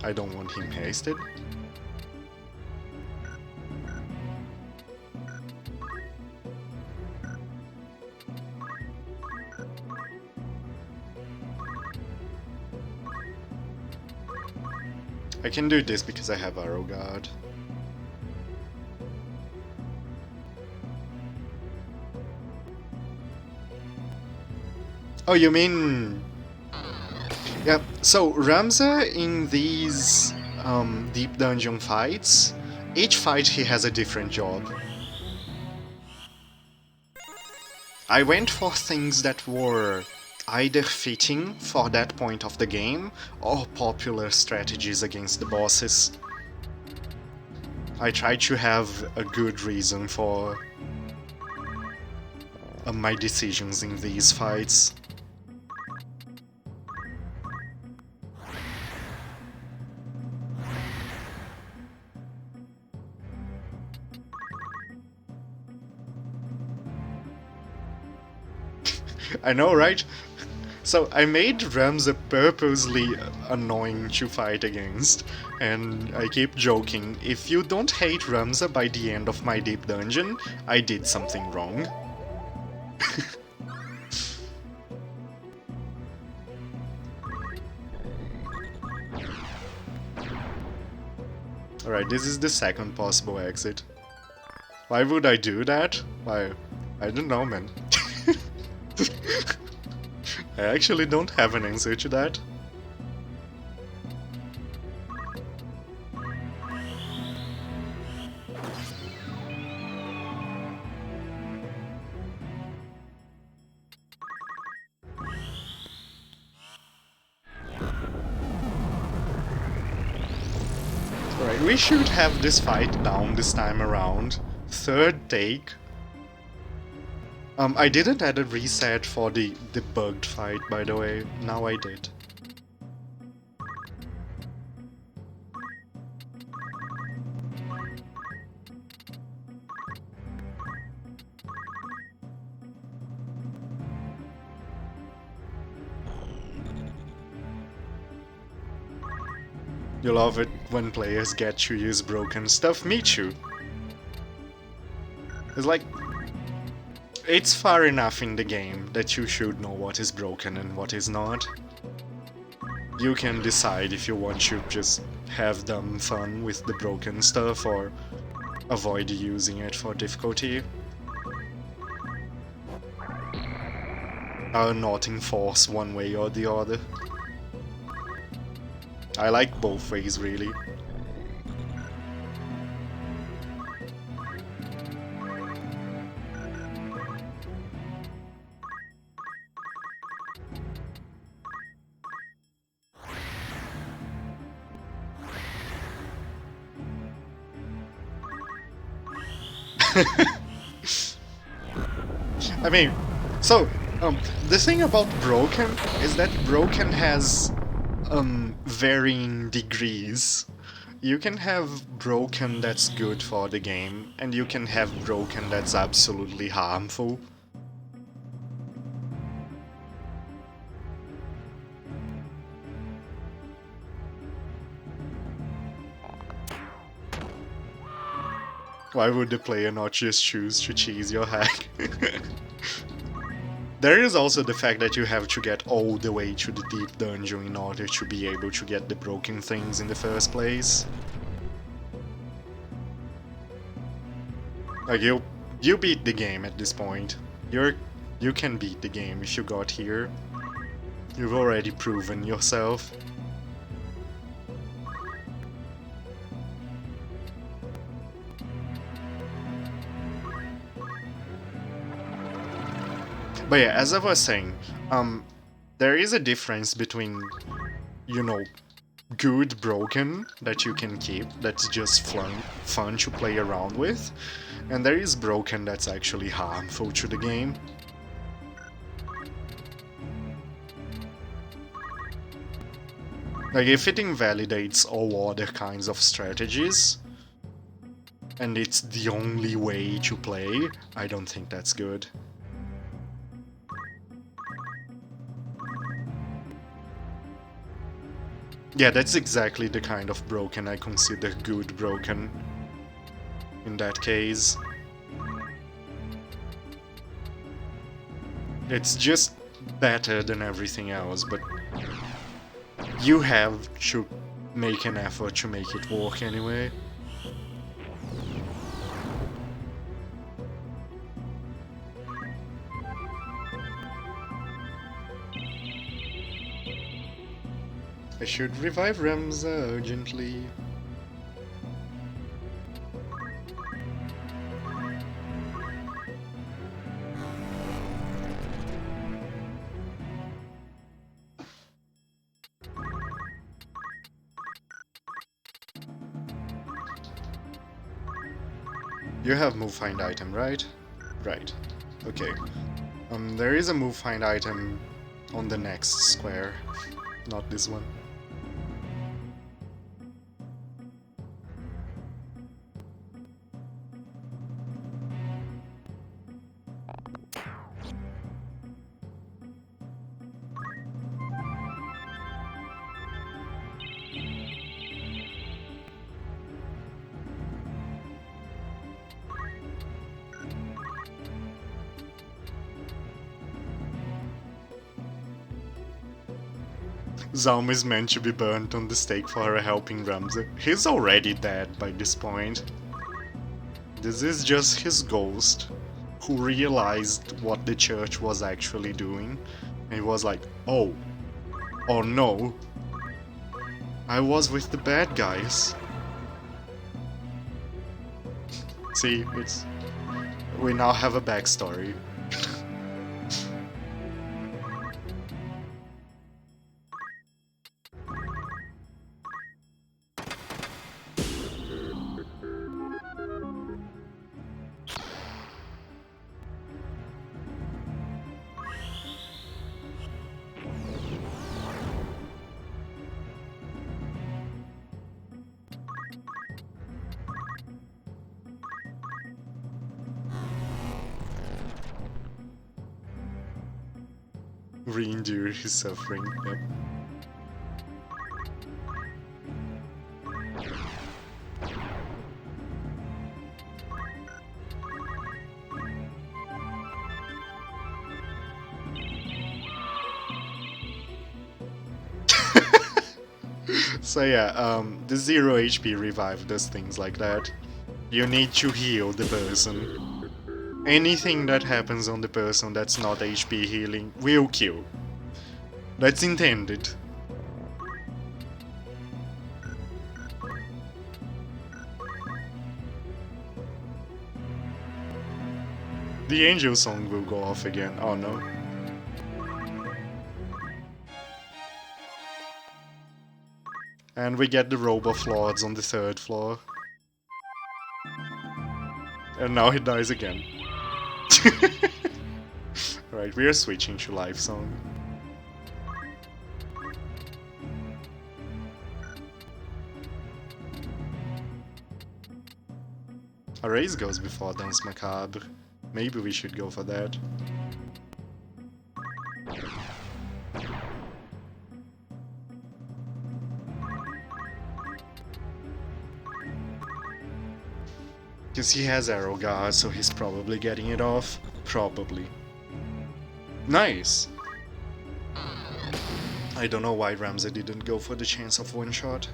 I don't want him hasted. I can do this because I have Arrow Guard. Oh, you mean... Yeah, so Ramza in these deep dungeon fights, each fight he has a different job. I went for things that were either fitting for that point of the game or popular strategies against the bosses. I tried to have a good reason for my decisions in these fights. I know, right? So I made Ramza purposely annoying to fight against, and I keep joking, if you don't hate Ramza by the end of my deep dungeon, I did something wrong. Alright, this is the second possible exit. Why would I do that? Why, I don't know, man. I actually don't have an answer to that. Alright, we should have this fight down this time around. Third take. I didn't add a reset for the bugged fight, by the way. Now I did. You love it when players get to use broken stuff, me too. It's like... It's far enough in the game that you should know what is broken and what is not. You can decide if you want to just have dumb fun with the broken stuff or avoid using it for difficulty. Or not enforce one way or the other. I like both ways, really. I mean, so, the thing about broken is that broken has varying degrees. You can have broken that's good for the game, and you can have broken that's absolutely harmful. Why would the player not just choose to cheese your hack? There is also the fact that you have to get all the way to the deep dungeon in order to be able to get the broken things in the first place. Like, you beat the game at this point. You can beat the game if you got here. You've already proven yourself. But yeah, as I was saying, there is a difference between, you know, good broken that you can keep, that's just fun to play around with, and there is broken that's actually harmful to the game. Like, if it invalidates all other kinds of strategies, and it's the only way to play, I don't think that's good. Yeah, that's exactly the kind of broken I consider good broken. In that case. It's just better than everything else, but you have to make an effort to make it work anyway. I should revive Ramza urgently. You have move find item, right? Right. Okay. There is a move find item on the next square, not this one. Zaum is meant to be burnt on the stake for her helping Ramza. He's already dead by this point. This is just his ghost, who realized what the church was actually doing. And he was like, oh no, I was with the bad guys. See, we now have a backstory. Re-endure his suffering, yep. So yeah, the 0 HP revive does things like that. You need to heal the person. Anything that happens on the person that's not HP healing will kill. That's intended. The angel song will go off again. Oh no. And we get the robe of lords on the 3rd floor. And now he dies again. Right, we are switching to live song. A race goes before Danse Macabre. Maybe we should go for that. Because he has Arrow Guard, so he's probably getting it off. Probably. Nice! I don't know why Ramza didn't go for the chance of one shot.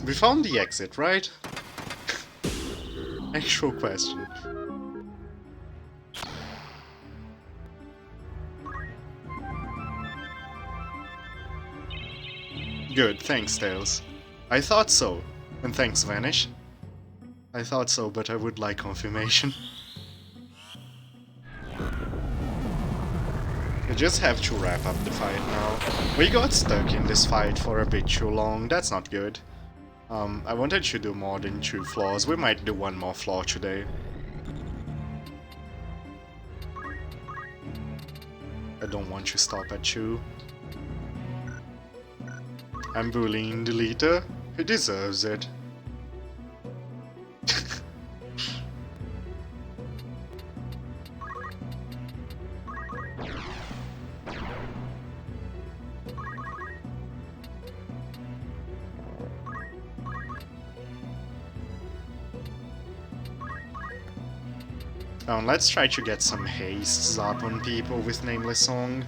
We found the exit, right? Actual question. Good, thanks, Tails. I thought so. And thanks, Vanish. I thought so, but I would like confirmation. We just have to wrap up the fight now. We got stuck in this fight for a bit too long, that's not good. I wanted to do more than 2 floors. We might do 1 more floor today. I don't want to stop at 2. I'm bullying the leader. He deserves it. Let's try to get some hastes up on people with Nameless Song.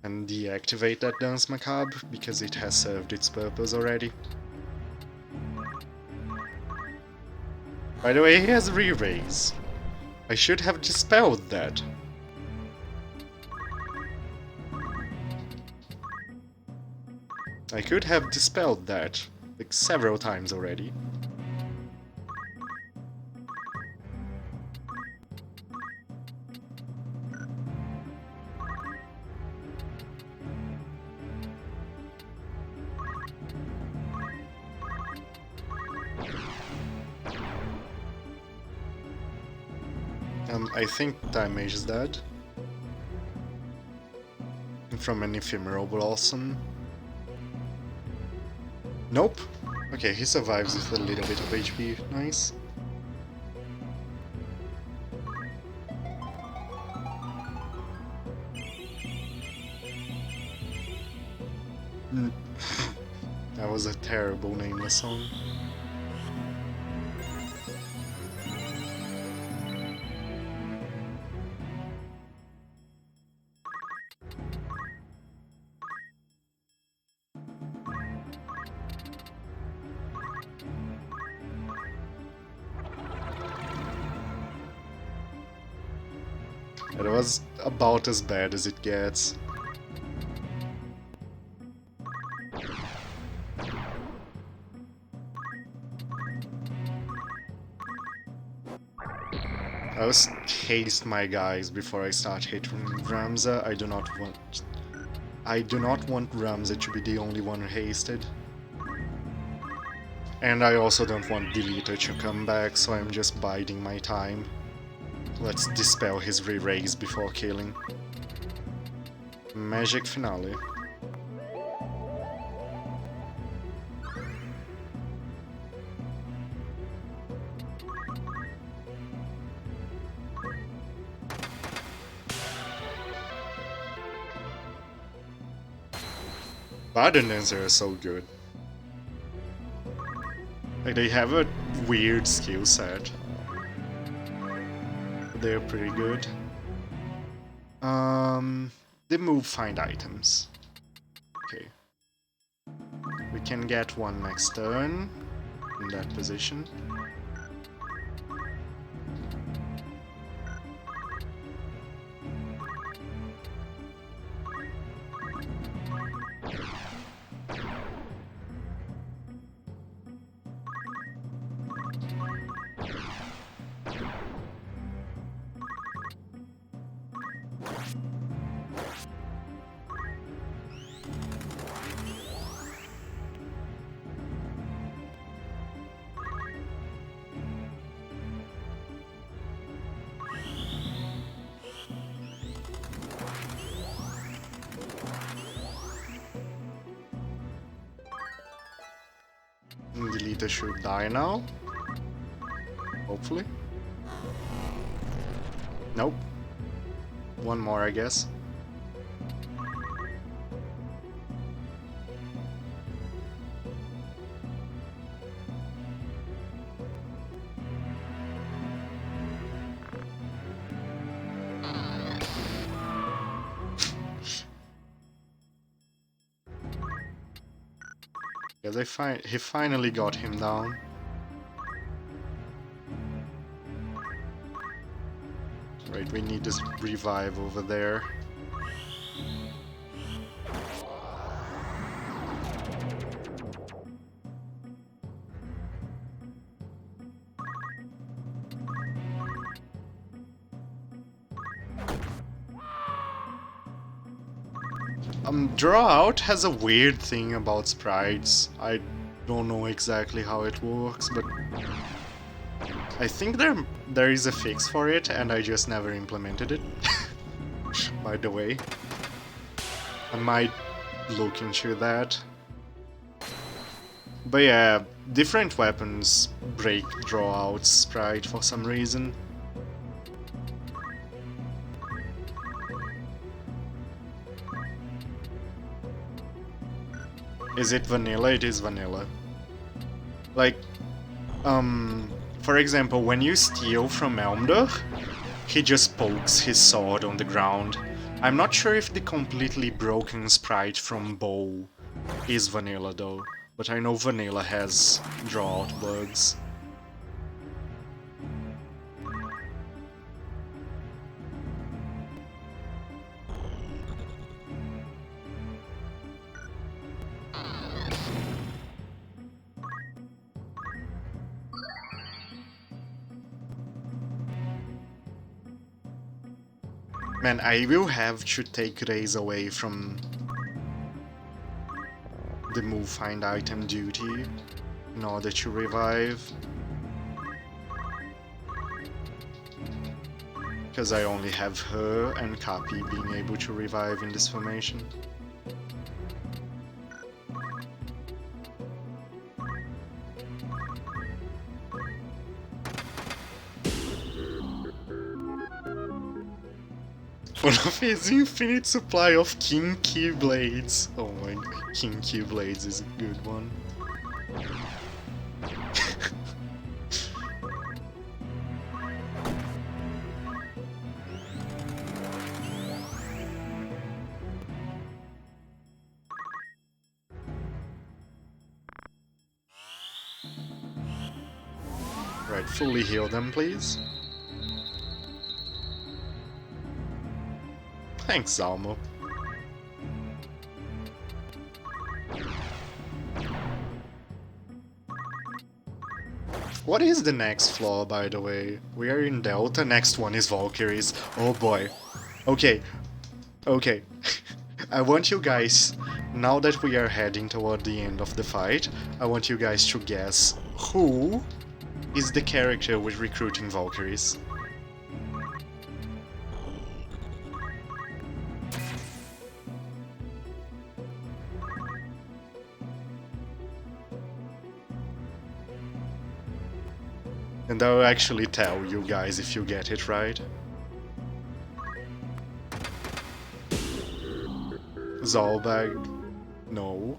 And deactivate that Dance Macabre, because it has served its purpose already. By the way, he has re-raise. I should have dispelled that. I could have dispelled that, like, several times already. I think Damage is dead. From an Ephemeral Blossom. Nope. Okay, he survives with a little bit of HP. Nice. That was a terrible Nameless Song. It was about as bad as it gets. I will haste my guys before I start hitting Ramza. I do not want Ramza to be the only one hasted. And I also don't want Deleter to come back, so I'm just biding my time. Let's dispel his re-raise before killing. Magic Finale. Badlands are so good. Like, they have a weird skill set. They're pretty good. They move find items. Okay. We can get one next turn in that position. Deleter should die now. Hopefully. Nope. One more, I guess. Yeah, he finally got him down. Right, we need this revive over there. Draw Out has a weird thing about sprites. I don't know exactly how it works, but I think there is a fix for it, and I just never implemented it. By the way, I might look into that. But yeah, different weapons break draw out sprite for some reason. Is it vanilla? It is vanilla. Like, for example, when you steal from Elmdor, he just pokes his sword on the ground. I'm not sure if the completely broken sprite from Bow is vanilla though, but I know vanilla has draw out bugs. Man, I will have to take Raze away from the move find item duty in order to revive. Because I only have her and Cappy being able to revive in this formation. One of his infinite supply of King Keyblades. Oh my, King Keyblades is a good one. Right, fully heal them, please. Thanks, Zalmo. What is the next floor, by the way? We are in Delta, next one is Valkyries. Oh boy. Okay. Okay. I want you guys, now that we are heading toward the end of the fight, I want you guys to guess who is the character with recruiting Valkyries. And I'll actually tell you guys if you get it right. Zalbag. No.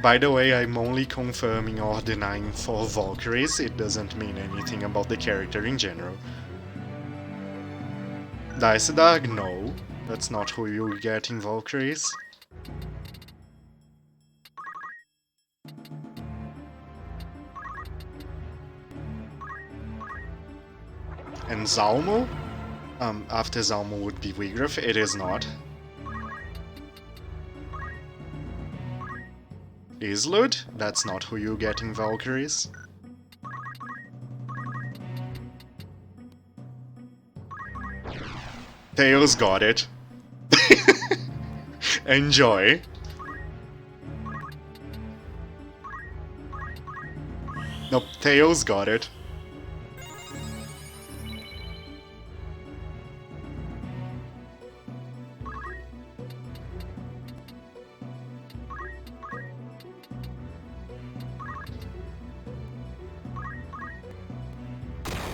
By the way, I'm only confirming or denying for Valkyries, it doesn't mean anything about the character in general. Daisedag? No. That's not who you get in Valkyries. And Zalmo? After Zalmo would be Wigraf, it is not. Islud? That's not who you get in Valkyries. Tails got it. Enjoy. Nope, Tails got it.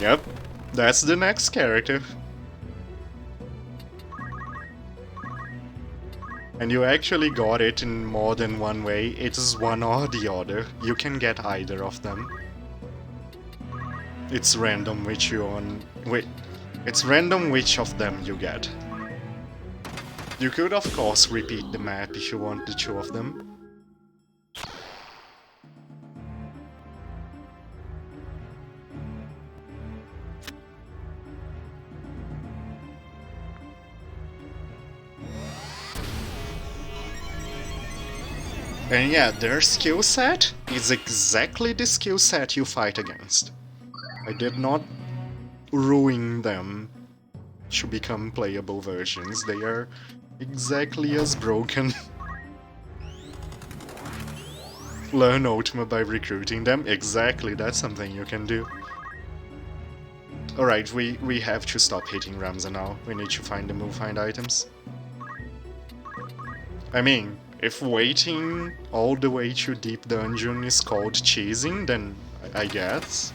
Yep, that's the next character. And you actually got it in more than one way. It is one or the other. You can get either of them. It's random which you on. Wait, it's random which of them you get. You could of course repeat the map if you want the two of them. And yeah, their skill set is exactly the skill set you fight against. I did not ruin them to become playable versions, they are exactly as broken. Learn Ultima by recruiting them? Exactly, that's something you can do. Alright, we have to stop hitting Ramza now. We need to find the move find items. I mean, if waiting all the way to Deep Dungeon is called chasing, then I guess.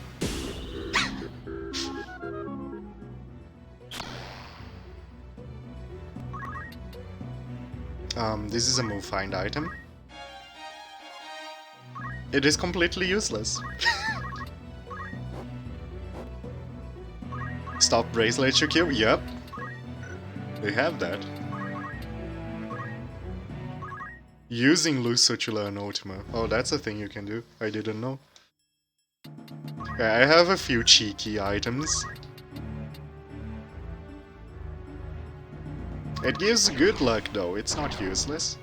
This is a move find item. It is completely useless. Stop bracelet to kill? Yep. They have that. Using Luso to learn Ultima. Oh, that's a thing you can do. I didn't know. Yeah, I have a few cheeky items. It gives good luck though, it's not useless.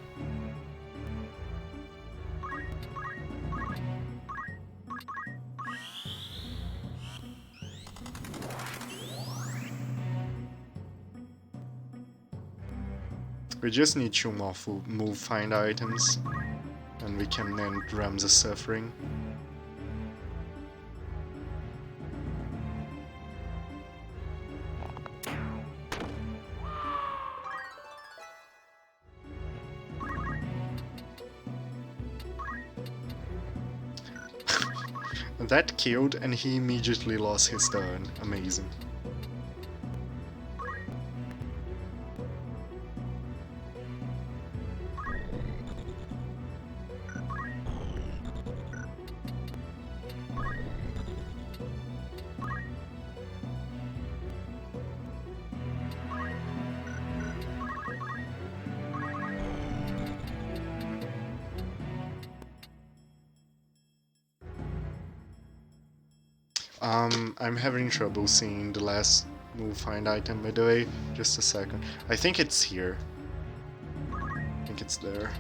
We just need 2 more move find items, and we can end Ramza's suffering. That killed, and he immediately lost his turn. Amazing. I'm having trouble seeing the last move find item, by the way. Just a second. I think it's here. I think it's there.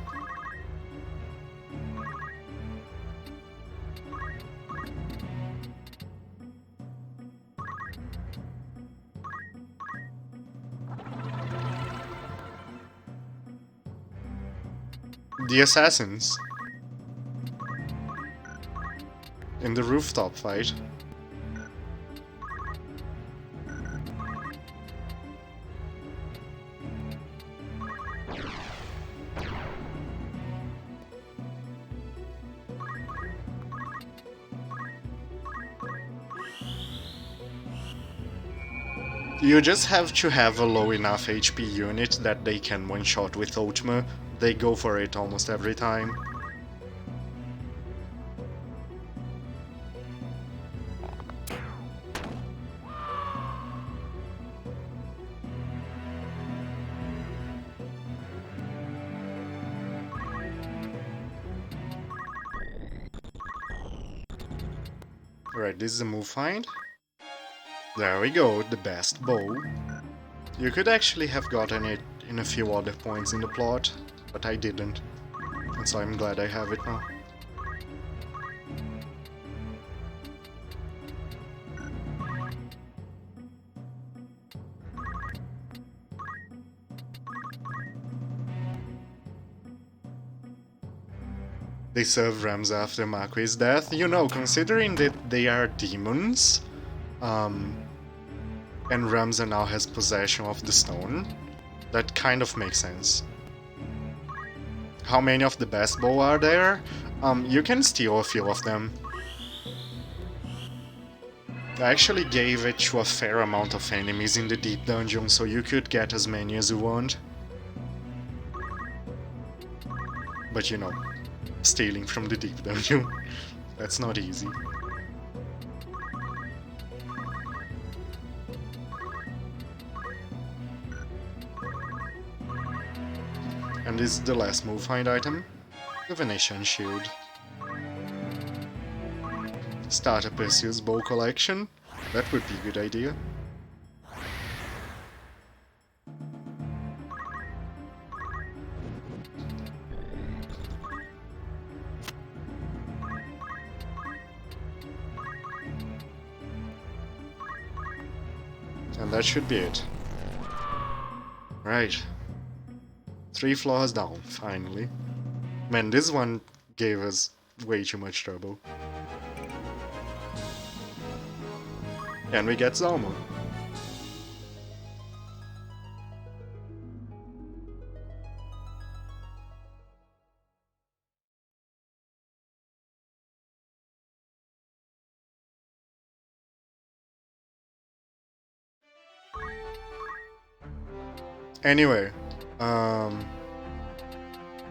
The assassins. In the rooftop fight. You just have to have a low enough HP unit that they can one-shot with Ultima. They go for it almost every time. Alright, this is a move find. There we go, the best bow. You could actually have gotten it in a few other points in the plot, but I didn't. And so I'm glad I have it now. They serve Ramza after Makui's death. You know, considering that they are demons, and Ramza now has possession of the stone, that kind of makes sense. How many of the best bow are there? You can steal a few of them. I actually gave it to a fair amount of enemies in the deep dungeon, so you could get as many as you want. But you know, stealing from the deep dungeon, that's not easy. And this is the last move find item, the Venetian Shield. Start a Perseus bow collection, that would be a good idea. And that should be it. Right. 3 floors down, finally. Man, this one gave us way too much trouble. And we get Zalmo. Anyway,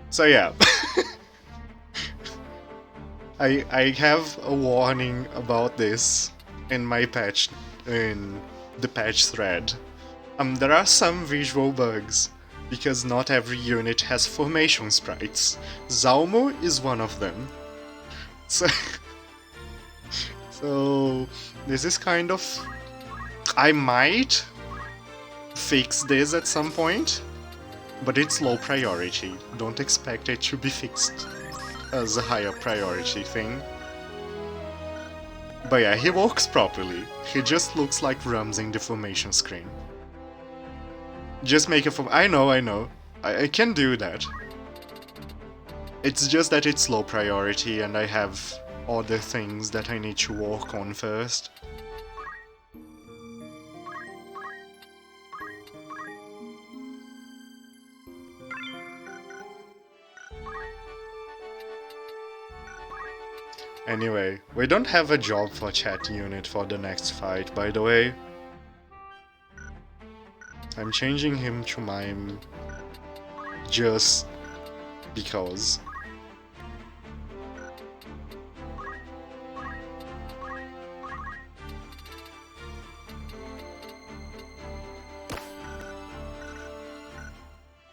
so yeah. I have a warning about this in my patch, in the patch thread. There are some visual bugs, because not every unit has formation sprites. Zalmo is one of them. So, so this is kind of... I might fix this at some point, but it's low priority. Don't expect it to be fixed as a higher priority thing. But yeah, he works properly. He just looks like Rums in the formation screen. Just make a form. I know. I can do that. It's just that it's low priority and I have other things that I need to work on first. Anyway, we don't have a job for chat unit for the next fight, by the way. I'm changing him to mime just because.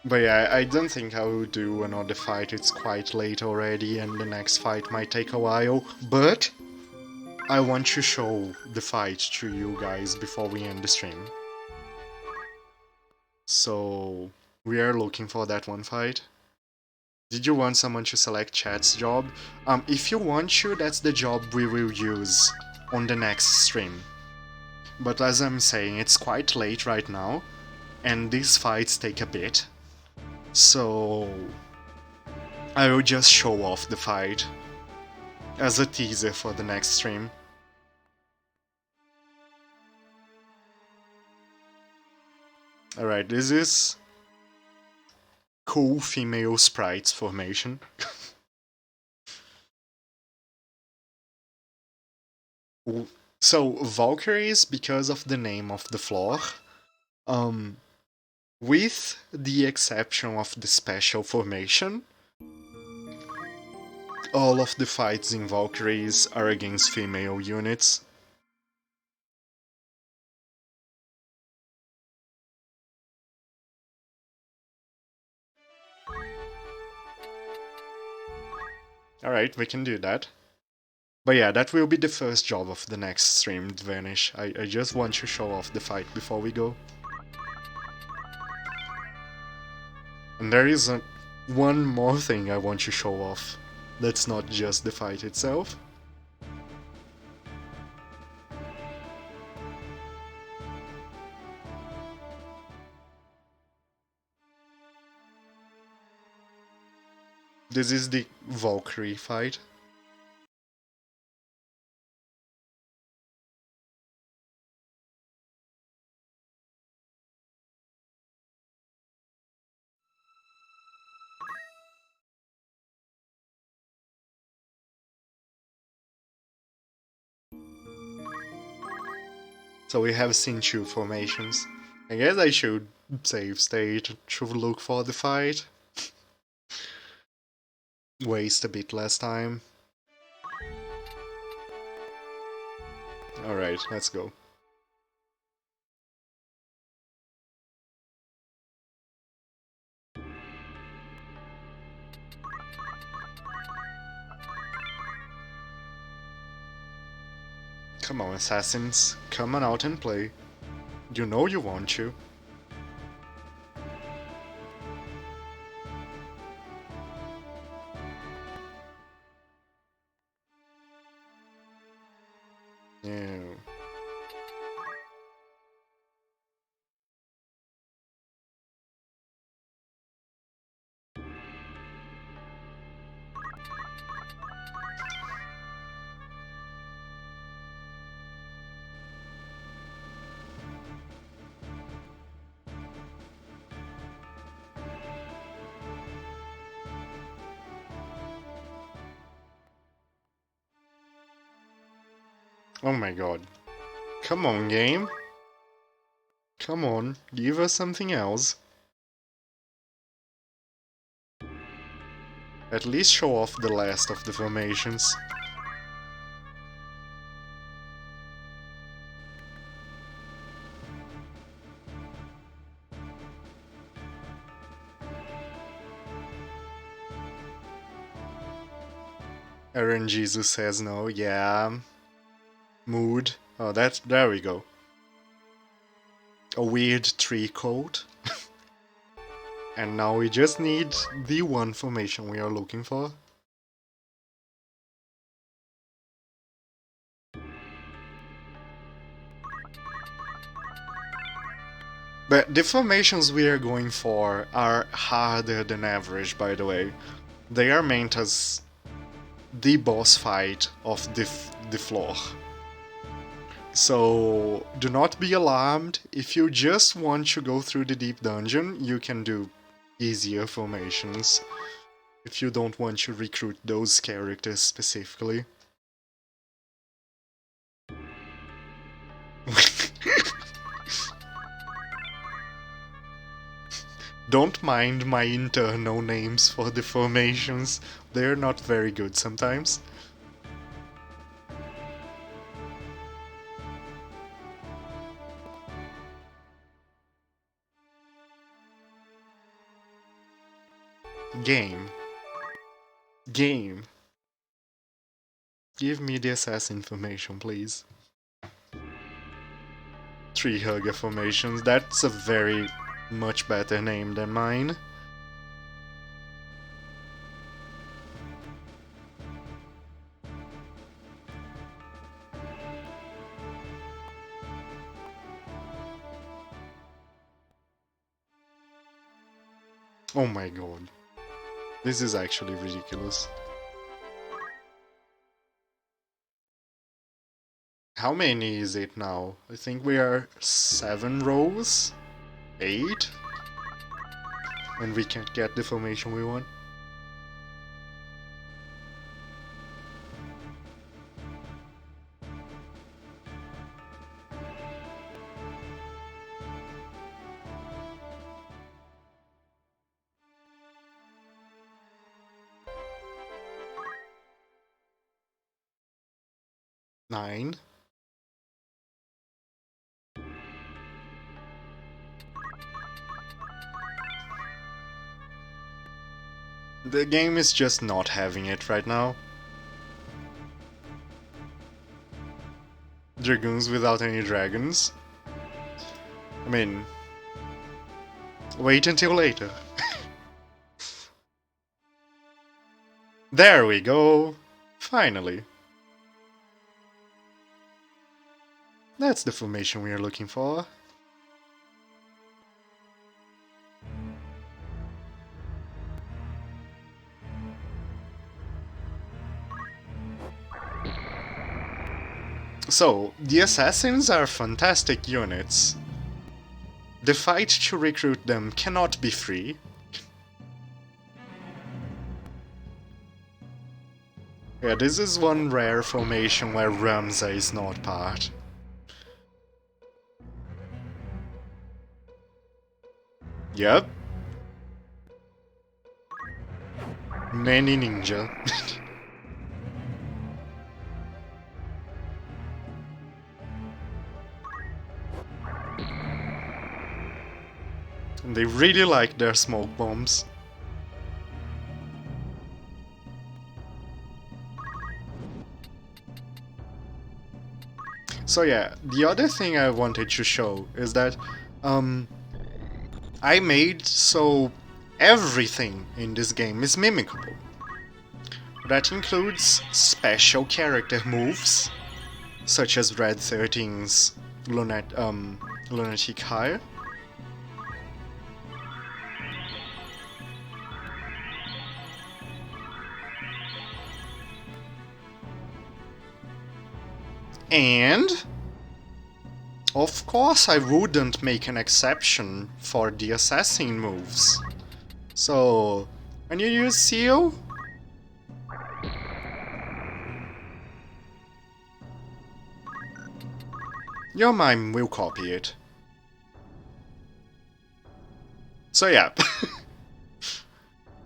But yeah, I don't think I will do another fight, it's quite late already and the next fight might take a while, but I want to show the fight to you guys before we end the stream. So, we are looking for that one fight. Did you want someone to select chat's job? If you want to, that's the job we will use on the next stream. But as I'm saying, it's quite late right now, and these fights take a bit. So I will just show off the fight as a teaser for the next stream. Alright, this is cool female sprites formation. So Valkyries, because of the name of the floor, with the exception of the special formation, all of the fights in Valkyries are against female units. Alright, we can do that. But yeah, that will be the first job of the next stream, Vanish. I just want to show off the fight before we go. And there is one more thing I want to show off. That's not just the fight itself. This is the Valkyrie fight. So we have seen two formations. I guess I should save state to look for the fight. Waste a bit less time. Alright, let's go. Come on, assassins. Come on out and play. You know you want to. Yeah. Oh my god. Come on, game. Come on, give us something else. At least show off the last of the formations. Aaron Jesus says no, yeah. Mood. Oh, there we go. A weird tree coat. And now we just need the one formation we are looking for. But the formations we are going for are harder than average, by the way. They are meant as the boss fight of the floor. So do not be alarmed. If you just want to go through the deep dungeon, you can do easier formations. If you don't want to recruit those characters specifically. Don't mind my internal names for the formations. They're not very good sometimes. Game. Game. Give me the assassin formation, please. Tree hugger formations. That's a very much better name than mine. Oh my god. This is actually ridiculous. How many is it now? I think we are 7 rows? 8? And we can't get the formation we want. Nine. The game is just not having it right now. Dragoons without any dragons. I mean, wait until later. There we go! Finally. That's the formation we are looking for. So, the assassins are fantastic units. The fight to recruit them cannot be free. Yeah, this is one rare formation where Ramza is not part. Yep. Many ninja. And they really like their smoke bombs. So yeah, the other thing I wanted to show is that I made so everything in this game is mimicable. That includes special character moves, such as Red 13's Lunatic High. And of course I wouldn't make an exception for the assassin moves. So when you use Seal, Your mime will copy it. So yeah.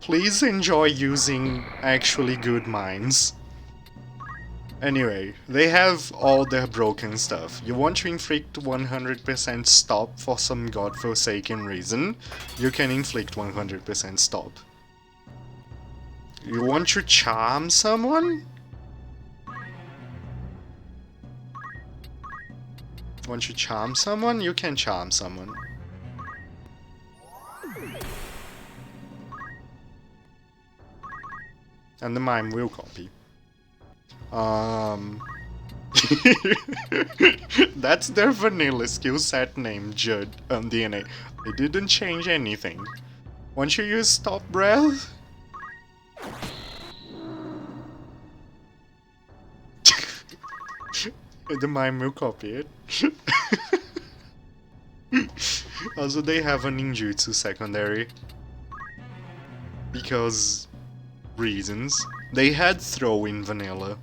Please enjoy using actually good mines. Anyway, they have all their broken stuff. You want to inflict 100% stop for some godforsaken reason, you can inflict 100% stop. You want to charm someone? Want to charm someone? You can charm someone. And the mime will copy. That's their vanilla skill set name, Judd, DNA. They didn't change anything. Once you use Stop Breath... the mime will copy it. Also, they have a ninjutsu secondary. Because... reasons. They had throw in vanilla.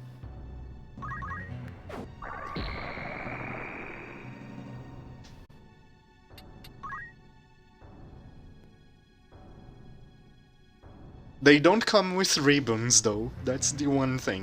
They don't come with ribbons though, that's the one thing.